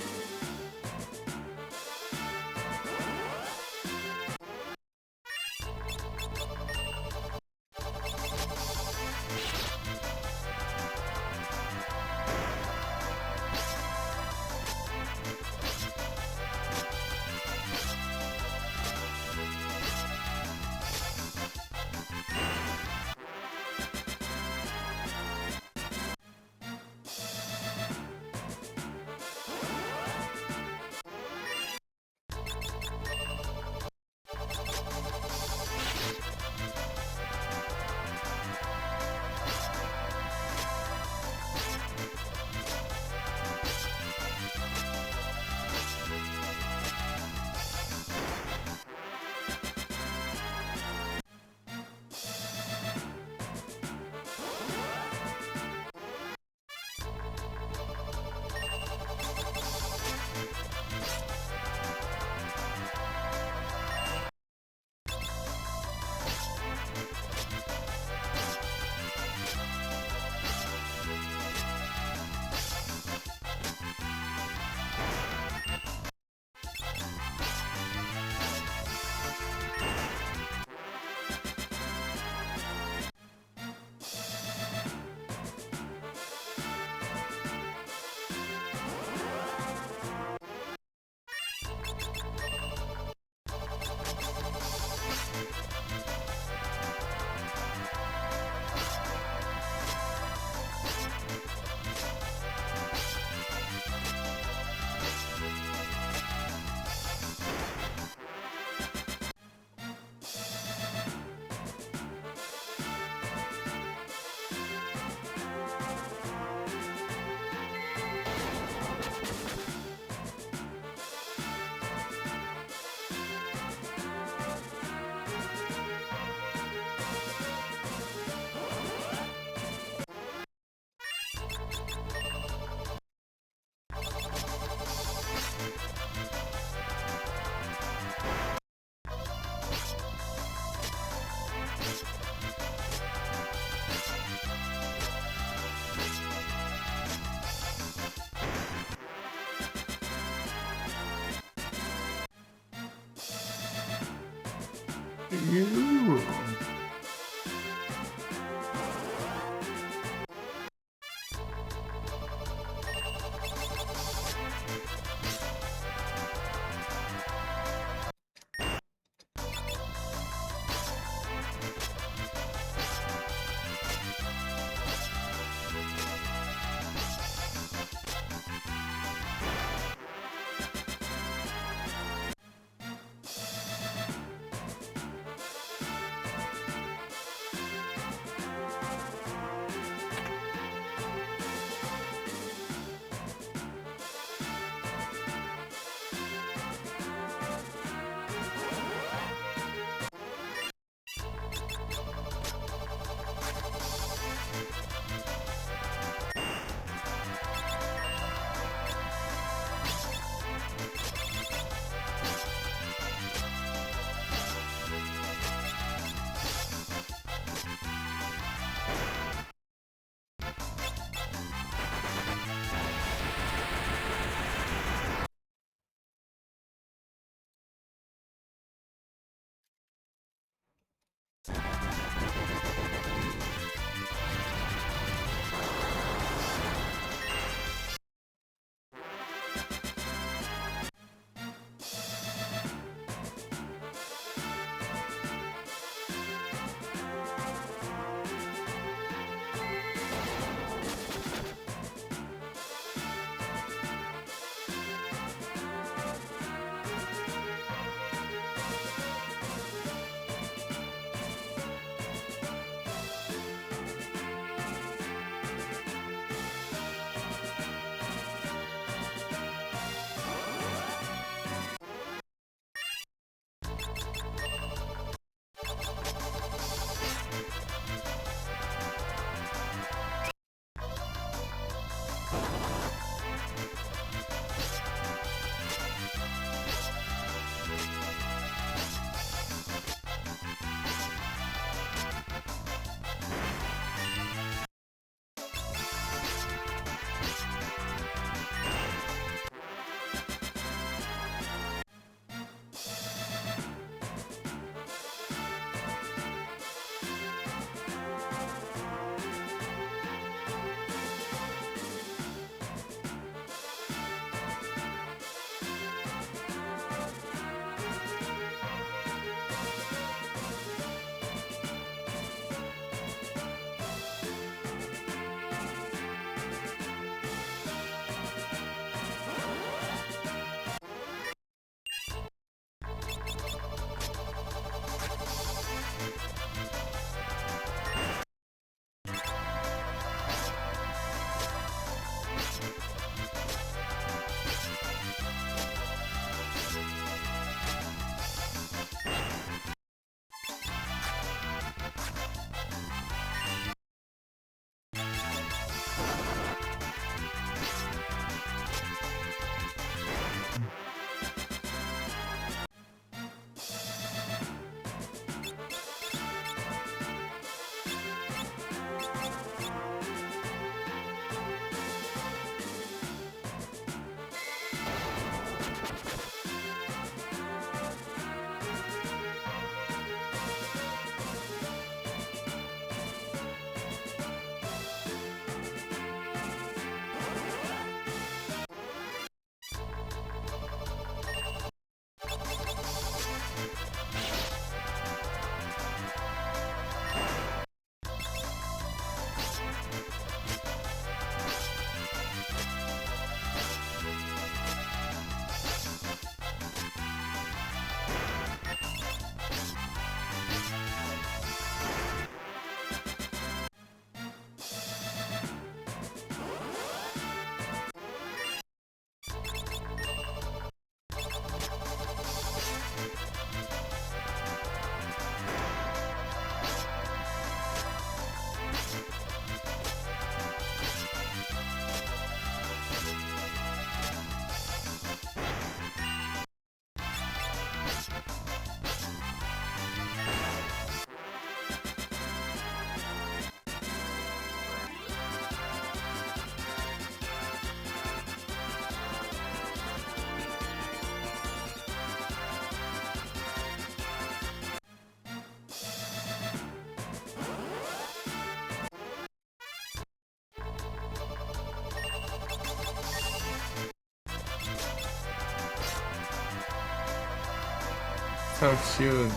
Snow Shield.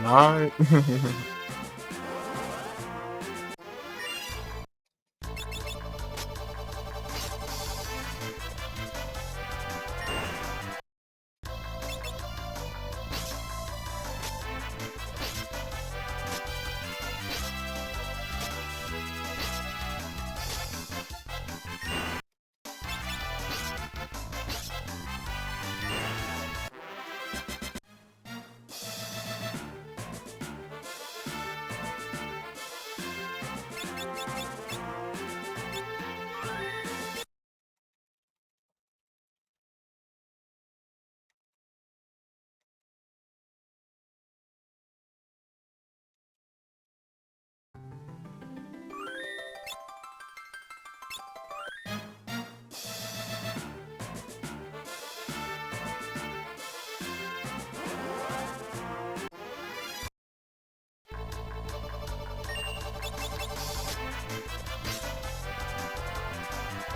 Ai.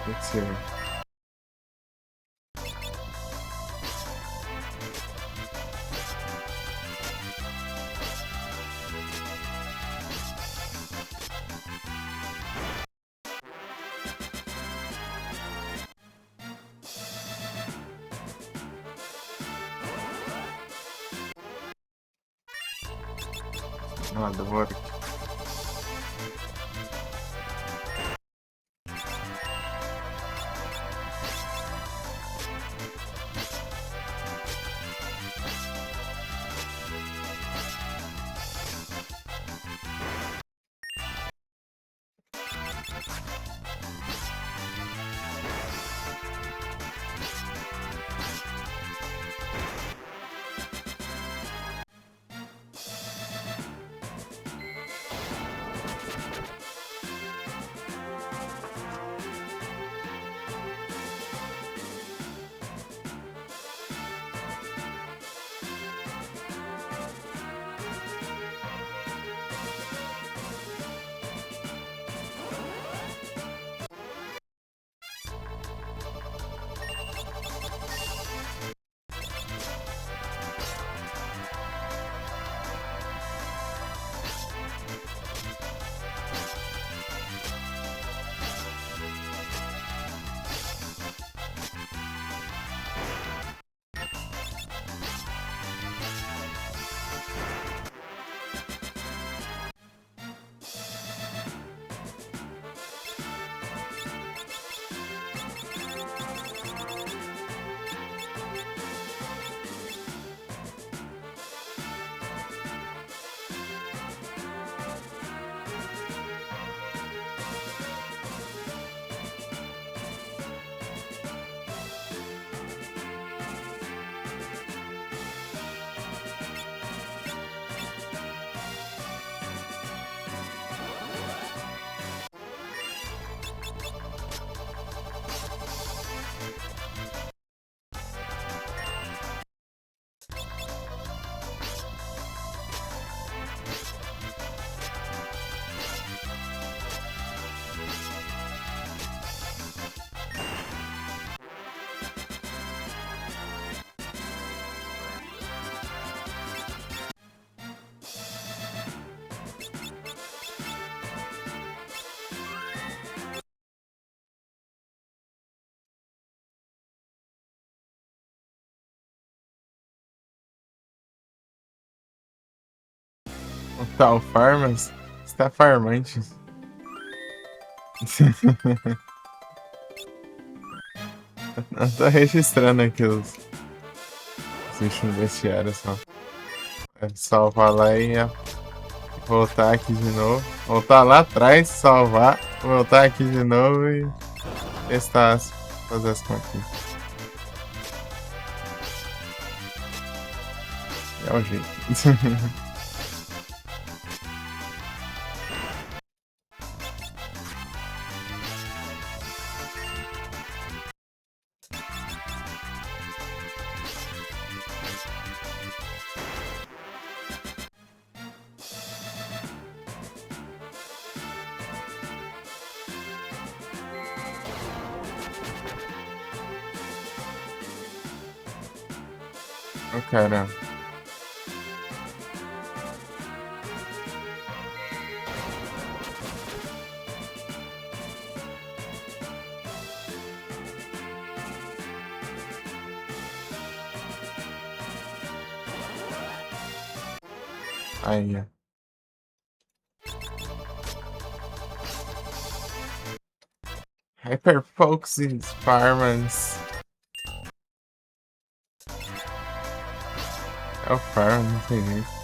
Let's see. Ah, Dvorak. O tal Farmas está farmante. Eu tô registrando aqui os bichos no vestiário só. É salvar lá e voltar aqui de novo. Voltar lá atrás, salvar, voltar aqui de novo e testar, fazer as contas. É o jeito. Ô, cara. Aí, ó. Hyperfocus Farmers. É o Farm, não tem jeito.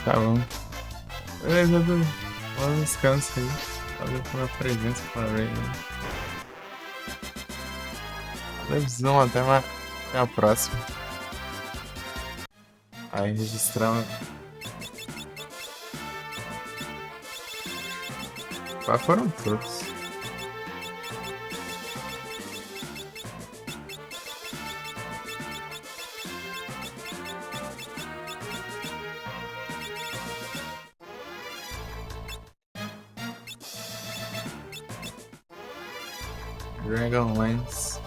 Tá bom. Beleza, Edu. Bom descanso aí. Valeu pela presença, Claray. Televisão, até a próxima. Aí registramos. Quais foram todos? Dragonlance.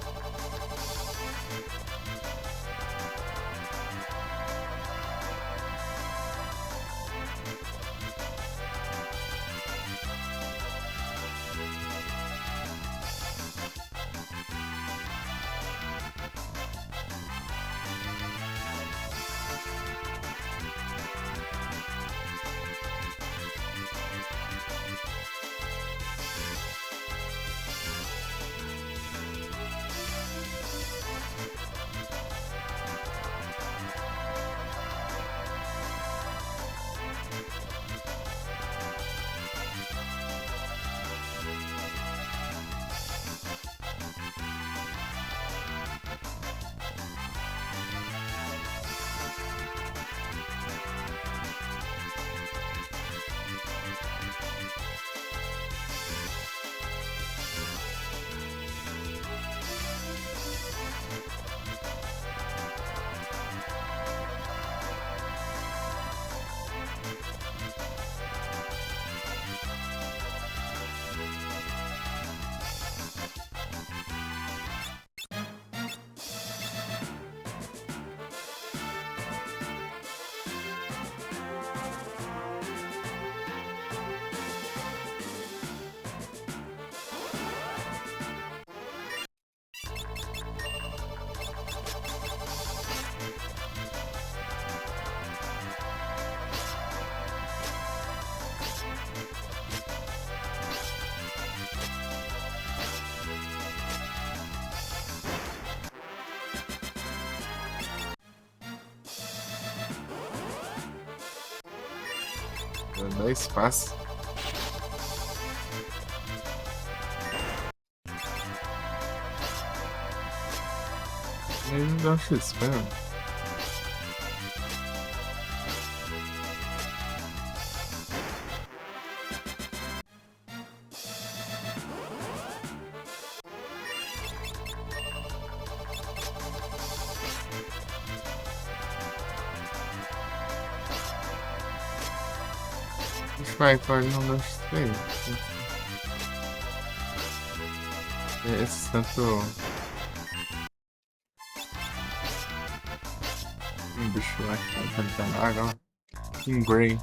Dá espaço. Ele não dá XP, mano. Sniper não gostei. Esse tanto. Um bicho lá que tá cantando água lá. Em Grey.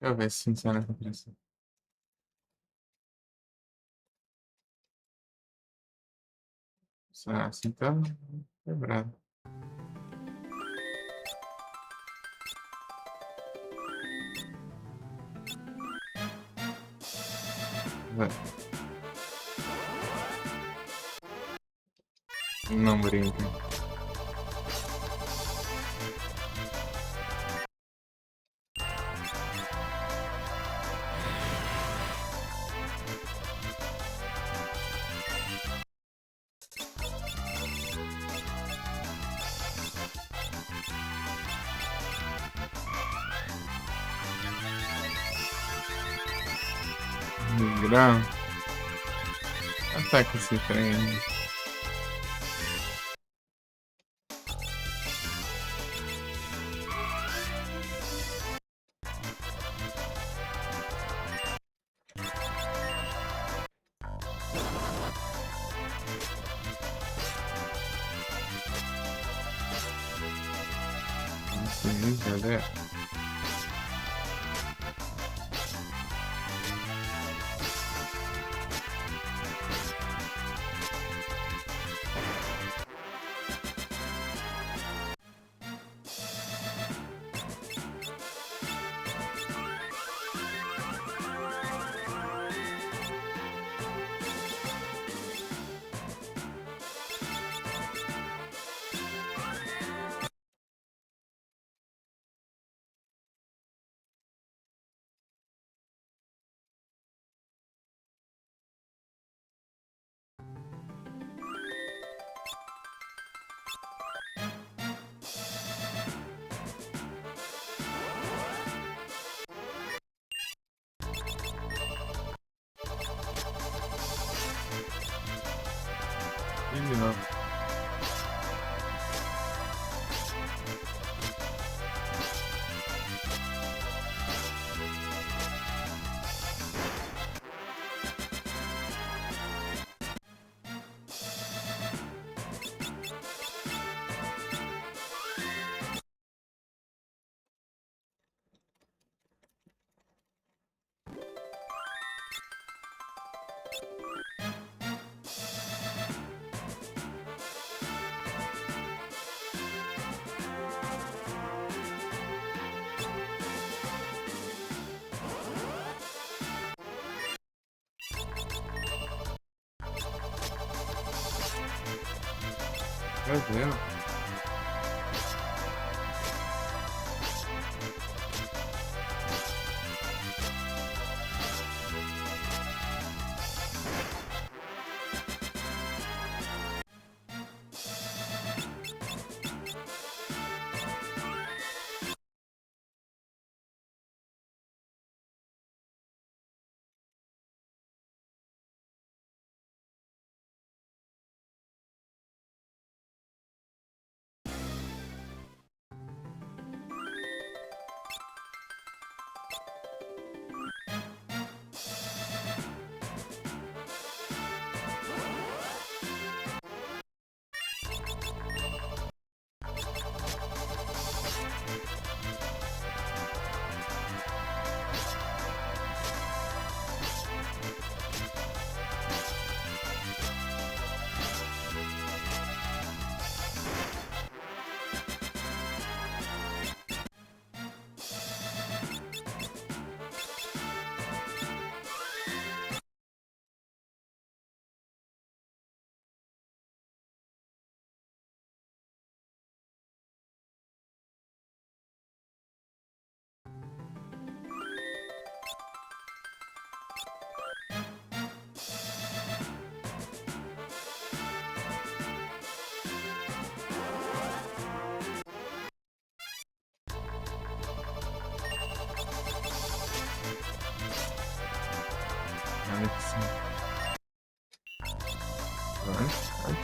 Deixa eu ver se funciona essa pressão. Assim tá quebrado. Vai. Não brinca. Grão. Ataca esse trem. Sim, cadê? E de novo. Meu Deus.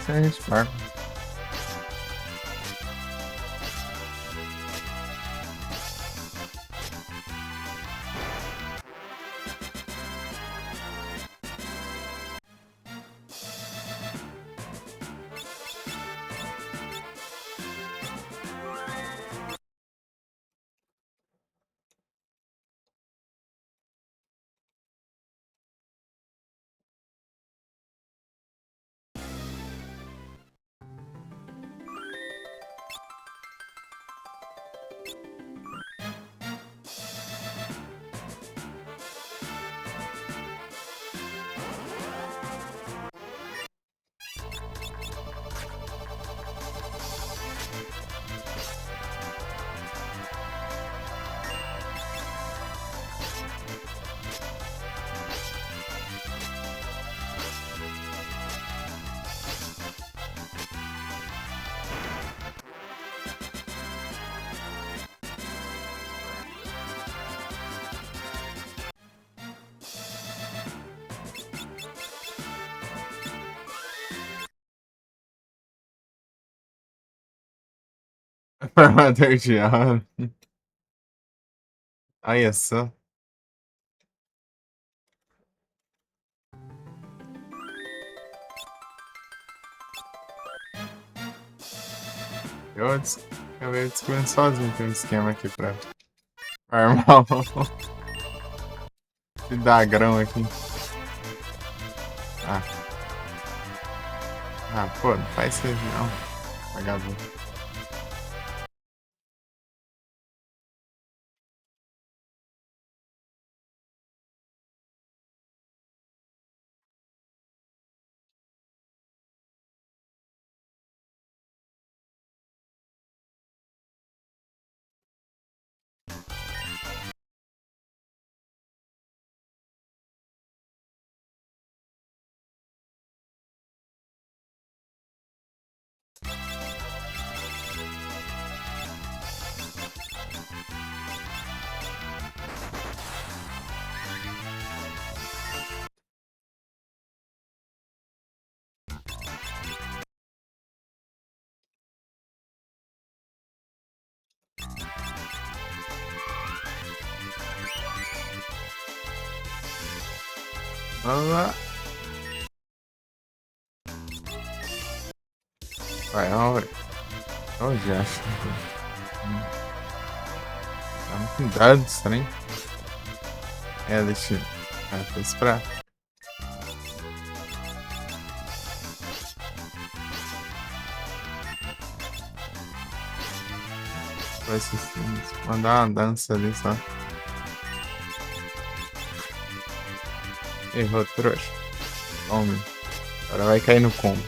assim a gente farma. Formador de aula. Olha só. Eu acabei descobrindo sozinho que tem um esquema aqui pra armar esse dagrão aqui. Ah. Ah, pô, não faz isso não. Vagabundo. Vamos lá. Vai, vamos ver. Onde acha? Tá muito cuidado disso também. Deixa eu. Vou esperar. Vai se mandar uma dança ali só. Errou, trouxa. Homem. Agora vai cair no combo.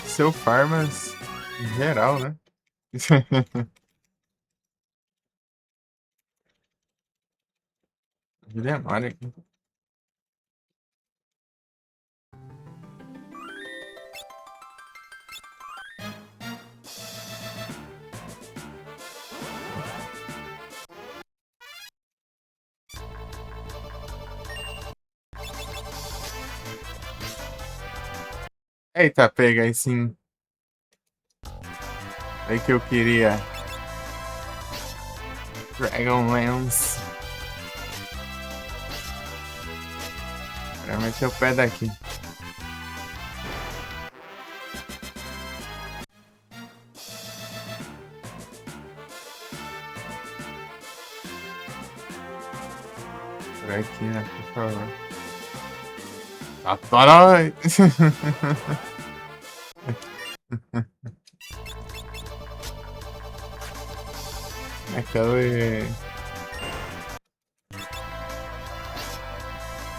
Seu farmas em geral, né? Demora aqui. Eita, pega aí sim. É que eu queria. Dragonlance. Pra meter o pé daqui. Por aqui, né? Por favor. Adoro! aquele.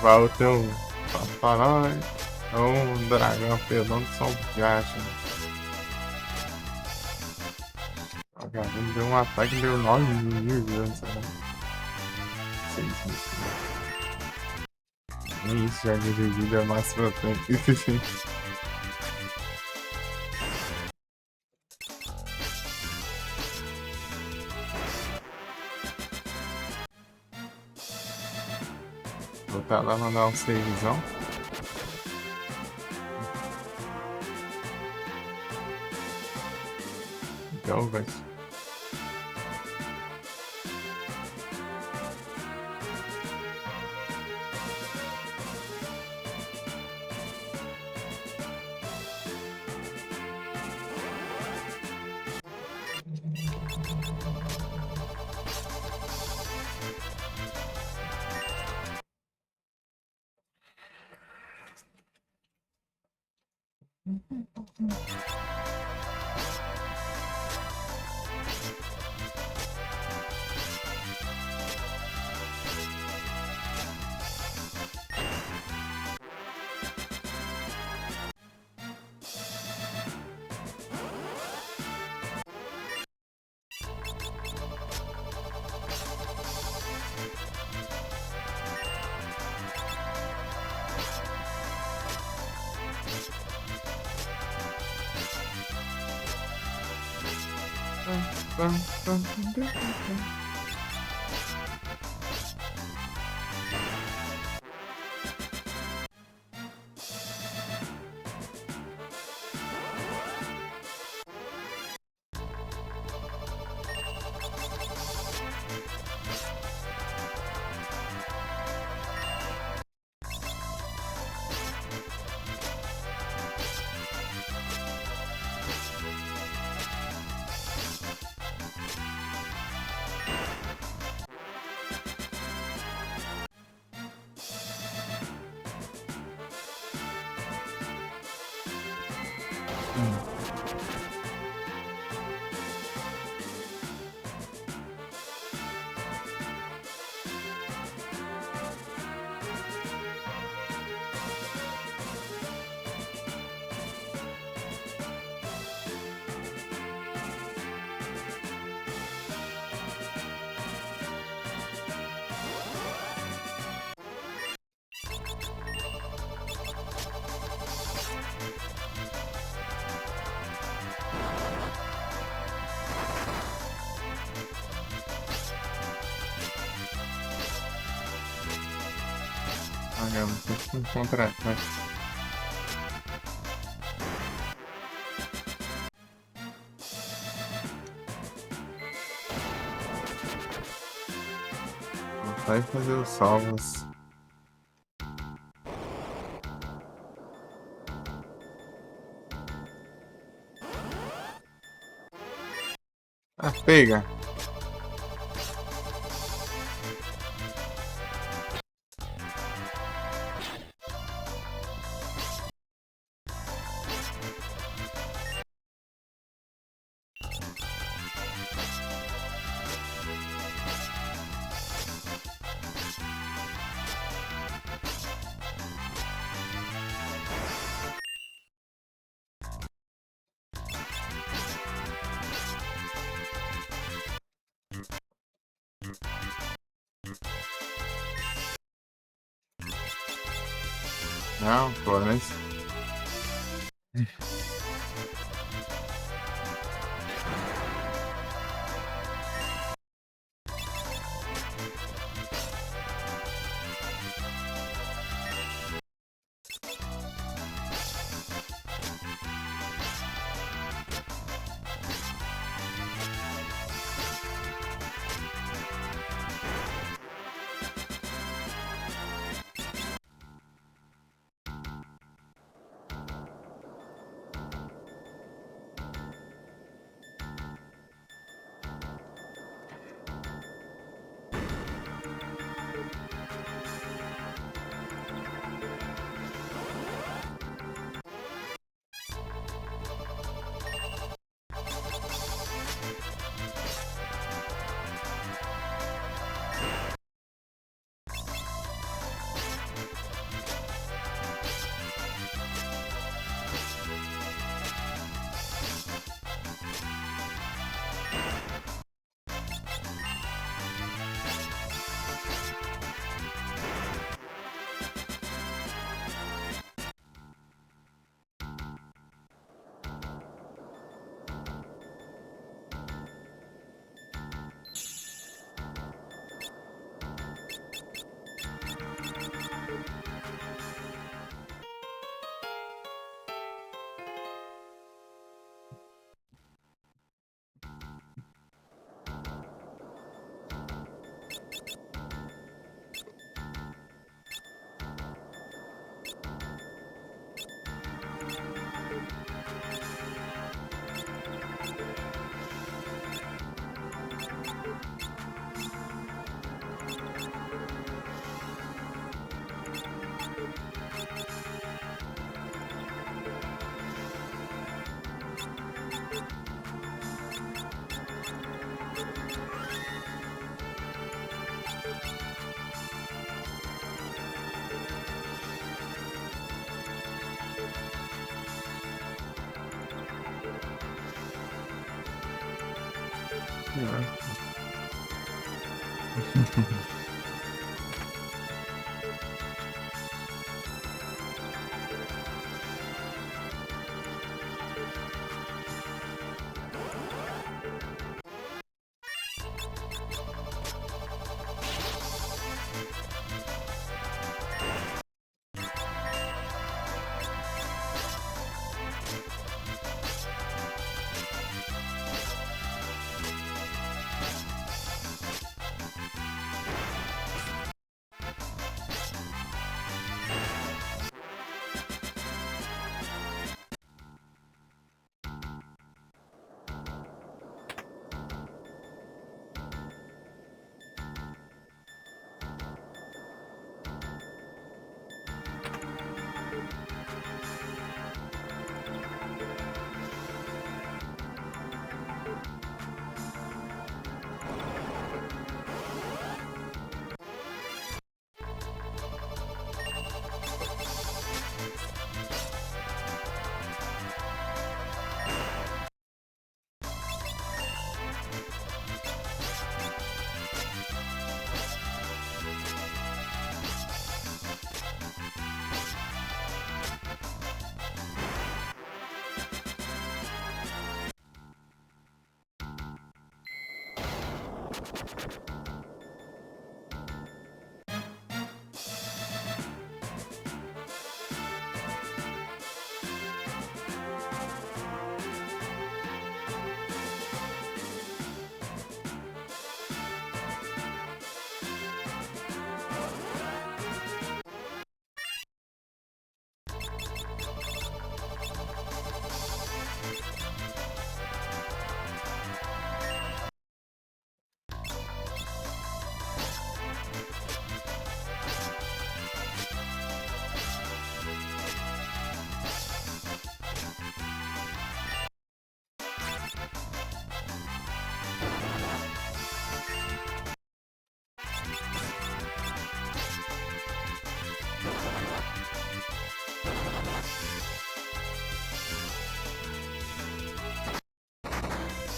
Vai ter um papai, um dragão pelão de São Viagem. O cara me deu um ataque, deu 9.000 anos. Nem isso já dividido é o máximo tempo. Voltar lá mandar um savezão. Então, vai. Vamos ter que encontrar, mas... Vai fazer os salvos. Ah, pega. Não, pô, mas...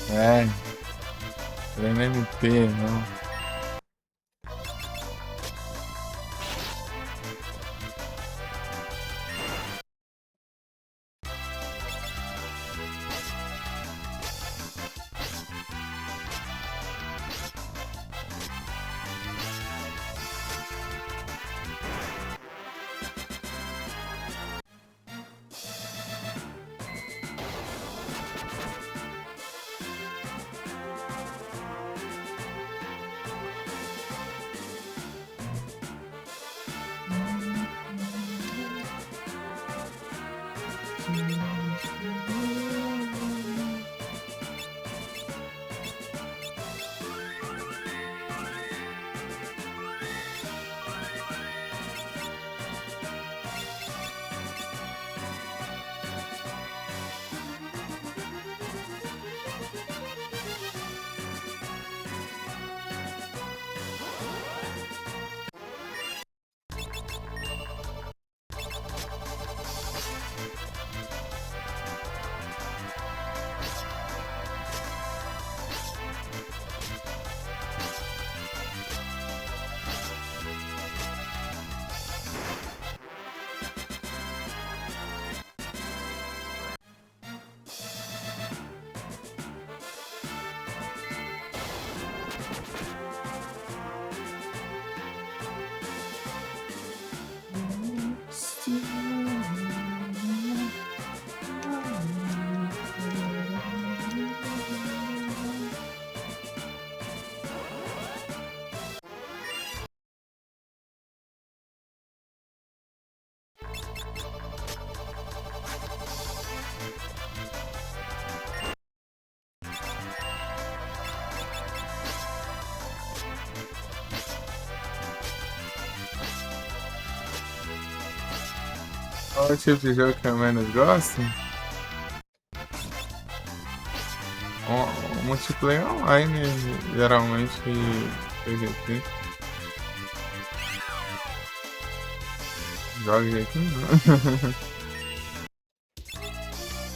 É, ele MP, não. Qual é o tipo de jogo que eu menos gosto? O multiplayer online, geralmente PVP. Jogo de aqui não.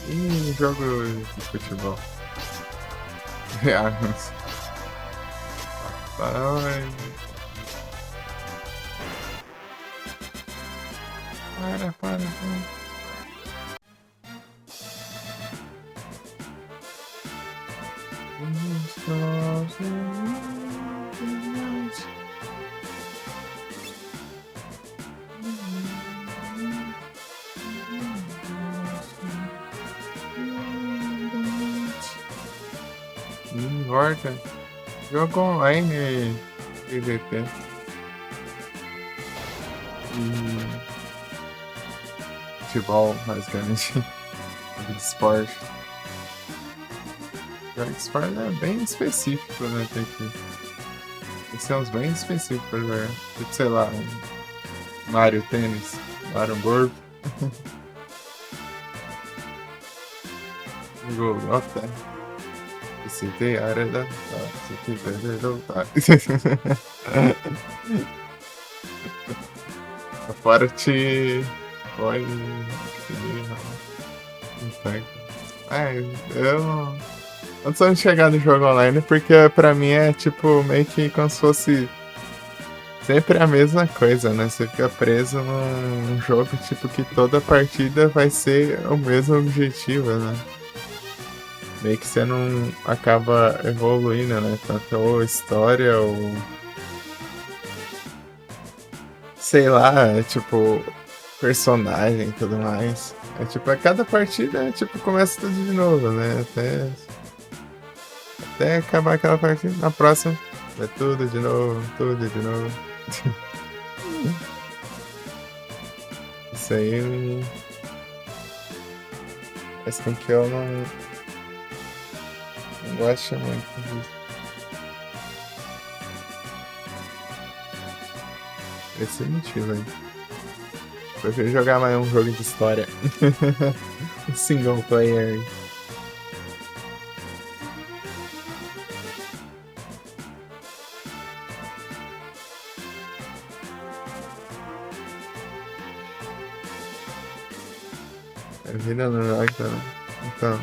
E jogo de futebol. Ah, não sei. Ai, para. Não importa. Jogo online PVP. E futebol, basicamente. Jogo de esporte. Jogo de esporte é bem específico, né? Tem que ser uns bem específicos pra jogar. Tipo, sei lá, um Mario Tênis, Mario Golf, Golgota, citei a área da. Citei a a parte. Pode. É, eu não sou chegar no jogo online porque pra mim é tipo meio que como se fosse sempre a mesma coisa, né? Você fica preso num jogo tipo que toda partida vai ser o mesmo objetivo, né? Meio que você não acaba evoluindo, né? Tanto ou história ou sei lá, tipo personagem e tudo mais. É tipo, a cada partida é, tipo, começa tudo de novo, né? Até acabar aquela partida. Na próxima é tudo de novo, tudo de novo. Isso aí faz com que eu não goste muito disso. Esse motivo aí. Prefiro jogar mais um jogo de história. Um single player. A vida não joga, né? Então.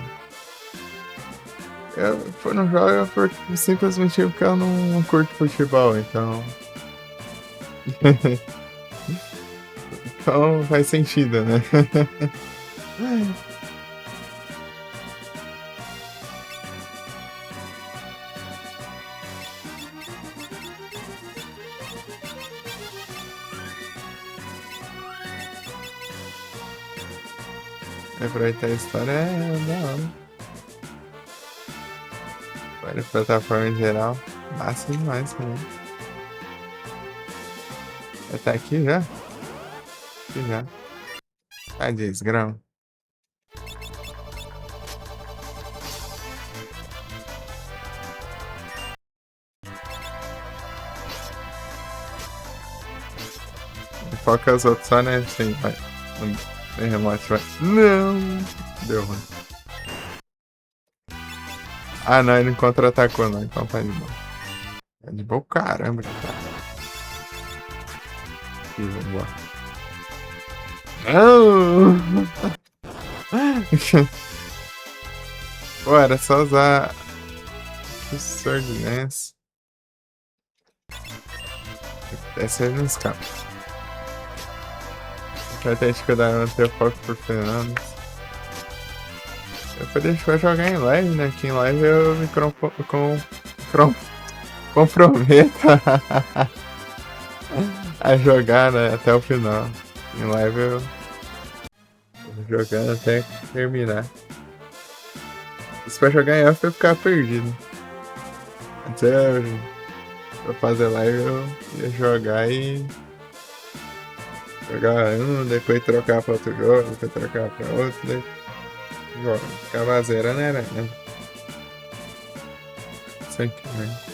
Eu não jogo por simplesmente porque eu não curto futebol, então. Então faz sentido, né? Aproveitar a história é da hora. Várias plataformas em geral. Massa demais também. Até aqui já? Aqui já. Ah, desgrão. Foca os outros só, né? Sim, vai. Tem remote, vai. Não! Deu ruim. Ah, não, ele não contra-atacou, não. Então tá de boa. É de boa caramba, cara. Aqui, vambora. Não! Pô, era só usar o Sword Dance. Essa aí não escapa. Vai ter que cuidar não ter foco por Fernandes. Eu poderia jogar em live, né? Que em live eu me comprometo a jogar, né, até o final. Em live eu tô jogando até terminar. Se pra jogar em off eu ficar perdido. Antes pra fazer live eu ia jogar e jogar um, depois trocar pra outro jogo, depois trocar pra outro, daí joga. Ficava zerando era, né? Sem querer.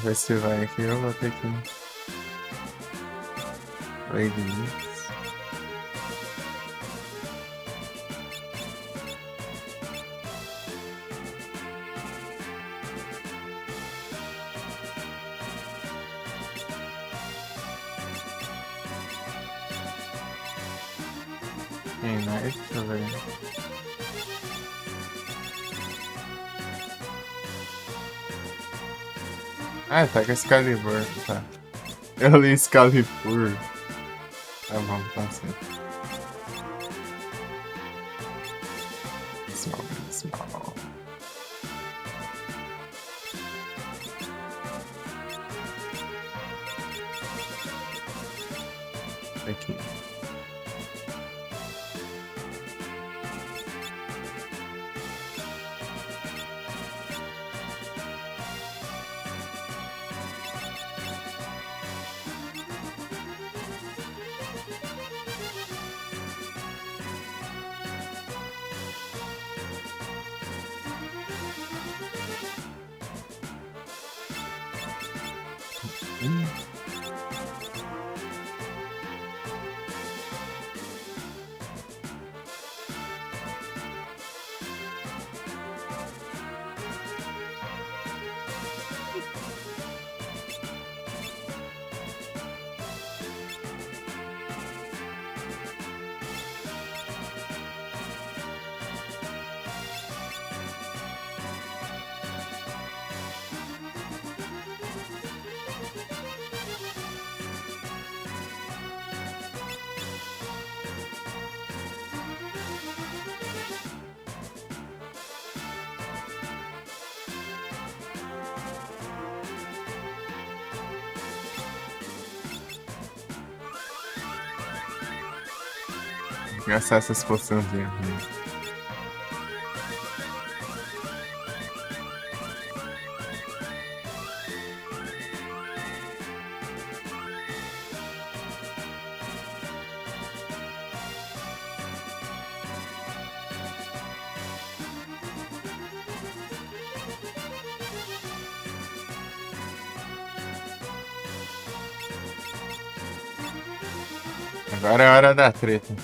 ver se vai aqui. Eu vou ter que. Playlist. Tem mais? Deixa eu ver. Ah, tá com Excalibur, tá. Eu li Excalibur. Tá bom, tá certo. Small. Aqui. Hum. Gastar essas poçãozinhas. Agora é a hora da treta.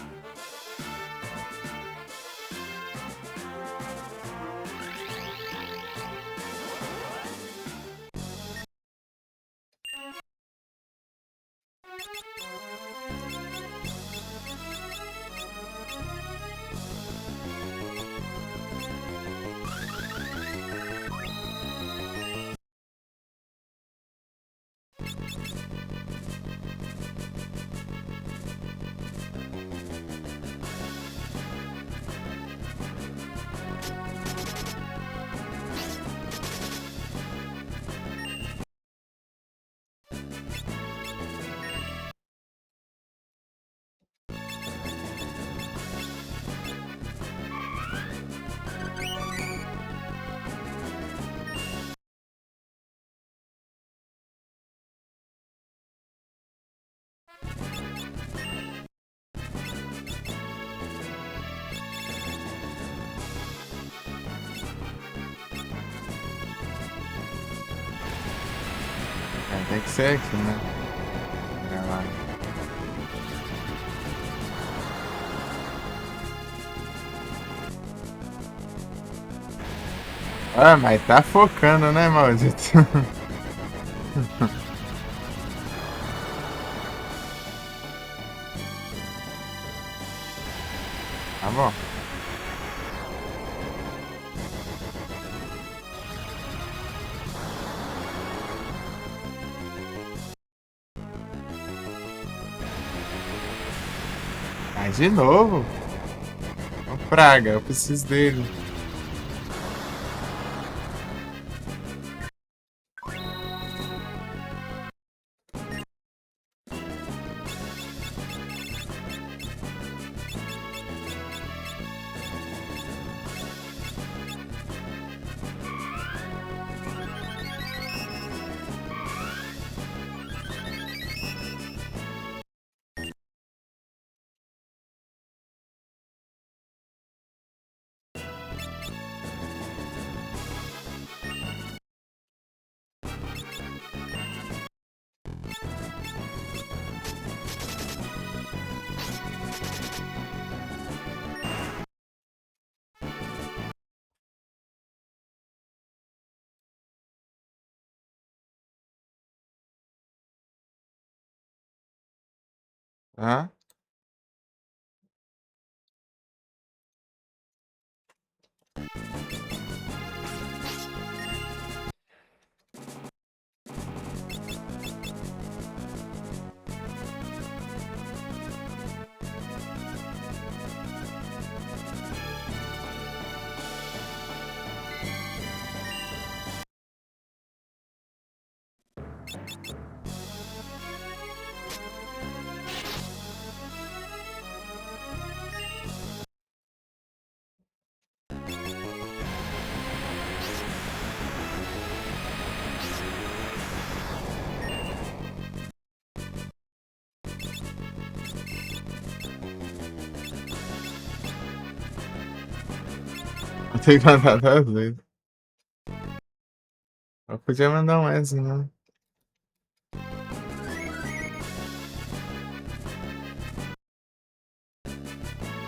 Tem que ser aqui, né? Olha lá. Ah, mas tá focando, né, maldito? Tá bom. Mas de novo? Ô, praga, eu preciso dele. Hã? Eu tenho que mandar 2 vezes. Eu podia mandar mais, né?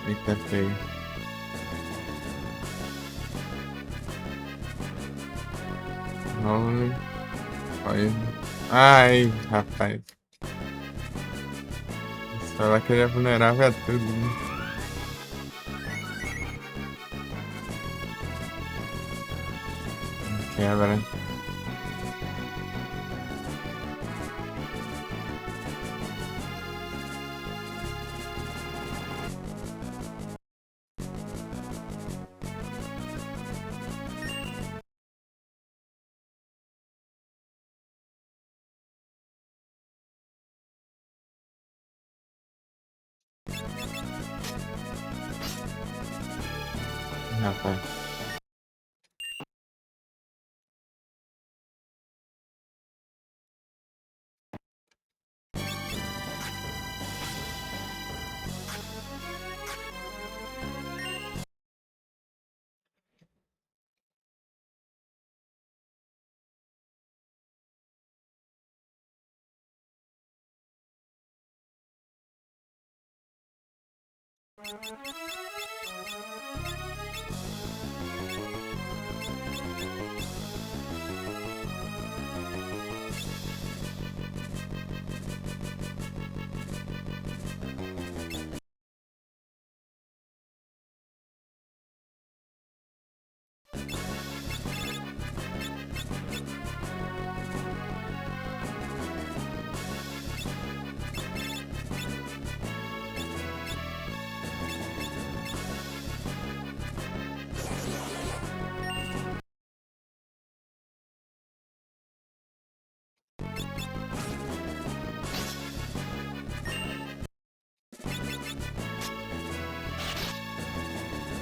Eita, feio. Nove. Olha. Ai, rapaz. Se falar que ele é vulnerável a tudo, né? Quebra. Rapaz.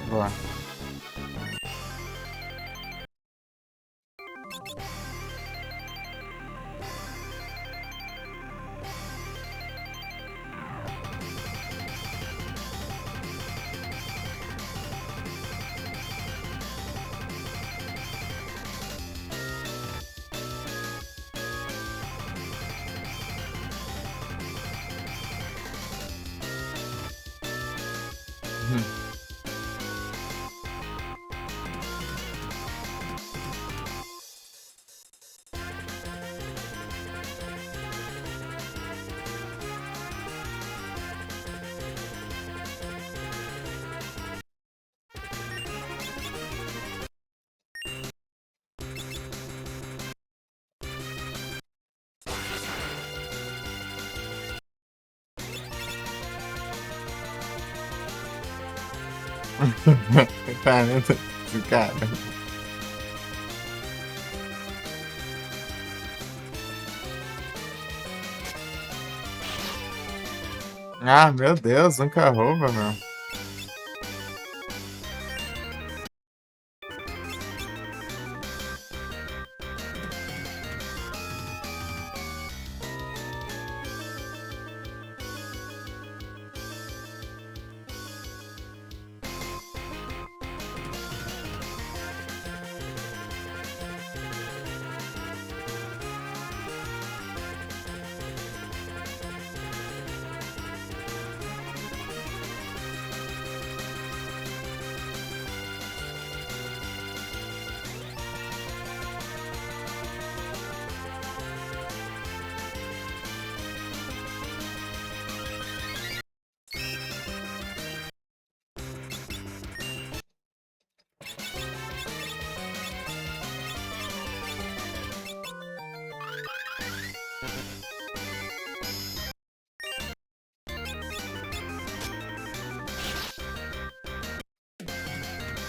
Boa. Planeta esse cara. Ah, meu Deus, nunca rouba, meu.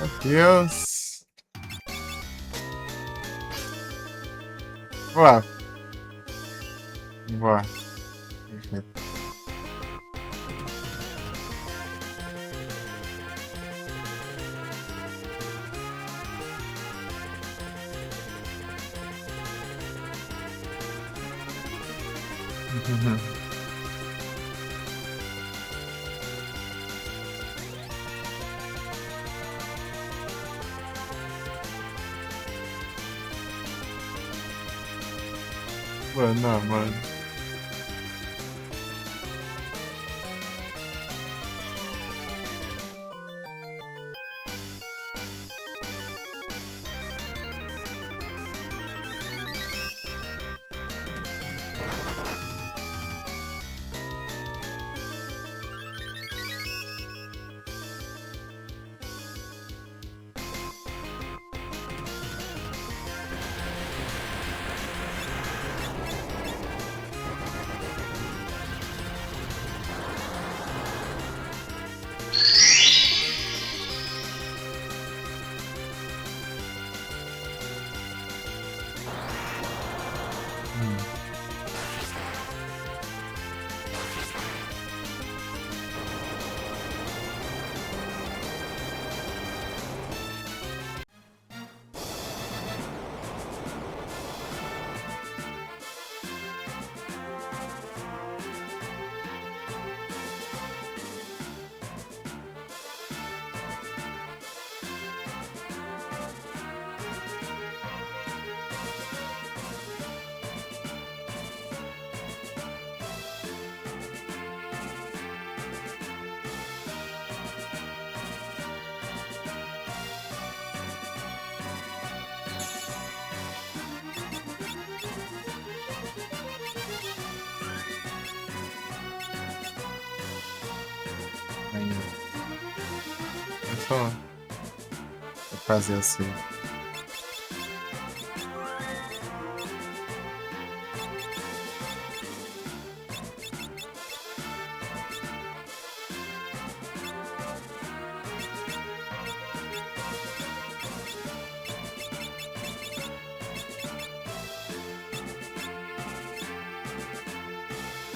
Meu Deus. Voar. Voar. Perfeito. Mano, não, mano. Aí, é só fazer assim.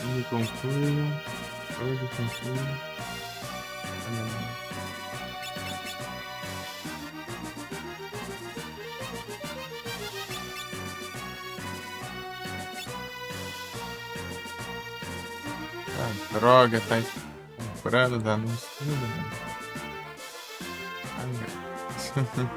Me concluo. Hoje concluo. Olha lá. Ah, droga, tá comprando os anúncios tudo, mano. Ai, meu Deus.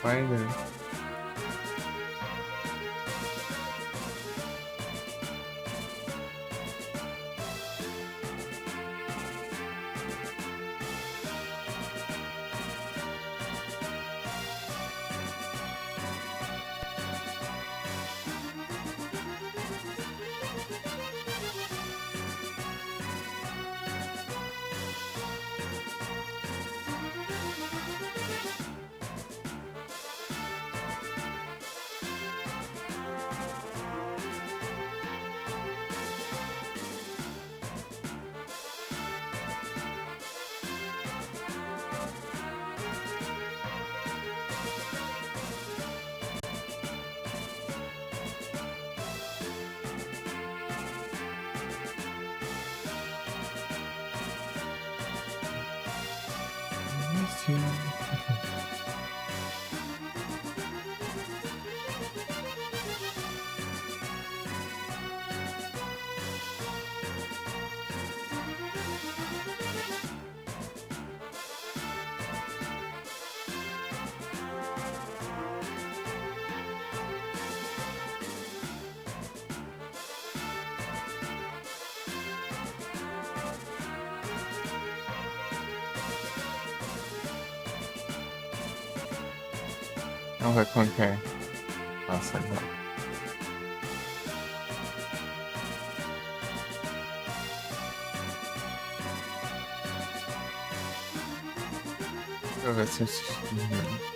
Vai, velho. Vamos ver como que é. Nossa, agora. Deixa eu ver se eu assisti.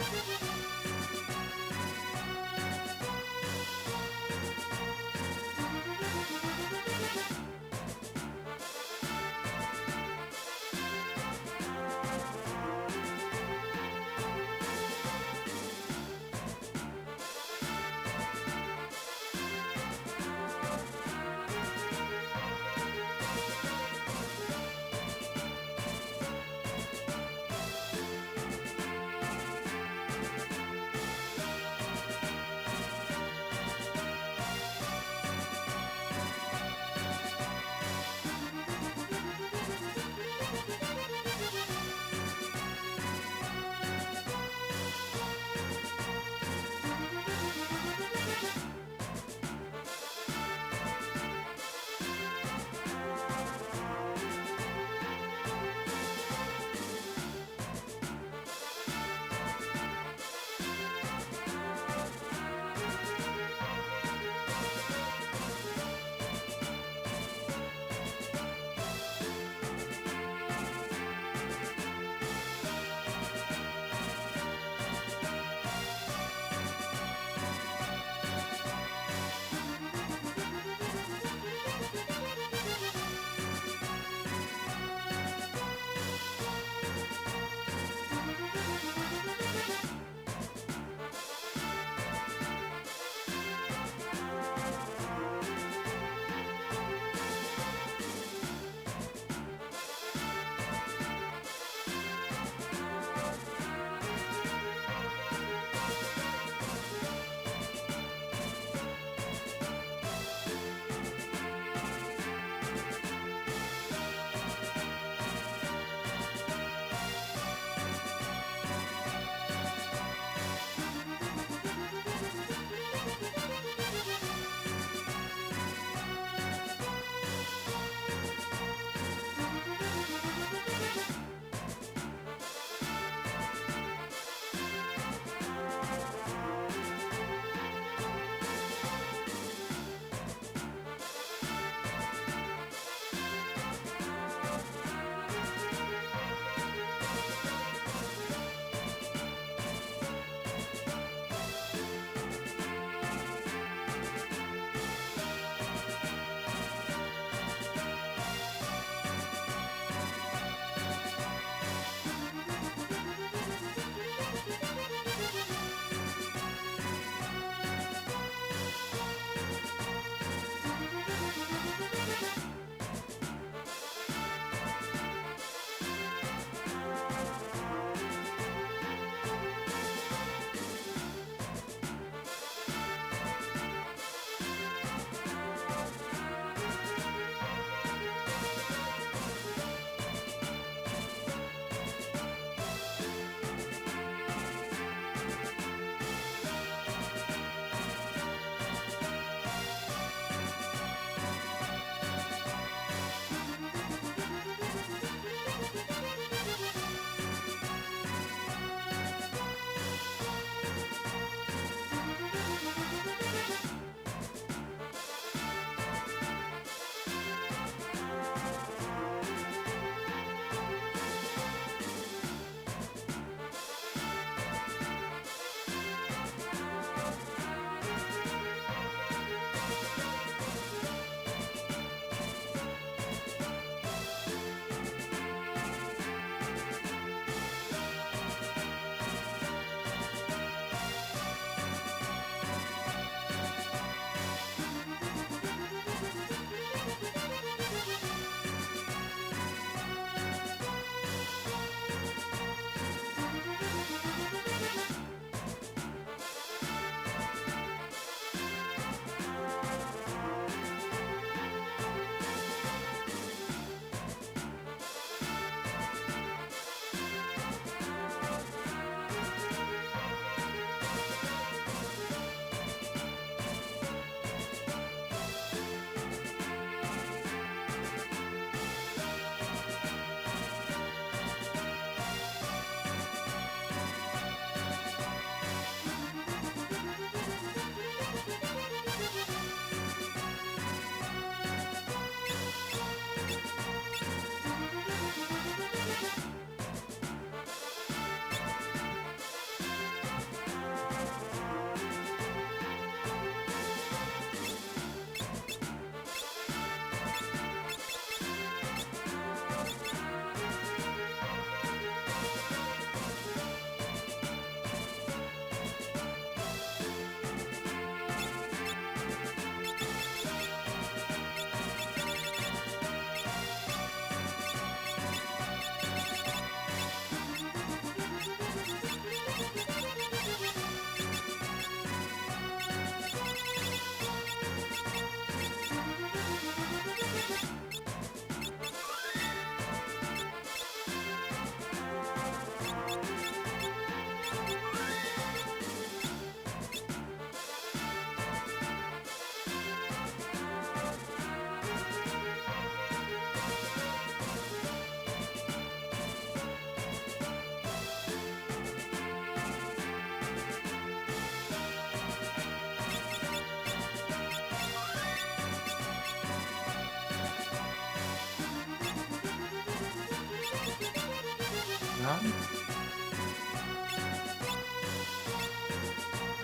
nada.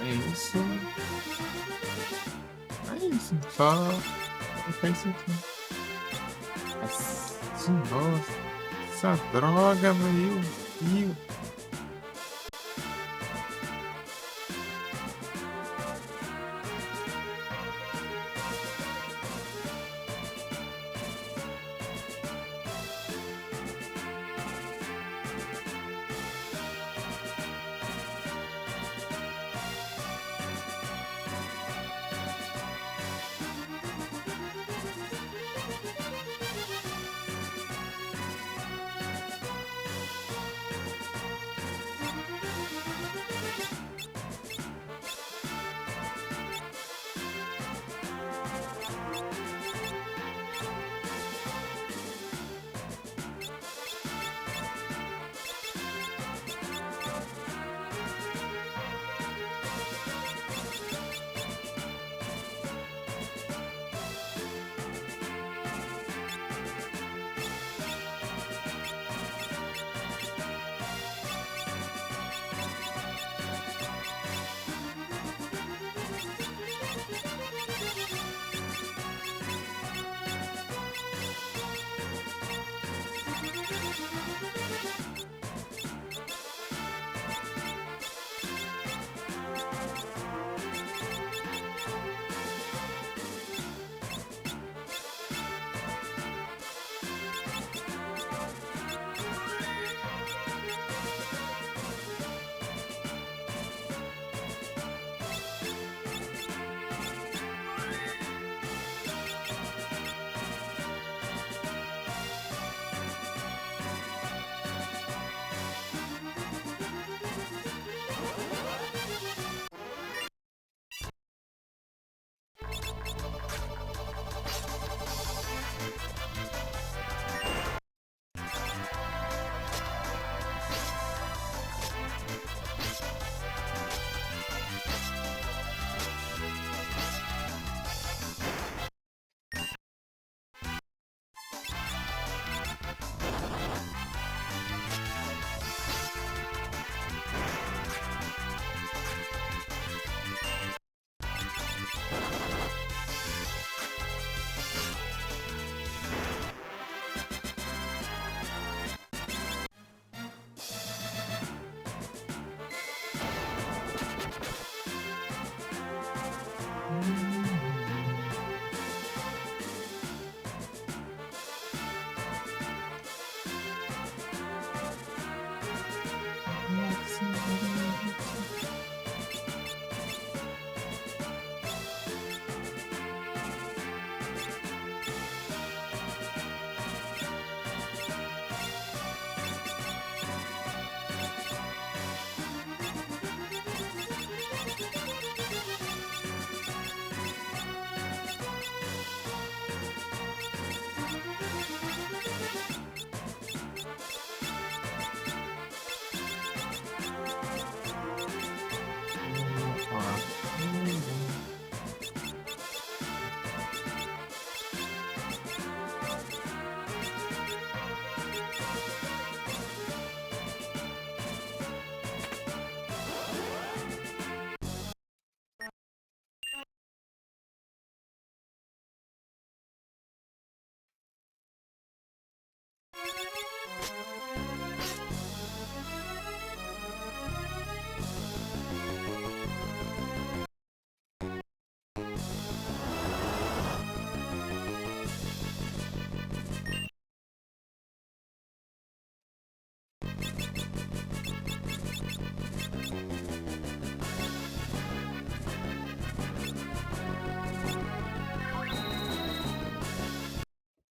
É isso. É isso. Só não faz sentido. Nossa, essa droga, meu Deus.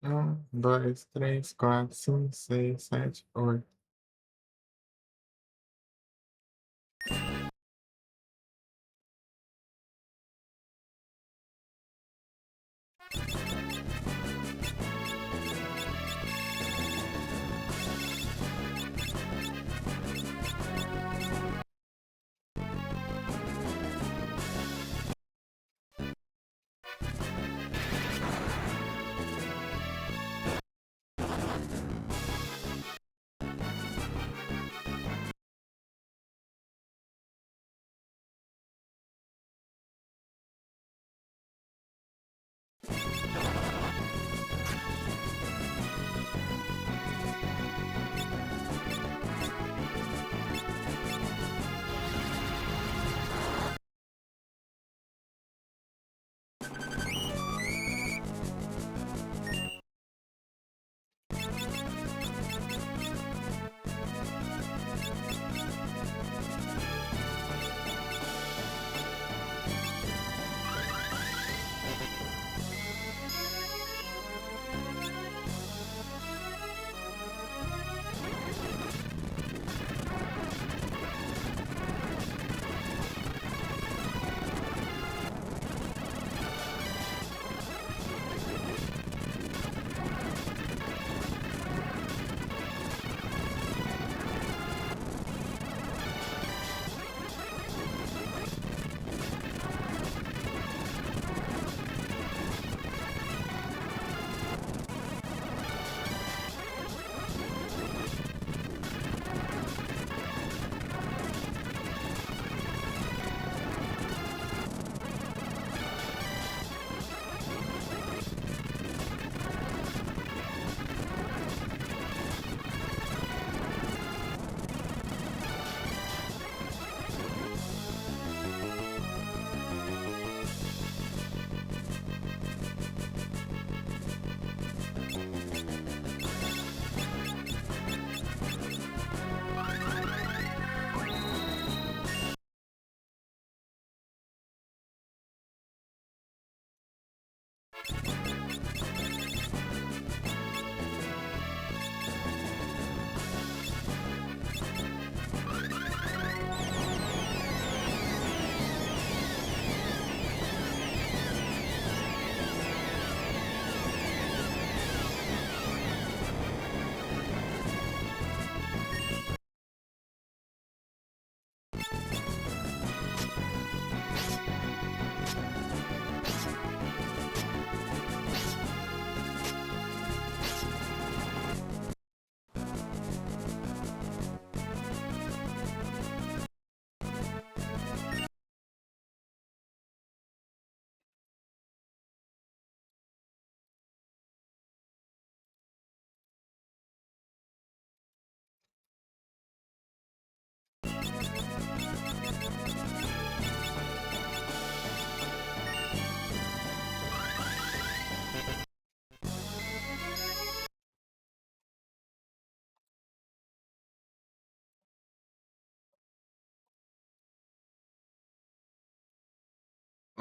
Um, dois, três, quatro, cinco, seis, sete, oito.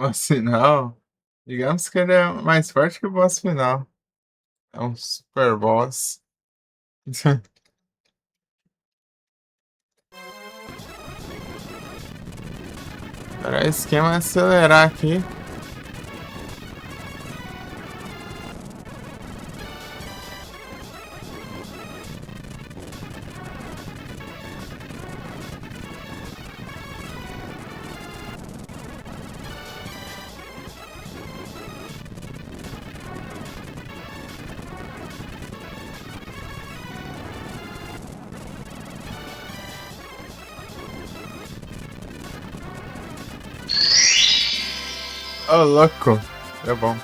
Boss final, digamos que ele é mais forte que o boss final. É um super boss. Agora o esquema é acelerar aqui. Ô, louco. É bom.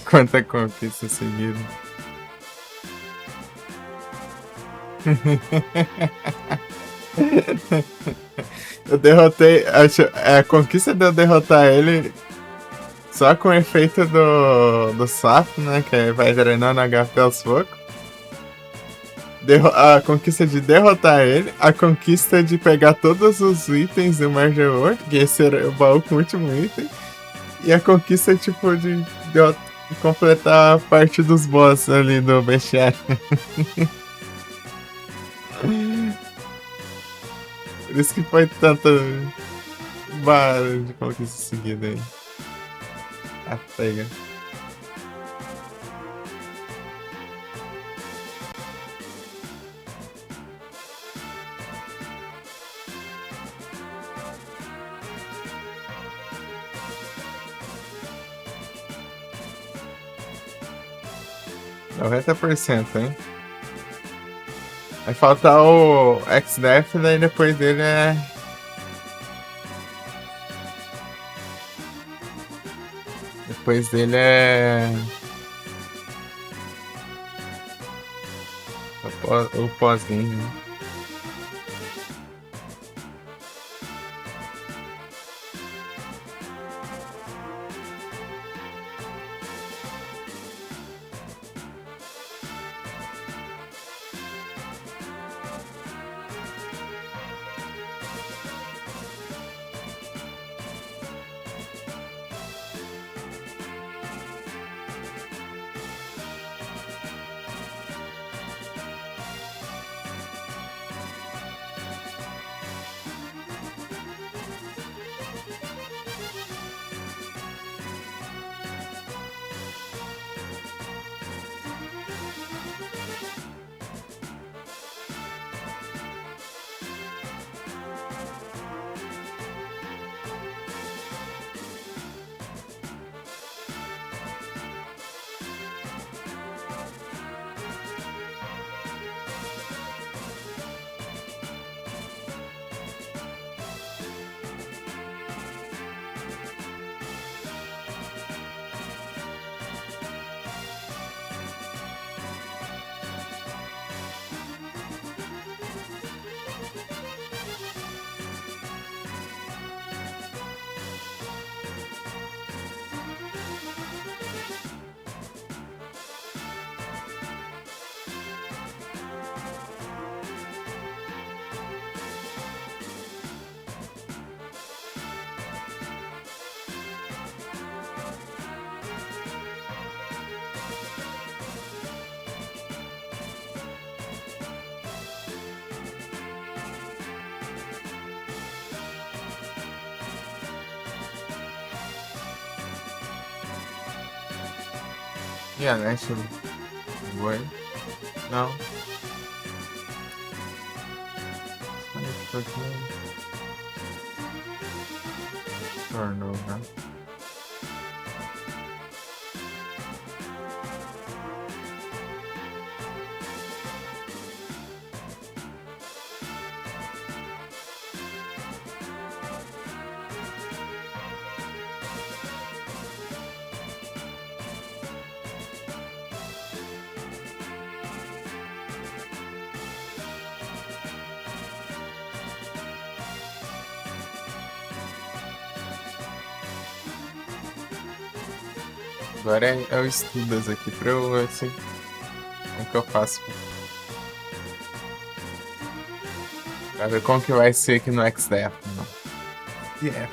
Quanta conquista seguida. Eu derrotei. A conquista de eu derrotar ele só com o efeito do sapo, né? Que vai drenando HP aos poucos. A conquista de derrotar ele, a conquista de pegar todos os itens do Major World, que esse era o baú com o último item, e a conquista tipo de completar a parte dos boss ali do bestiário. Por isso que foi tanto barulho de conquista seguida aí. A pega. %, hein? Vai faltar o X-Death, daí depois dele é. Depois dele é. O pós-game, né? E a Nash foi? Não. Tornou, né? Agora é o estudas aqui pra eu ver se como que eu faço. Pra ver como que vai ser aqui no XDF. Não. Yeah.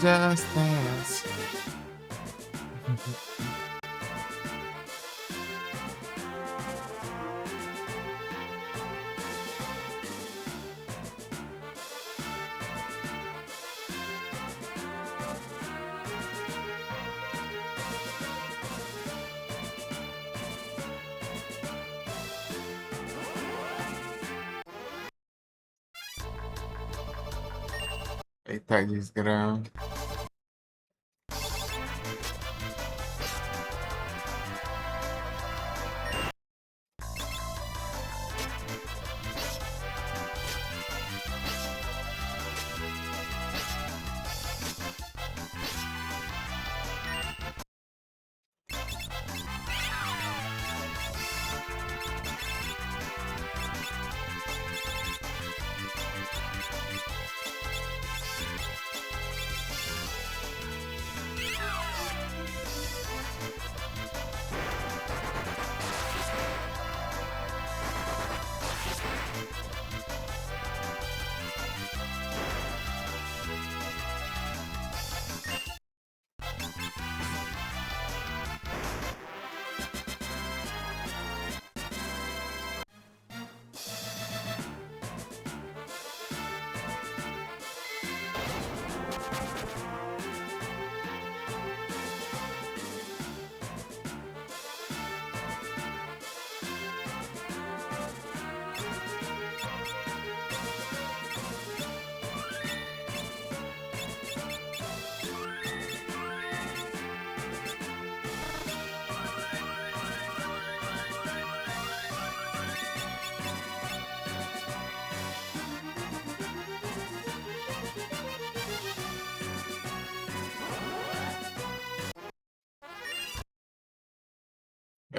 Just dance. Eita desgrama.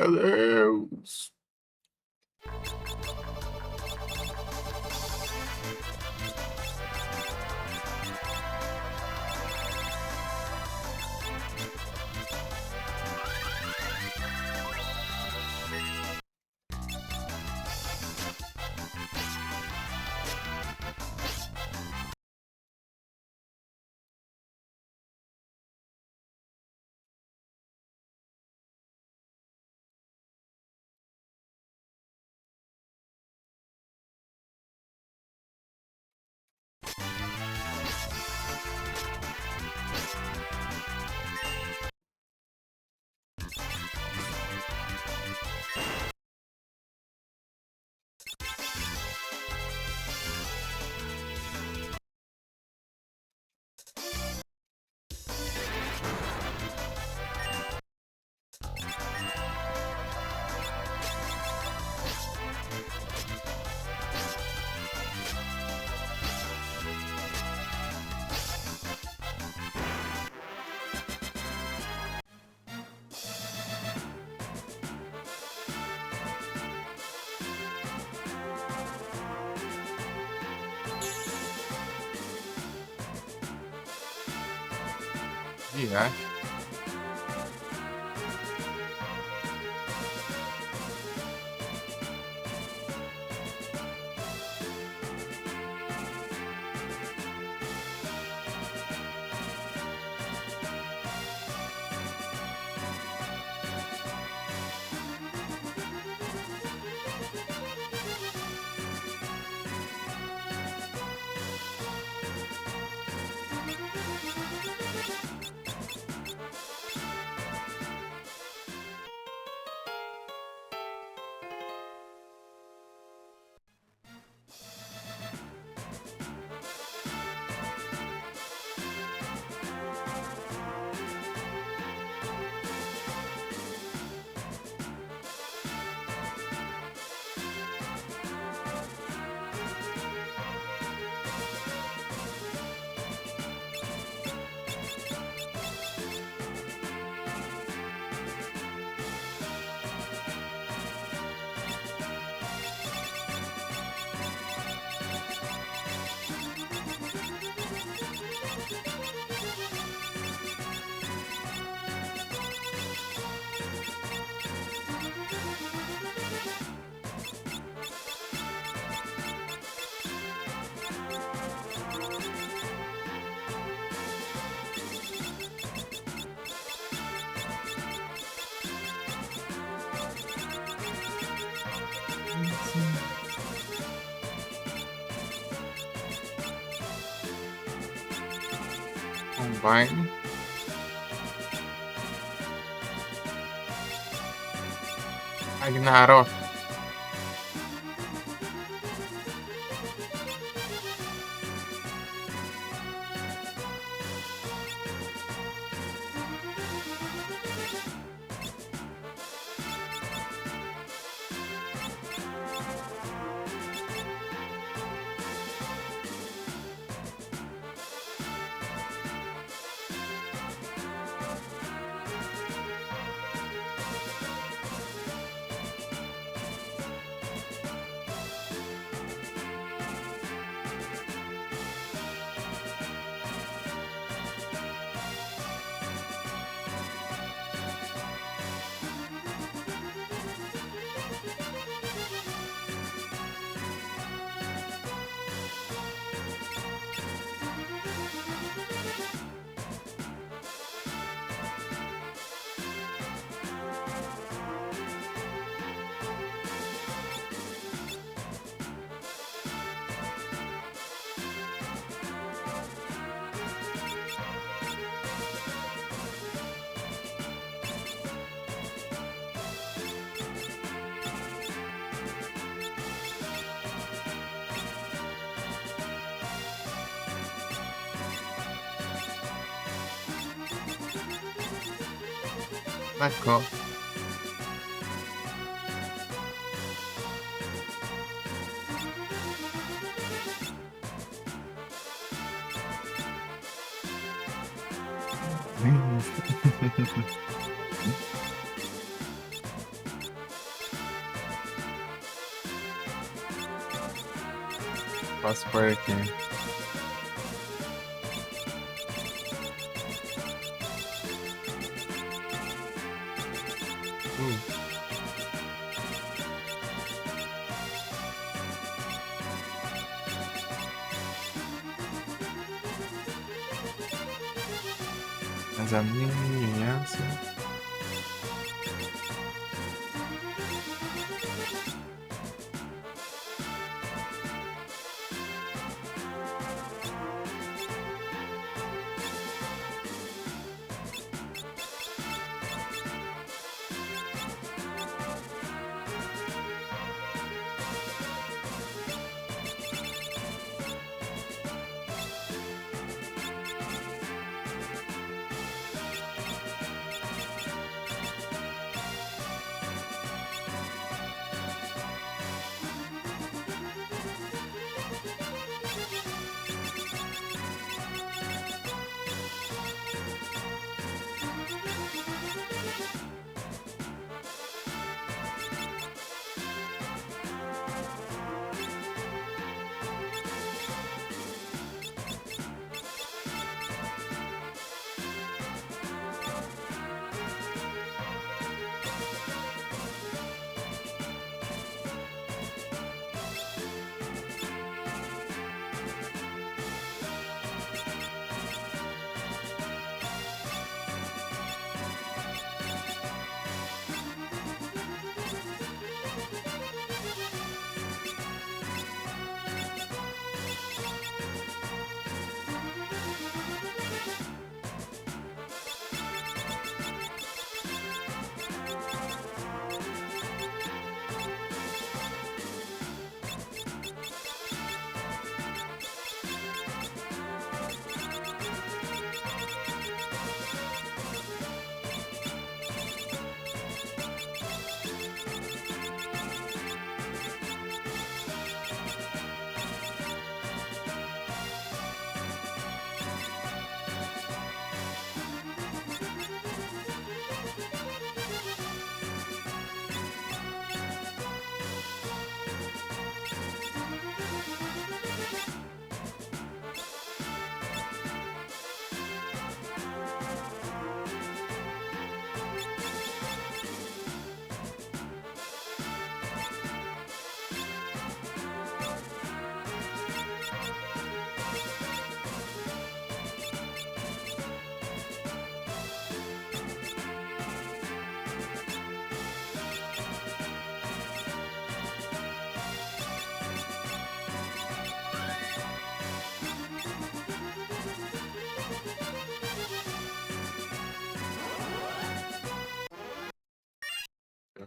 Meu Deus. Viagem. Combine. Ragnarok. D'accord. Passo por aqui. Mas a minha assim.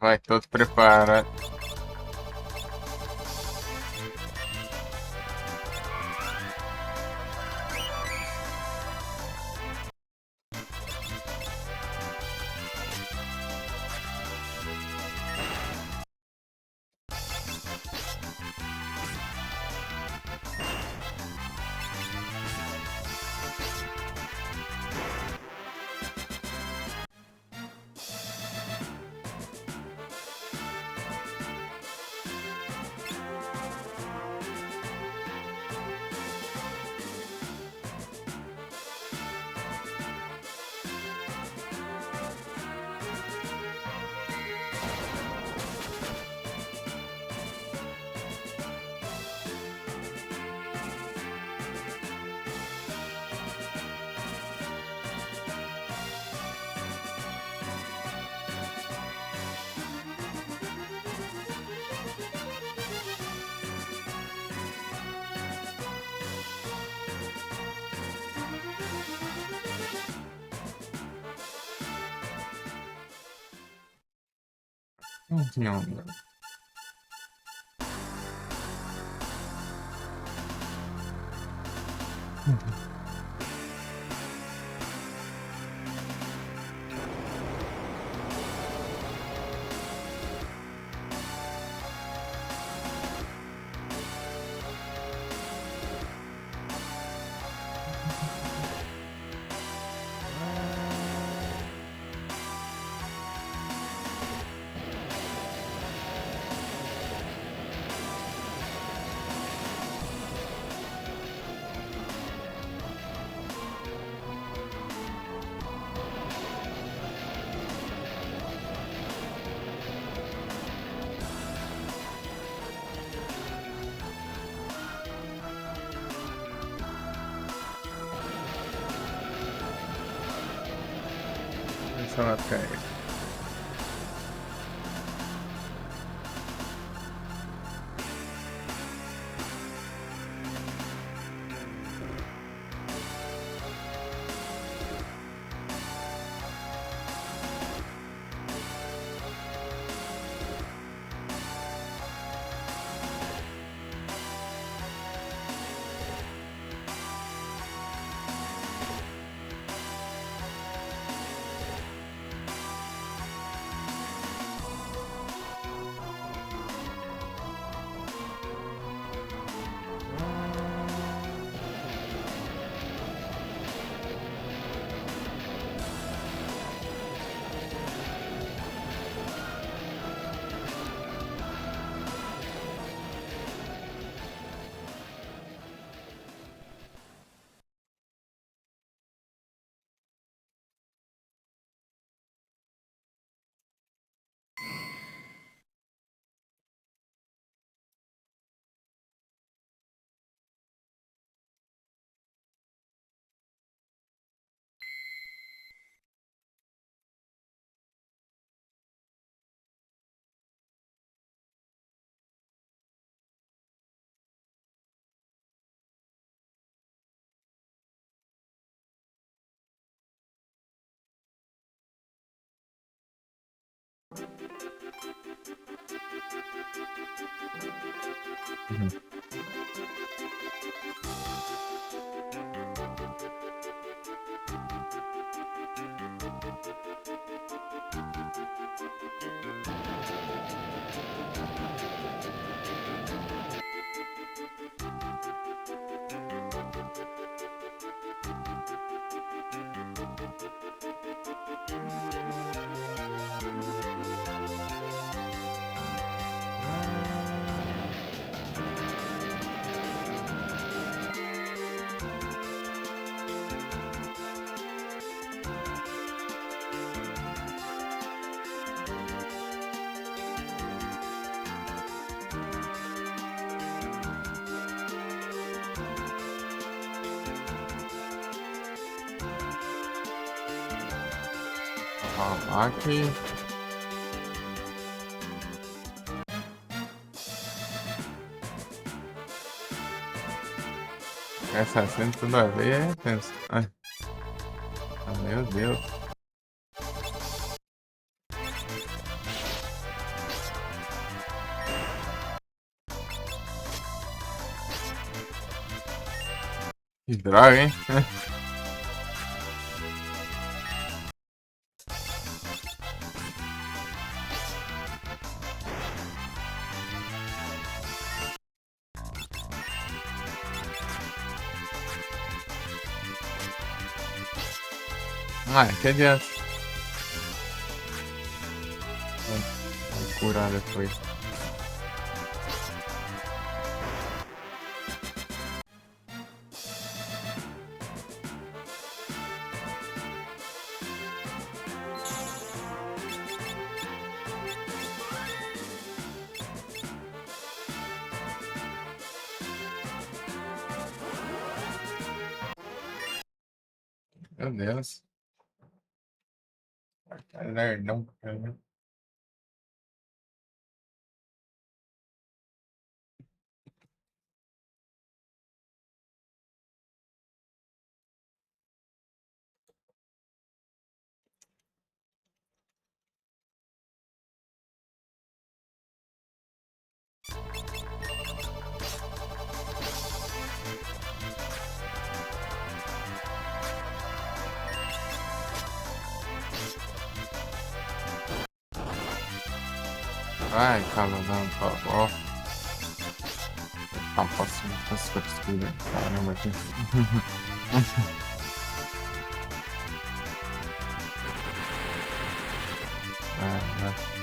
Vai, todo preparado. Não. Deixa eu matar ele. Uhum. Aqui. Essa cena tudo a ver é tenso. Ai. Ah, meu Deus. Que droga, hein? Ah, que adianta. Vai curar depois. Meu Deus. Cara, nerdão, cara. Vai, calma, não, por favor. Não posso essas coisas. Caramba, que. Ah,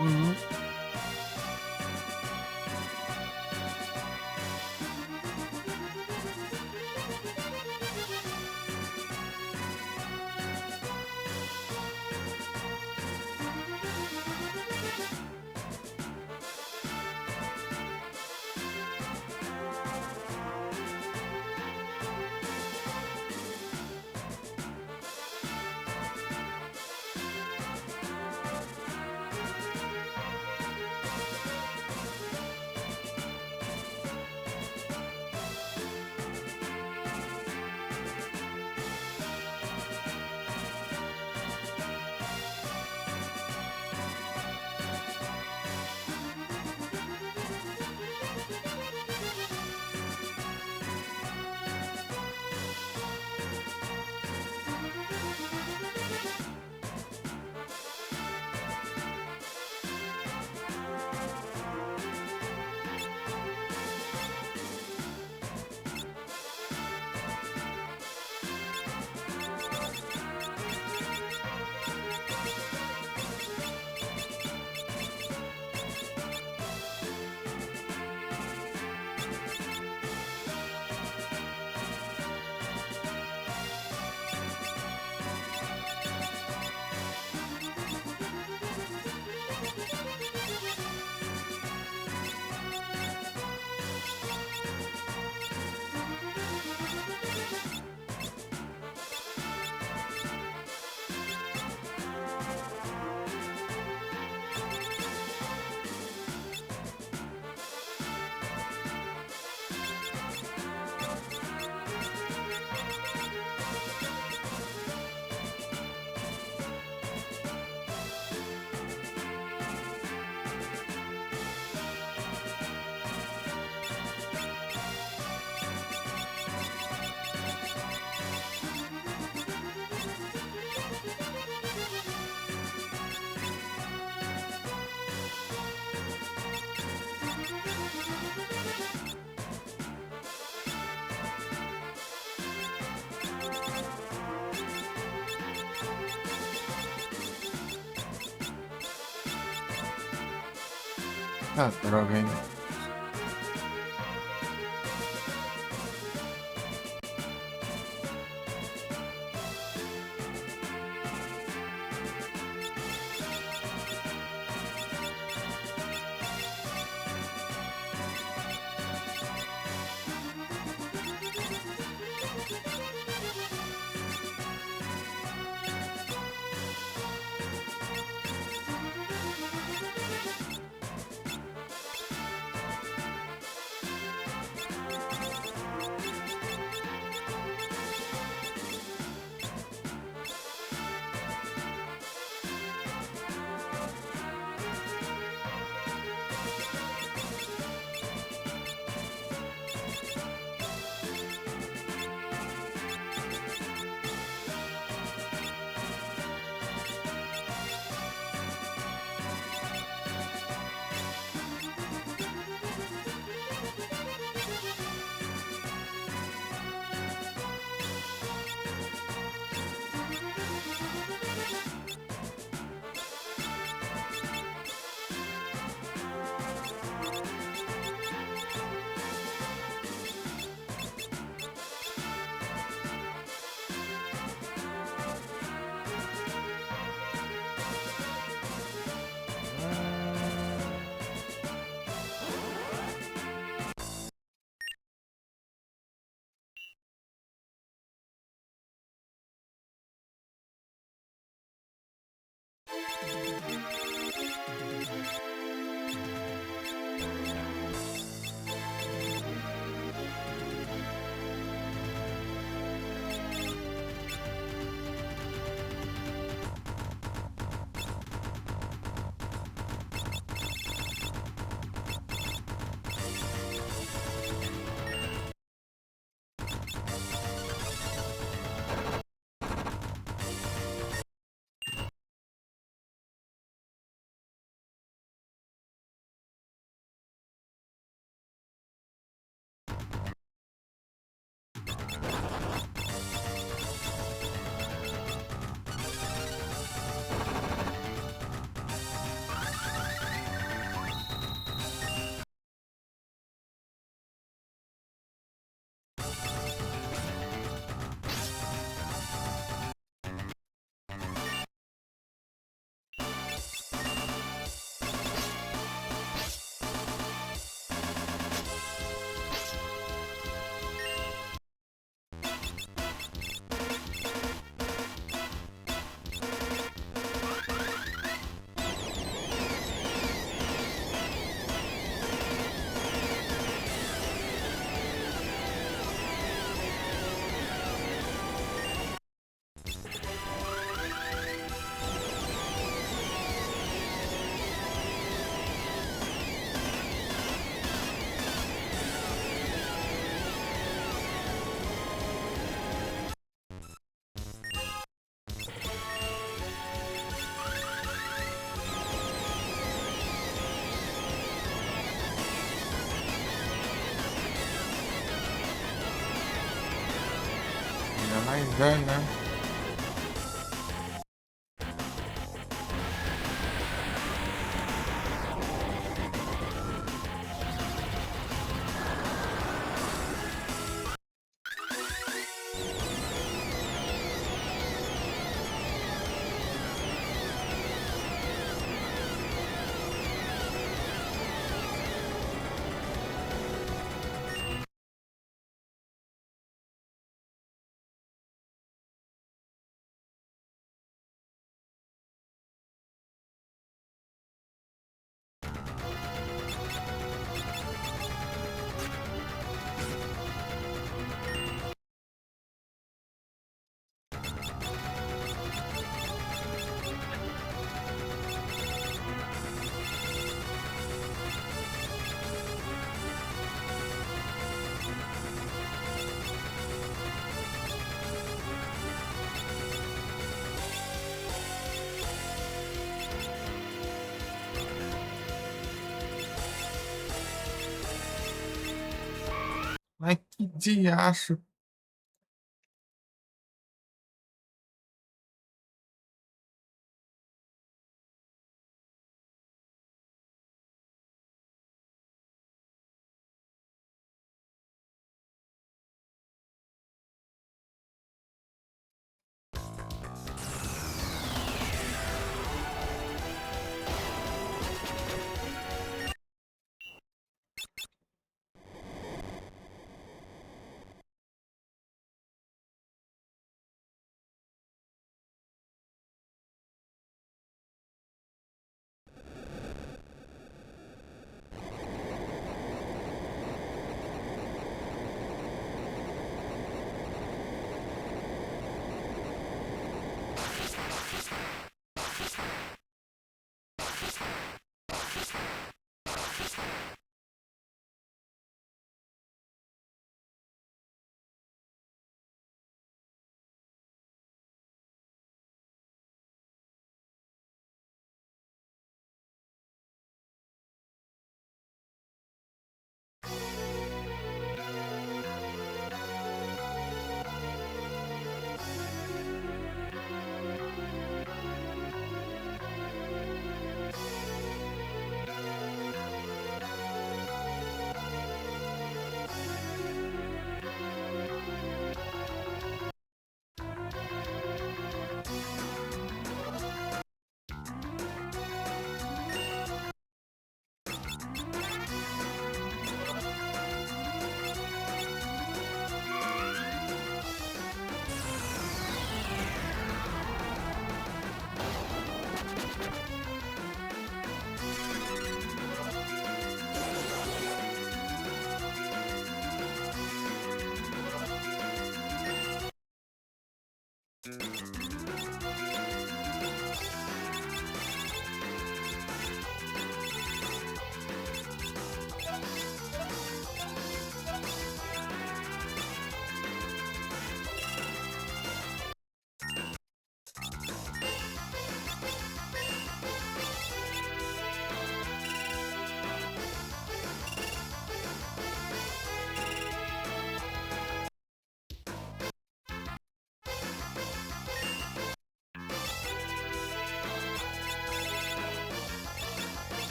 Uhum. Ah, droga ainda. É, né? Ai, que diacho.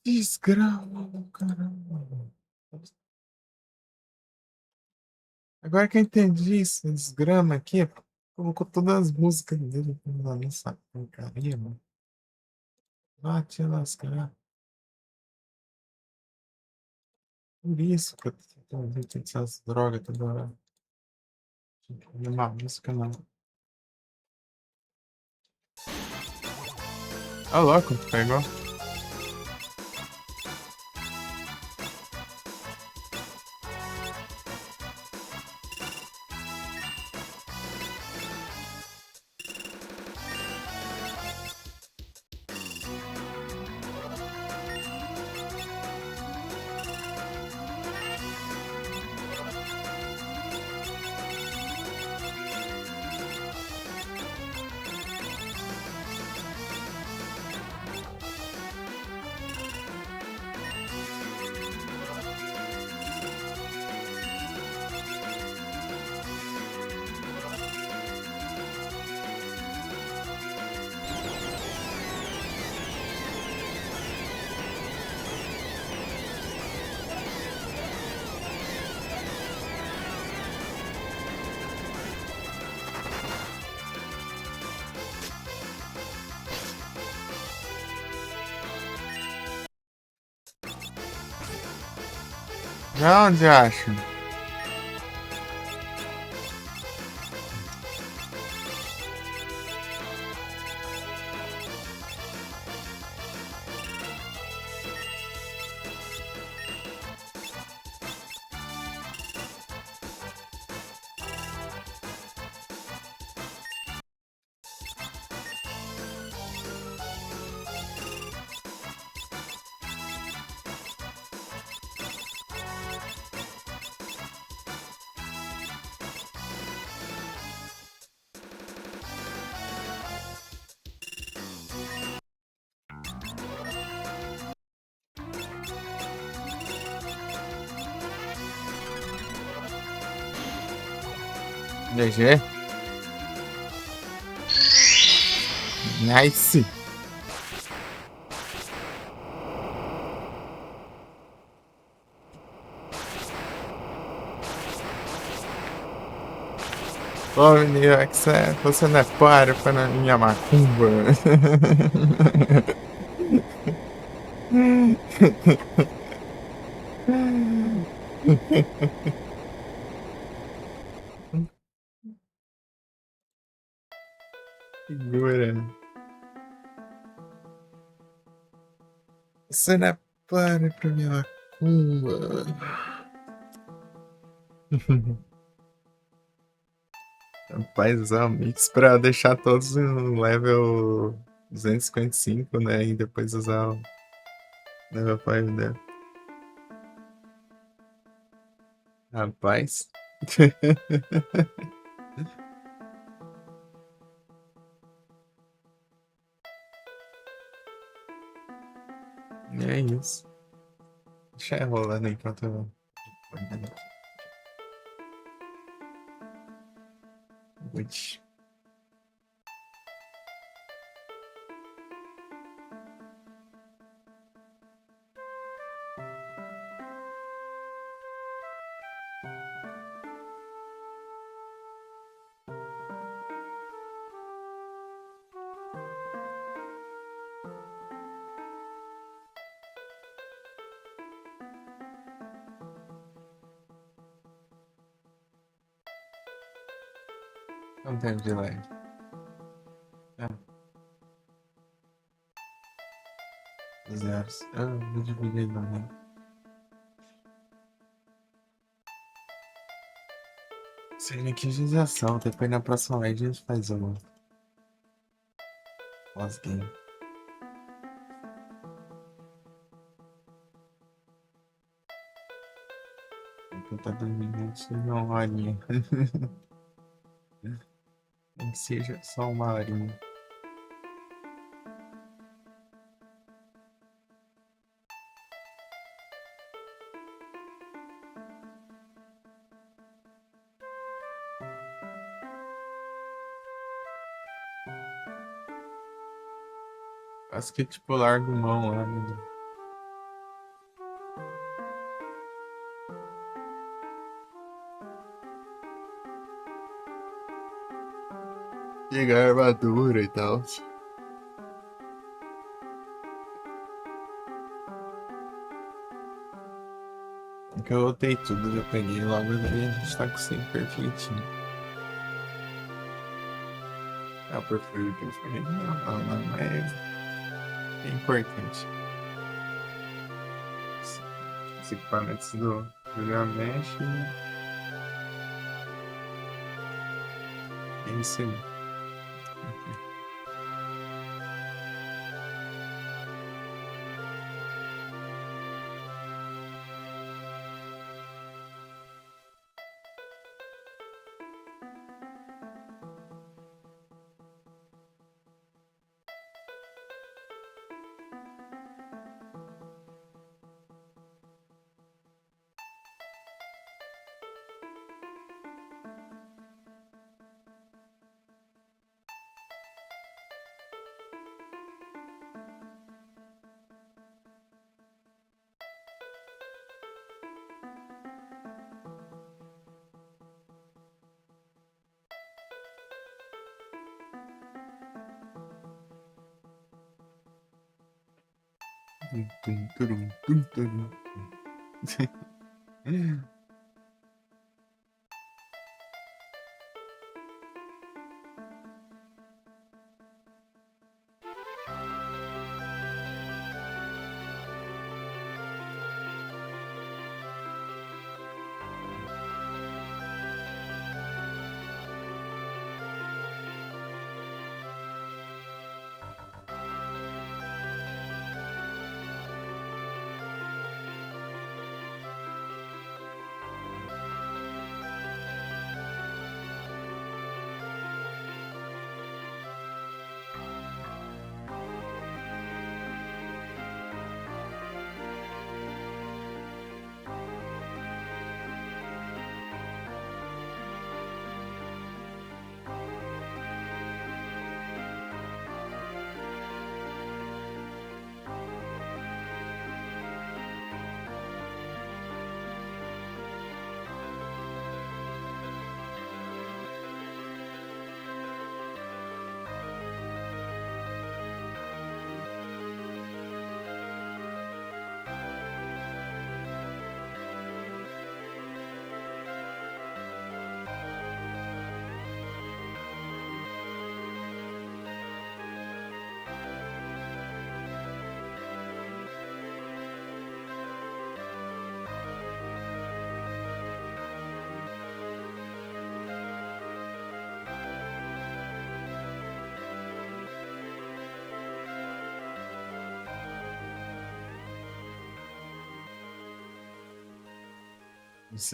Desgrama, caramba. Agora que eu entendi isso, desgrama aqui, colocou todas as músicas dele nessa porcaria, mano. Ah, te lascar. Por isso que eu tô ouvindo essas drogas toda hora. Não é uma música, não. Ah, louco, pegou. Já onde acha? GG. Nice. Ô, menino, é que você não é para na minha macumba. Segura. Você não é para pra minha macumba. Rapaz, usar o Mix pra deixar todos no level 255, né? E depois usar o level 5 dele. Rapaz. É isso. Deixa eu rolando enquanto eu. Ui. Não tem delay. Ah, zeros. Eu vou dividir no meio. Seria que judiação. Depois na próxima vez a gente faz o pós-game. Enquanto tá dormindo, seja uma horinha. Nem que seja só uma horinha. Acho que tipo largo mão lá, né? Pegar a armadura e tal. Que eu botei tudo, já peguei logo ali, a gente tá com 100 perfeitinho. Ah, perfeito. Não, é importante. Os equipamentos do Gilgamesh. É isso aí. Tum, turum, tum, turum.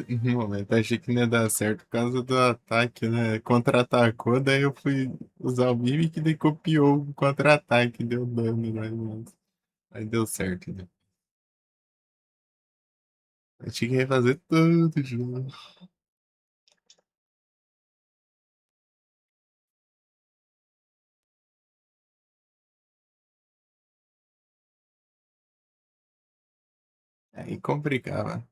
No momento, achei que não ia dar certo por causa do ataque, né? Contra-atacou, daí eu fui usar o Mimic, daí copiou o contra-ataque, deu dano, né? Mas aí deu certo, né? Eu tinha que refazer tudo de novo. Aí complicava.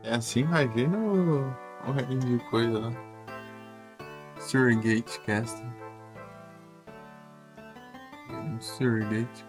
É assim, imagina o reino de coisa lá. Surrogate Castle. Surrogate.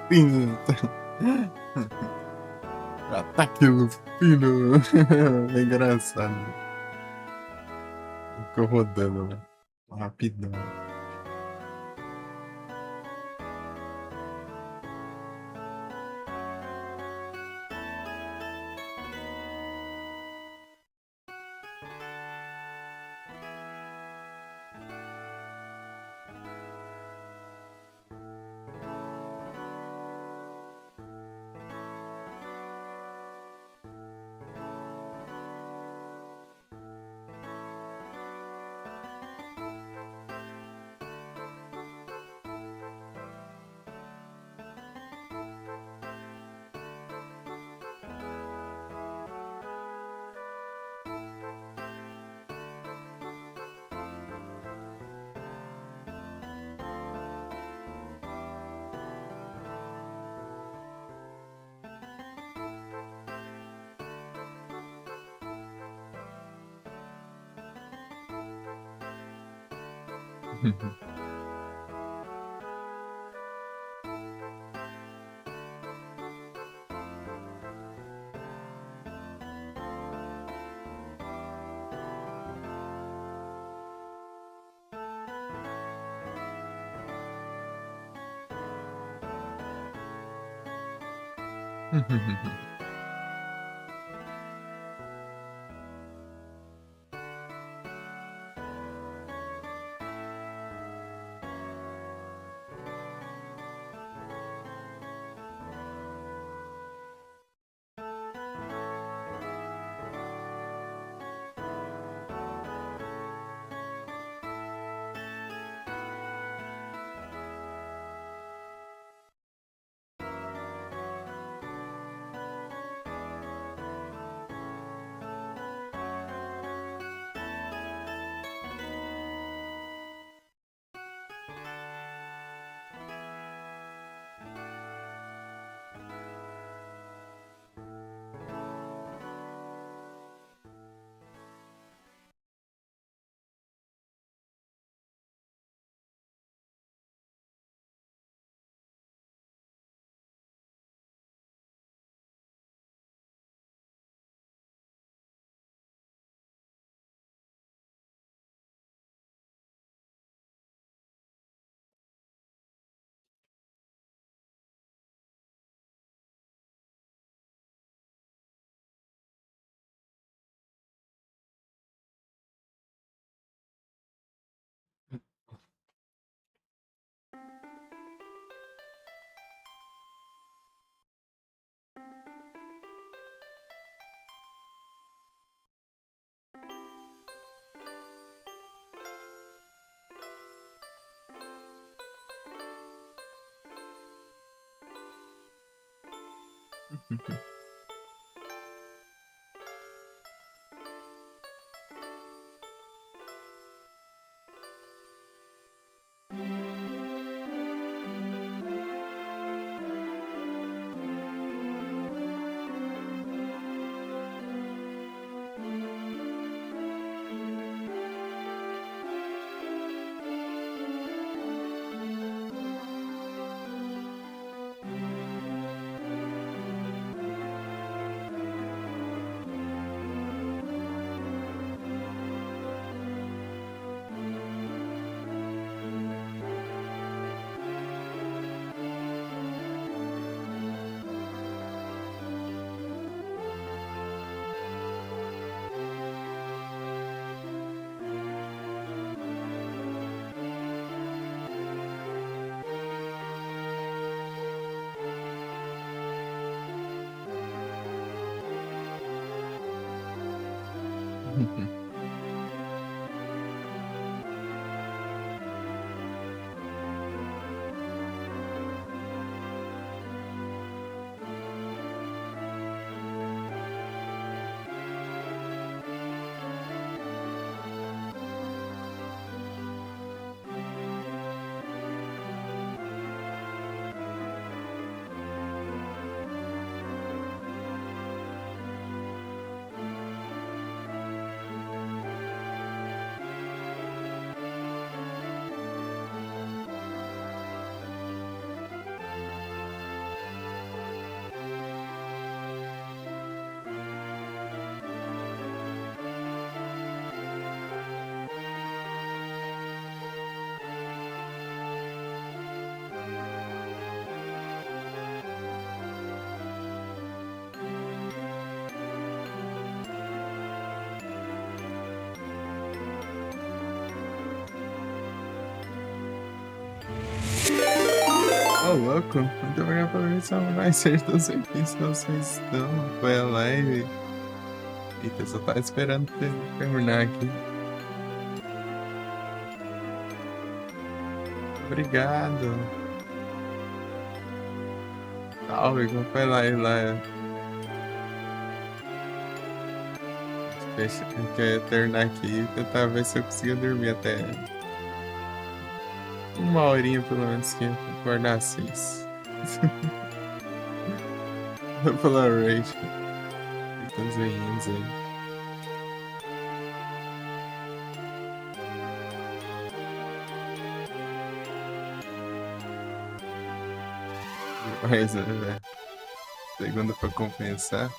Pinta. Ataque Lupino. É engraçado. Ficou rodando, né? Rapidão. Ô, louco, muito obrigado pela missão, vai ser tão serviço que vocês estão. Foi a live. Eita, só tá esperando terminar aqui. Obrigado. Salve, como foi lá? Deixa eu terminar aqui e tentar ver se eu consigo dormir até uma horinha pelo menos que acordar às 6. Pela Rachel. E todos os meninos aí. Mas, né? Segunda pra compensar.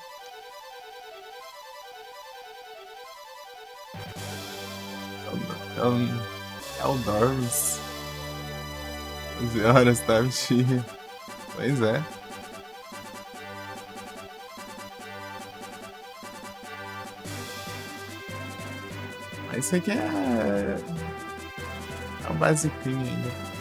É o Dorms. 11 horas, tá, bichinho? Pois é. Mas isso aqui é o basiquinho ainda.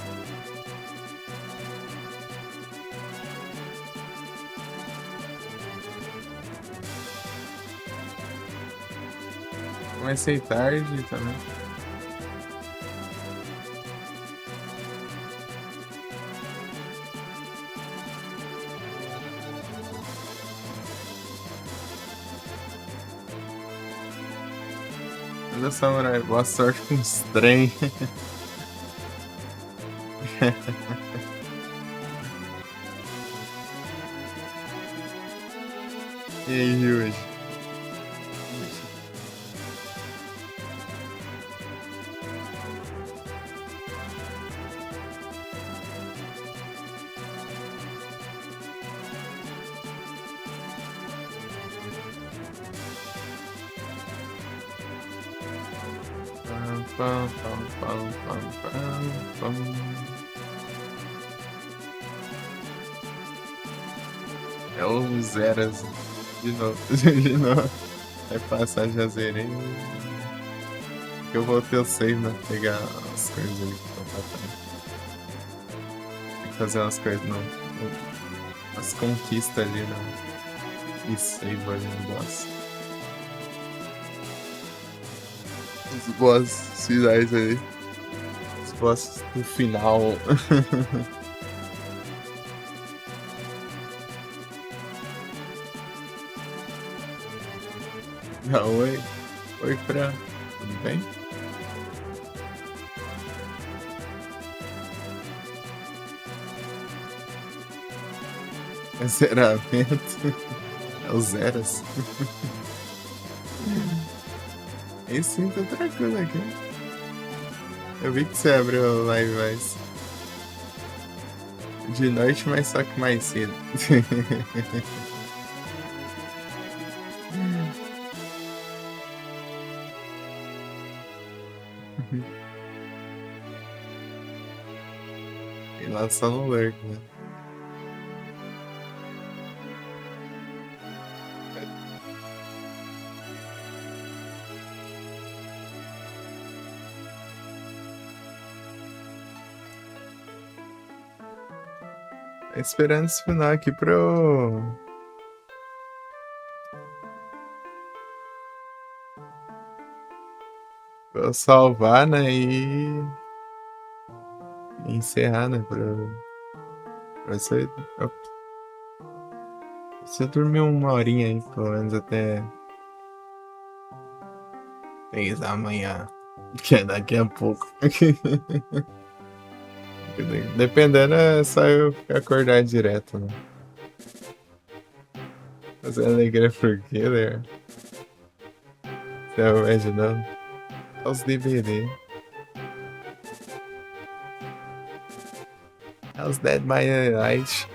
Comecei tarde também. Olha, Samurai, boa sorte com os trem. E aí, Yuri? Pam, pam, pam, pam, pam, pam, pam. É o Zeras de novo. De novo. Vai passar, já zerei. Eu vou ter o save, né? Pegar as coisas ali que estão faltando. Tem que fazer umas coisas, não. As conquistas ali, não. E save ali no boss. Os boss finais aí. Os boss do final. Oi. Oi, Fran. Tudo bem? É zeramento. É o Zeras. Esse sim tá tranquilo aqui. Eu vi que você abriu a live mais de noite, mas só que mais cedo. E lá só no lurk, né? Tô esperando esse final aqui pra eu salvar, né? E encerrar, né? Pra você dormir uma horinha aí, pelo menos até 3 da manhã. Que é daqui a pouco. Dependendo, é só eu acordar direto, né? Fazer alegria por quê, né? Você tá imaginando? É os DVD. É os Dead by Daylight.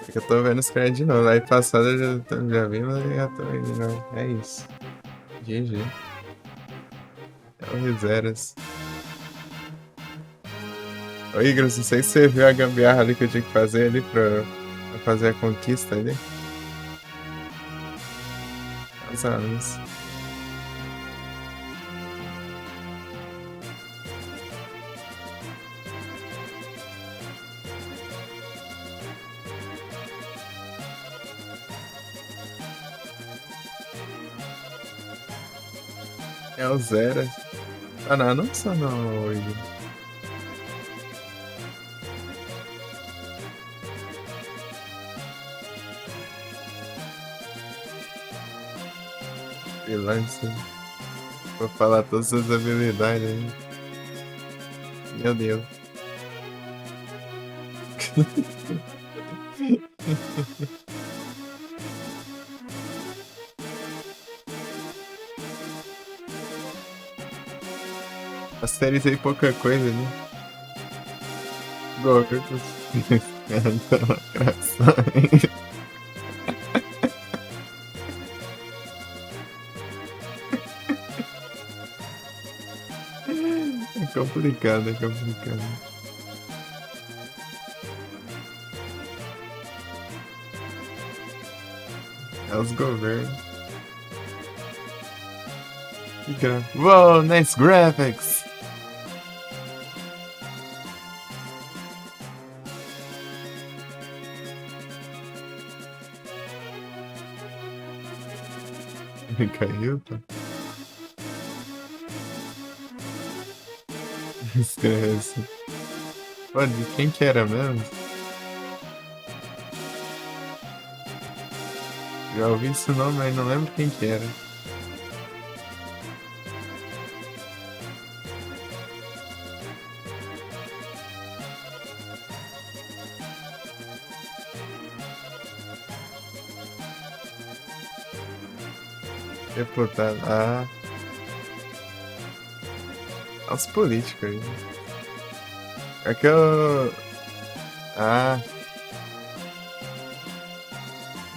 É que eu tô vendo os caras de novo. Aí passada eu já vi, mas eu já tô vendo de novo. É isso. GG. É o Rezeras. Ô Igor, não sei se você viu a gambiarra ali que eu tinha que fazer ali pra fazer a conquista ali. Os anos. É o Zeras. Ah não, não só não, Igor. Freelancer. Vou falar todas as habilidades aí. Meu Deus. As séries aí pouca coisa, né? Gordos. Atrações. É complicado, é complicado. É os governos. Wow, nice graphics! Caiu, tá? Esquece. Pô, de quem que era mesmo? Já ouvi esse nome, mas não lembro quem que era. Deputado. Ah, os políticos aí. É que eu. Ah,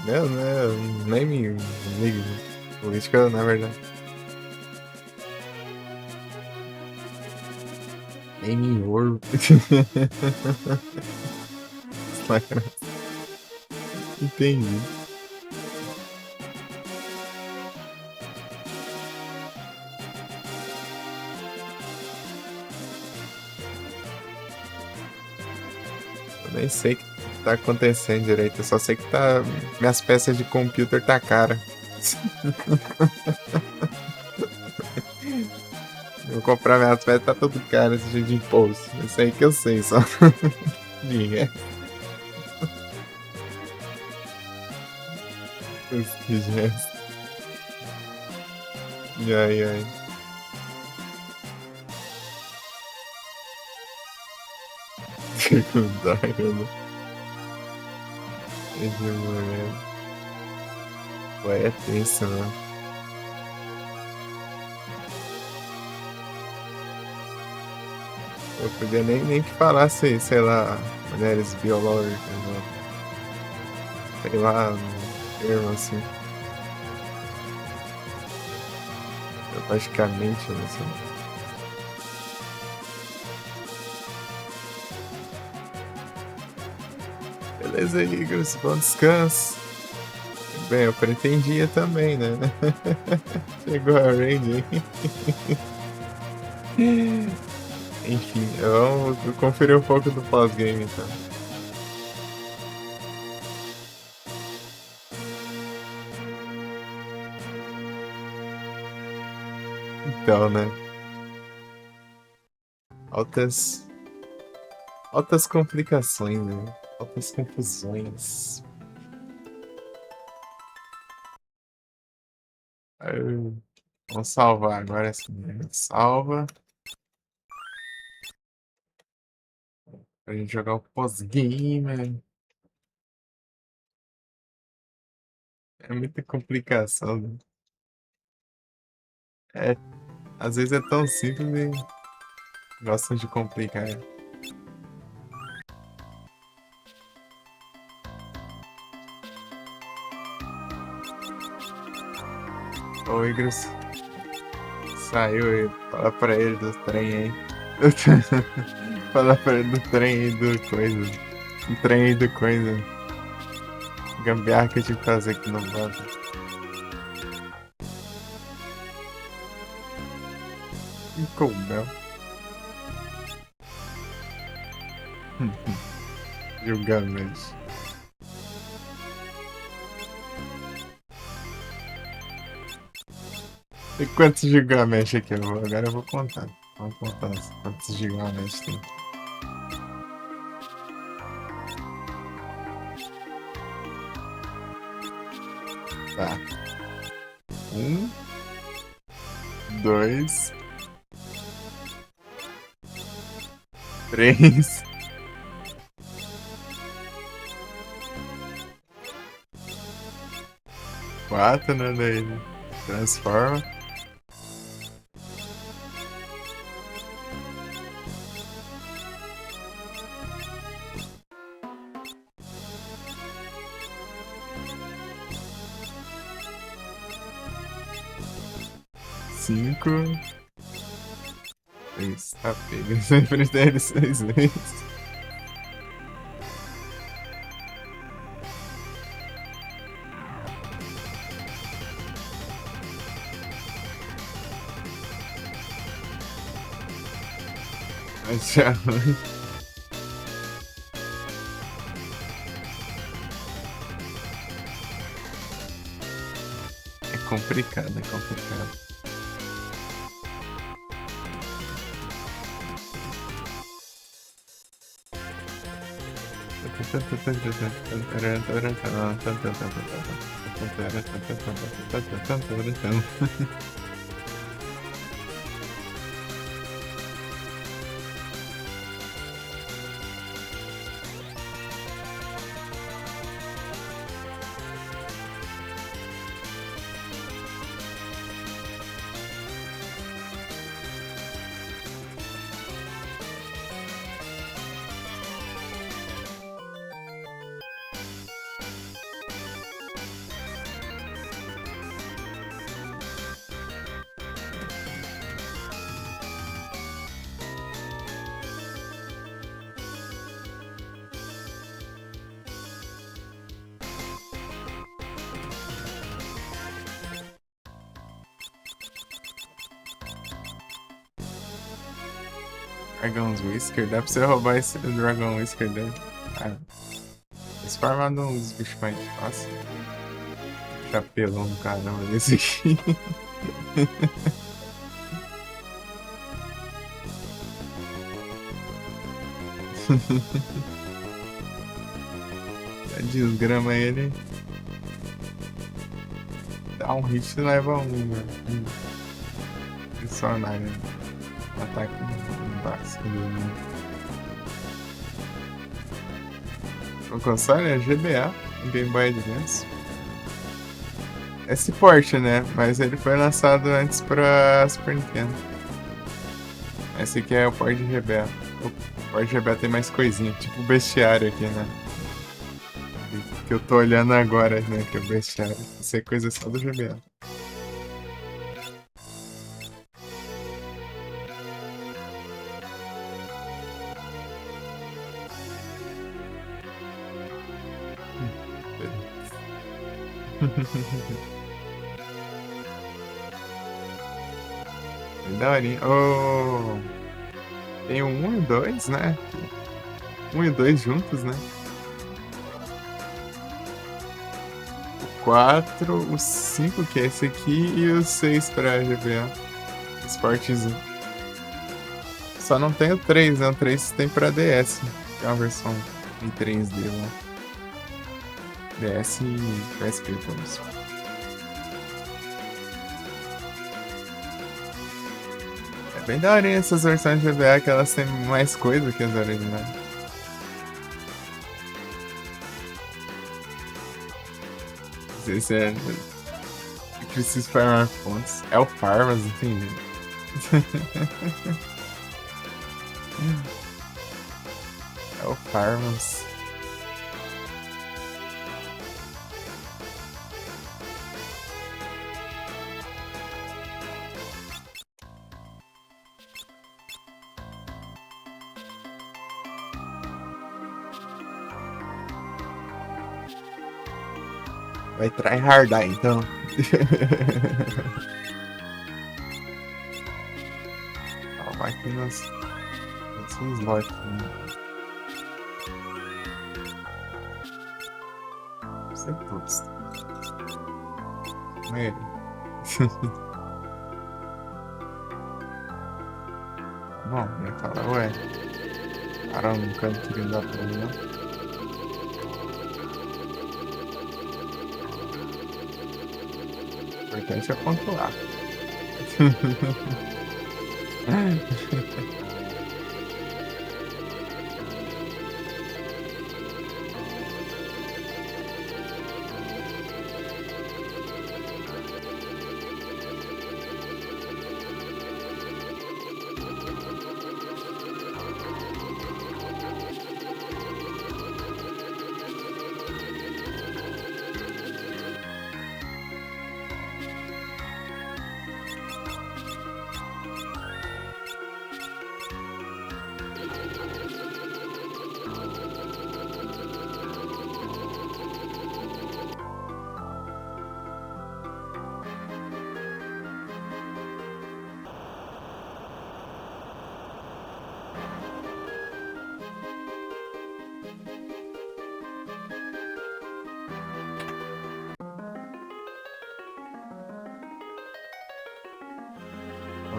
eu nem me ligo. Política, na verdade. Nem me envolvo. Entendi. Eu nem sei o que tá acontecendo direito. Eu só sei que tá. Minhas peças de computer tá cara. Eu vou comprar minhas peças, tá tudo caro esse jeito de imposto. Isso aí que eu sei só. Dinheiro. Que gesto. Ai, ai. Secundário, né? Esse momento. Pô, é tenso, né? Eu podia nem que falasse, sei lá, mulheres biológicas, né? Sei lá, um termo assim. Praticamente, não sei. Beleza, Igor, bom descanso. Bem, eu pretendia também, né? Chegou a range aí. Enfim, vamos conferir um pouco do pós-game então. Então, né? Altas, altas complicações, né? Altas confusões. Aí, vamos salvar agora sim, né? Salva pra gente jogar o pós-game. É muita complicação, né? É, às vezes é tão simples e gostam de complicar. Ô, Igros, saiu aí. Fala pra ele do trem aí. Fala pra ele do trem aí do coisa. Do trem aí do coisa. Gambiarra que eu tive que fazer aqui no banco. Combel. Julgamento. E quantos julgamentos aqui? Agora eu vou contar. Vamos contar quantos julgamentos tem. Tá. 1, 2, 3, 4, né? Daí transforma. 5. Está pega. Sempre dele 6 vezes. Mas já. É complicado, é complicado. Dragon's Whisker, dá pra você roubar esse Dragon Whisker dele. Ah, eles farmaram uns bichos mais fáceis. Chapelão do caramba desse aqui. Desgrama ele. Dá um hit e leva um personagem. Ataque básico dele. O console é GBA, Game Boy Advance. Esse porte, né? Mas ele foi lançado antes pra Super Nintendo. Esse aqui é o port de GBA. O port de GBA tem mais coisinha, tipo o bestiário aqui, né? Que eu tô olhando agora, né? Que é o bestiário. Isso é coisa só do GBA. Daorinha. Oh, tem o 1 e o 2, né? 1 e o 2 juntos, né? O 4, o 5, que é esse aqui, e o 6 pra GBA. Esportezinho. Só não tem o 3, né? O 3 tem pra DS, que é uma versão em 3D lá. DS e PSP, por isso. É bem daorinha essas versões de GBA, que elas têm mais coisa que as originais. Esse é. Eu preciso farmar pontos. É o Farmas, entendi. É o Farmas. Vai tryhardar então. Ó, vai aqui nos slots. Você gosta. Ele. Bom, ia falar, ué. Cara, nunca queria dar pra mim, não. O importante é pontuar.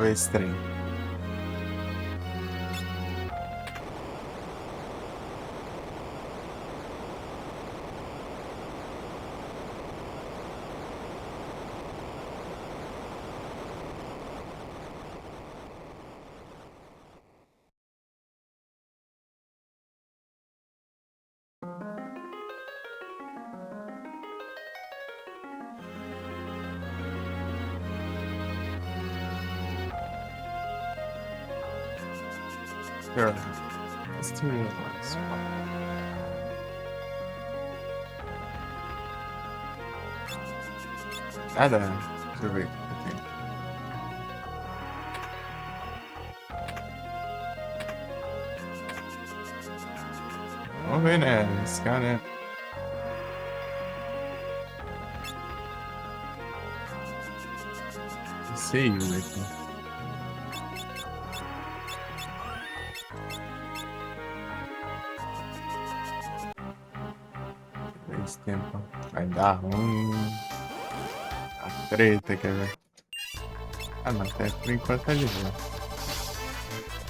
ver esse trem. Sure. Let's do it once. Nada. Deixa eu ver o que tem. Vamos ver, né? Esse cara, né? Sei, aqui. Esse tempo vai dar ruim. A treta, quer ver? Ah, não, até por enquanto tá de boa.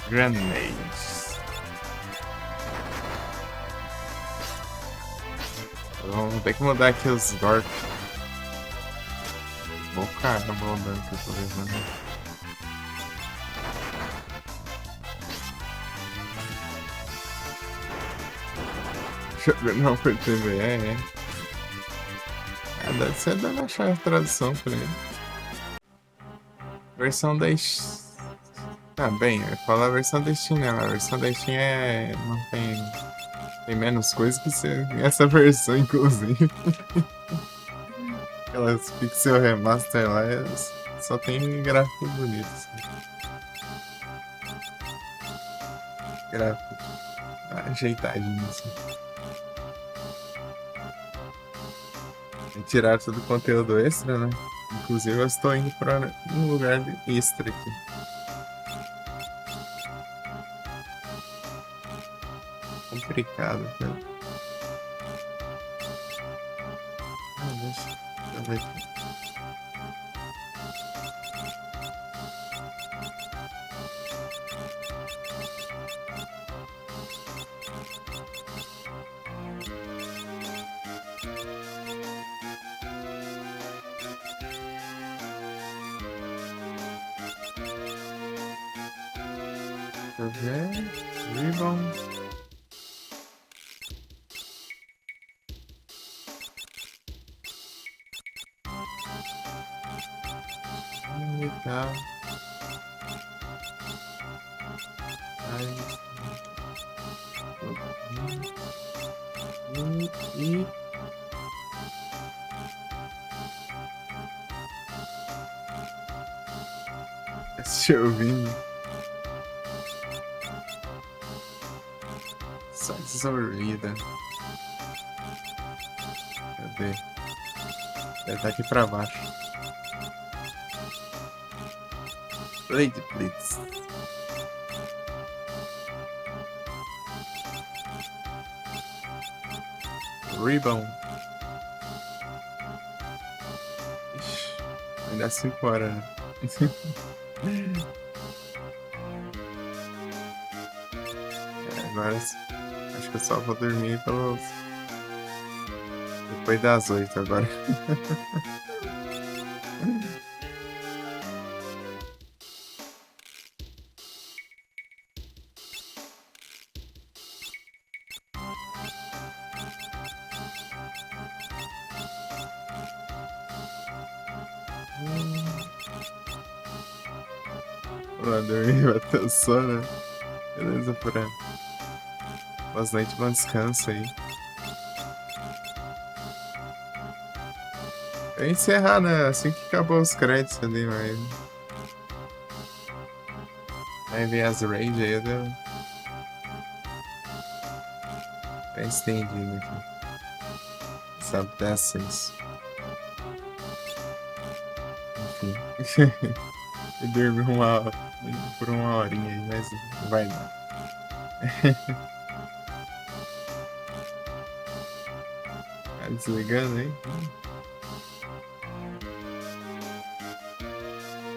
Grenades. Vamos ter que mudar aqui os Dork. Bom caramba, o dano que eu tô levando. Não foi TVE, é. Ah, deve ser da achar a tradução pra ele. Versão da Ah, bem, eu ia falar a versão da Steam, né? A versão da Steam não tem. Tem menos coisa que essa versão, inclusive. Aquelas pixel remaster lá só tem gráficos bonitos. Gráfico ajeitadinho assim. E tirar todo o conteúdo extra, né? Inclusive eu estou indo para um lugar extra aqui. Complicado, né? Deixa eu ver aqui. Deixa eu ver. Ribbon. Tá. E chovendo. Só desorvida. Cadê? Deve estar aqui pra baixo. Blade Blitz. Ribbon. Ixi, ainda 5 horas, né? Agora acho que eu só vou dormir depois das 8 agora. Vou dormir, vai ter sono. Beleza, Fran. Boas noites, bom descanso aí. Eu ia encerrar, né? Assim que acabou os créditos ali, mas. Vai ver as raids aí, deu. Tá estendido aqui. Subtessence. Enfim. E dormi por uma horinha aí, mas não vai não. Tá desligando aí?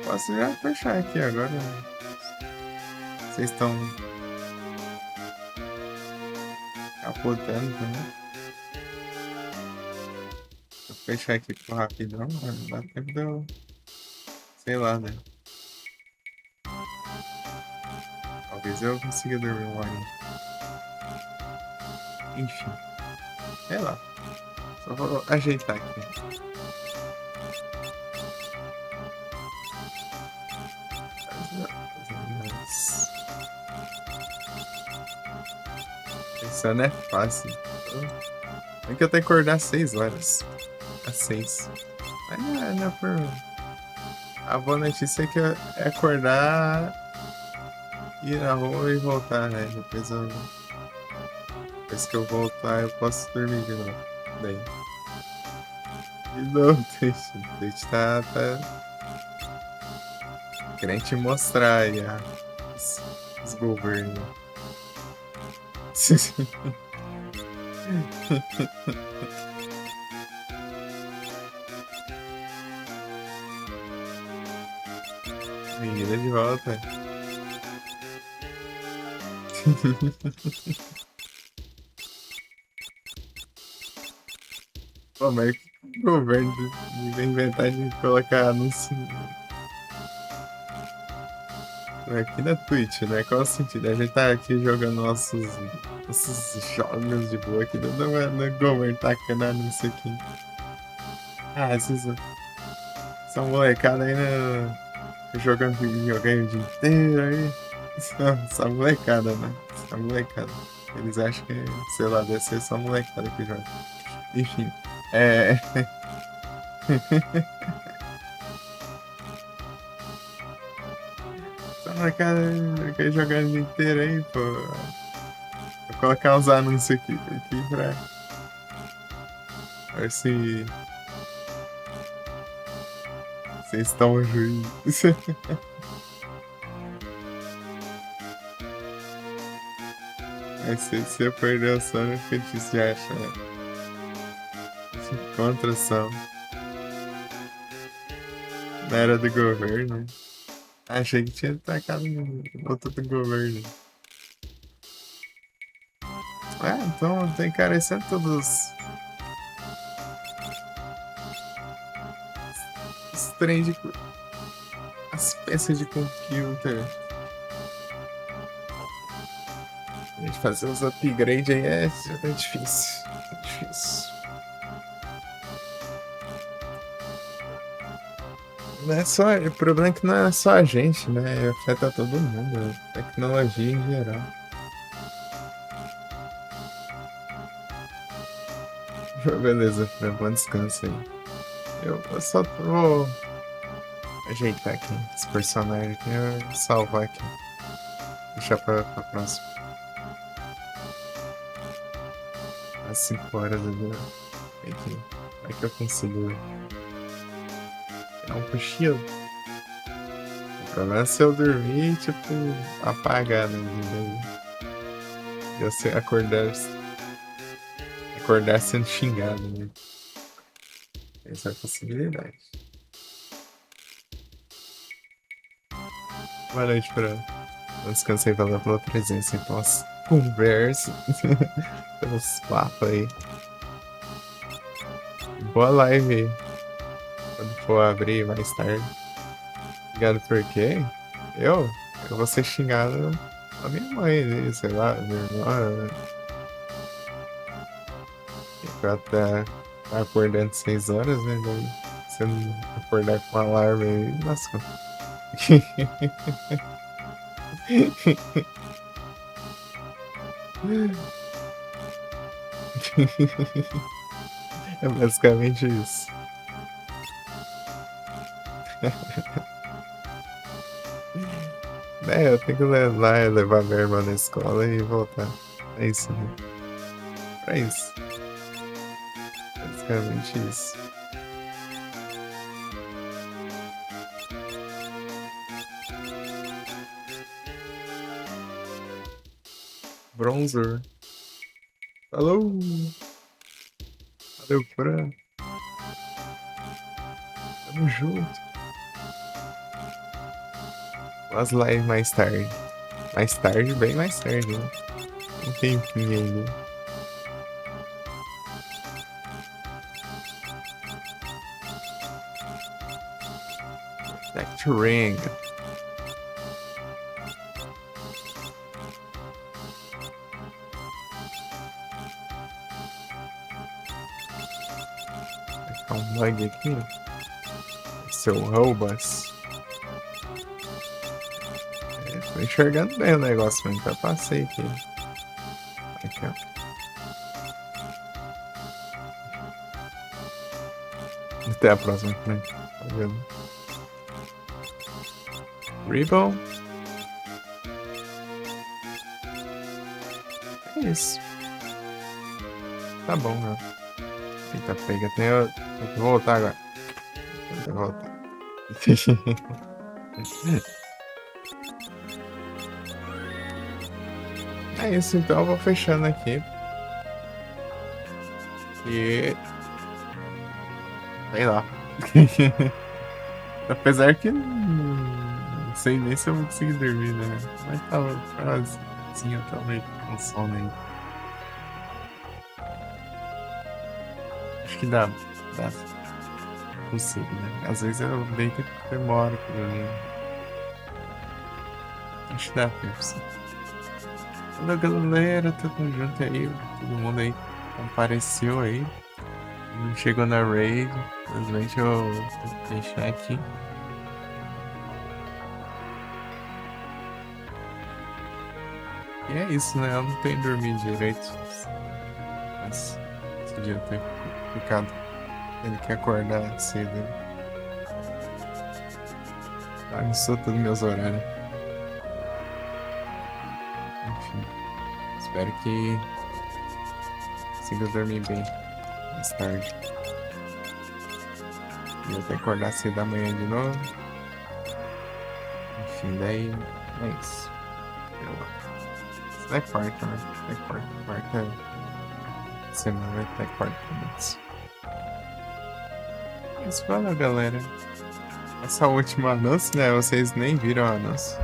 Posso já fechar aqui agora. Vocês estão capotando também. Vou fechar aqui por rapidão, mas dá tempo de eu. Sei lá, né? Talvez eu consiga dormir uma hora. Enfim, sei lá. Só vou ajeitar aqui. Mas, pensando é fácil. É que eu tenho que acordar às 6 horas. Às 6. Mas não é por. A boa notícia é que é acordar, ir na rua e voltar, né? Depois que eu voltar, eu posso dormir de novo. Daí. De novo, deixa querendo te mostrar aí os governos. Menina de volta. Pô, mas que governo de inventar de colocar anúncio aqui na Twitch, né? Qual o sentido? A gente tá aqui jogando nossos jogos de boa aqui, no governo tacando anúncio aqui. Ah, essa molecada aí jogando videogame o dia inteiro aí. Essa molecada, né? Essa molecada. Eles acham que, sei lá, deve ser só molecada que joga. Enfim, é. Essa molecada quer jogar o dia inteiro aí, pô. Vou colocar uns anúncios aqui pra ver se vocês estão juiz. Mas se eu perder o sono, fica difícil de achar. Contração. Na era do governo. Achei que tinha tacado no outro do governo. Ah, então tem carecendo todos os trem de. As peças de computer. A gente fazer os upgrades aí é difícil. É difícil. Não é só, o problema é que não é só a gente, né? Afeta todo mundo. A tecnologia em geral. Beleza, Fran, bom descanso aí. Eu só vou ajeitar aqui esse personagem aqui, eu salvar aqui. Deixar pra próxima. Às 5 horas ali. Como é que eu consigo dar um cochilo? O problema é se eu dormir, tipo, apagar, né? E eu acordar sendo xingado, né? Essa é a possibilidade. Boa noite, Fran. Eu descansei, valeu pela presença e pelas conversas, pelos papos aí. Boa live aí, quando for abrir mais tarde. Obrigado por quê? Eu? Eu vou ser xingado a minha mãe, né? Sei lá, minha irmã. Eu até tá acordando 6 horas, né? Se eu não acordar com alarme aí, lascou. É basicamente isso. É, eu tenho que levar minha irmã na escola e voltar. É isso, né? É isso. Basicamente isso. Bronzer. Falou! Valeu, Fran. Tamo junto. As lives mais tarde. Mais tarde, bem mais tarde, né? Um tempinho ainda. Back to Ring. Vou um bug aqui. Seu Robas. Tô enxergando bem o negócio, mas já passei aqui. Aqui, ó. Até a próxima, né? Tá vendo? Rebel. É isso. Tá bom, né? Eita, pega. Tenho que voltar agora. Tenho que voltar. É isso, então eu vou fechando aqui. E. Sei lá. Apesar que não sei nem se eu vou conseguir dormir, né? Mas tava assim, eu tava meio com sono aí. Acho que dá. Consigo, né? Às vezes eu deito e demoro pra dormir. Acho que dá tempo, sim. Olá, galera, tudo junto aí? Todo mundo aí compareceu aí. Não chegou na raid. Infelizmente eu vou deixar aqui. E é isso, né? Eu não tenho dormido direito. Mas esse dia eu tenho ficado. Ele quer acordar cedo. Bagunçou todos meus horários. Enfim. Espero que consiga dormir bem mais tarde. E até acordar cedo da manhã de novo. Enfim, daí é isso. Isso é quarta, né? É quarta semana vai até quarta mês. Mas fala, galera. Essa última anúncio, né? Vocês nem viram o anúncio.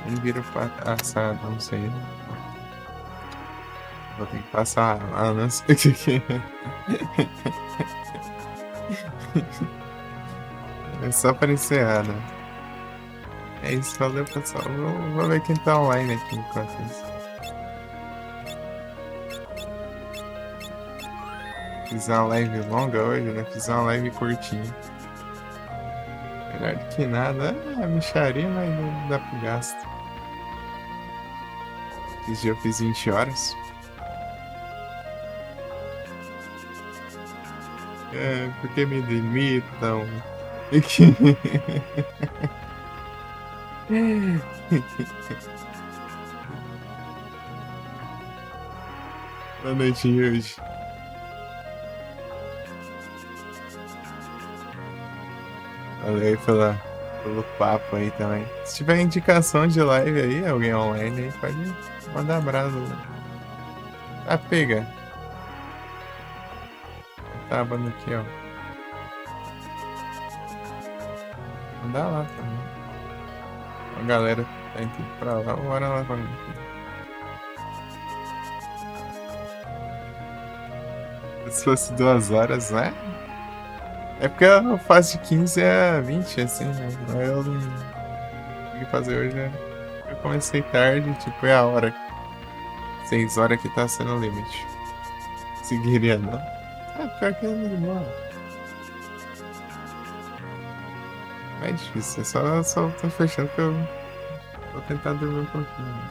Nem viram essa anúncio aí, né? Vou ter que passar a anúncio aqui. É só pra encerrar, né? É isso, valeu, pessoal. Vou ver quem tá online aqui enquanto isso. Fiz uma live longa hoje, né? Fiz uma live curtinha. Melhor do que nada. É mixaria, mas não dá pro gasto. Esse dia eu fiz 20 horas. É, porque me limitam. Boa noite, hoje. Valeu aí pelo papo aí também. Se tiver indicação de live aí, alguém online aí, pode mandar abraço. Ah, pega. Tá abando aqui, ó. Mandar lá também. A galera tá indo pra lá, bora lá pra mim. Se fosse 2 horas, né? É porque a fase de 15 é 20, assim, né? Eu não consegui fazer hoje, né? Eu comecei tarde, tipo, é a hora. 6 horas que tá sendo o limite. Seguiria, não? É, pior que é normal. É difícil, só tô fechando que eu vou tentar dormir um pouquinho. Né?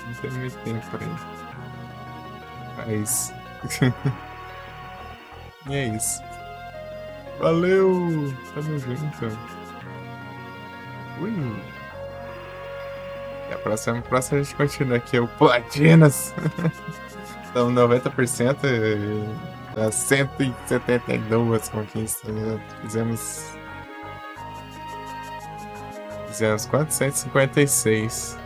Não tem muito tempo pra ir. Mas. E é isso. Valeu! Tamo junto. Ui! E a próxima a gente continua aqui, é o Platinas. Estamos 90%, das 172 conquistas. Fizemos quanto? 156.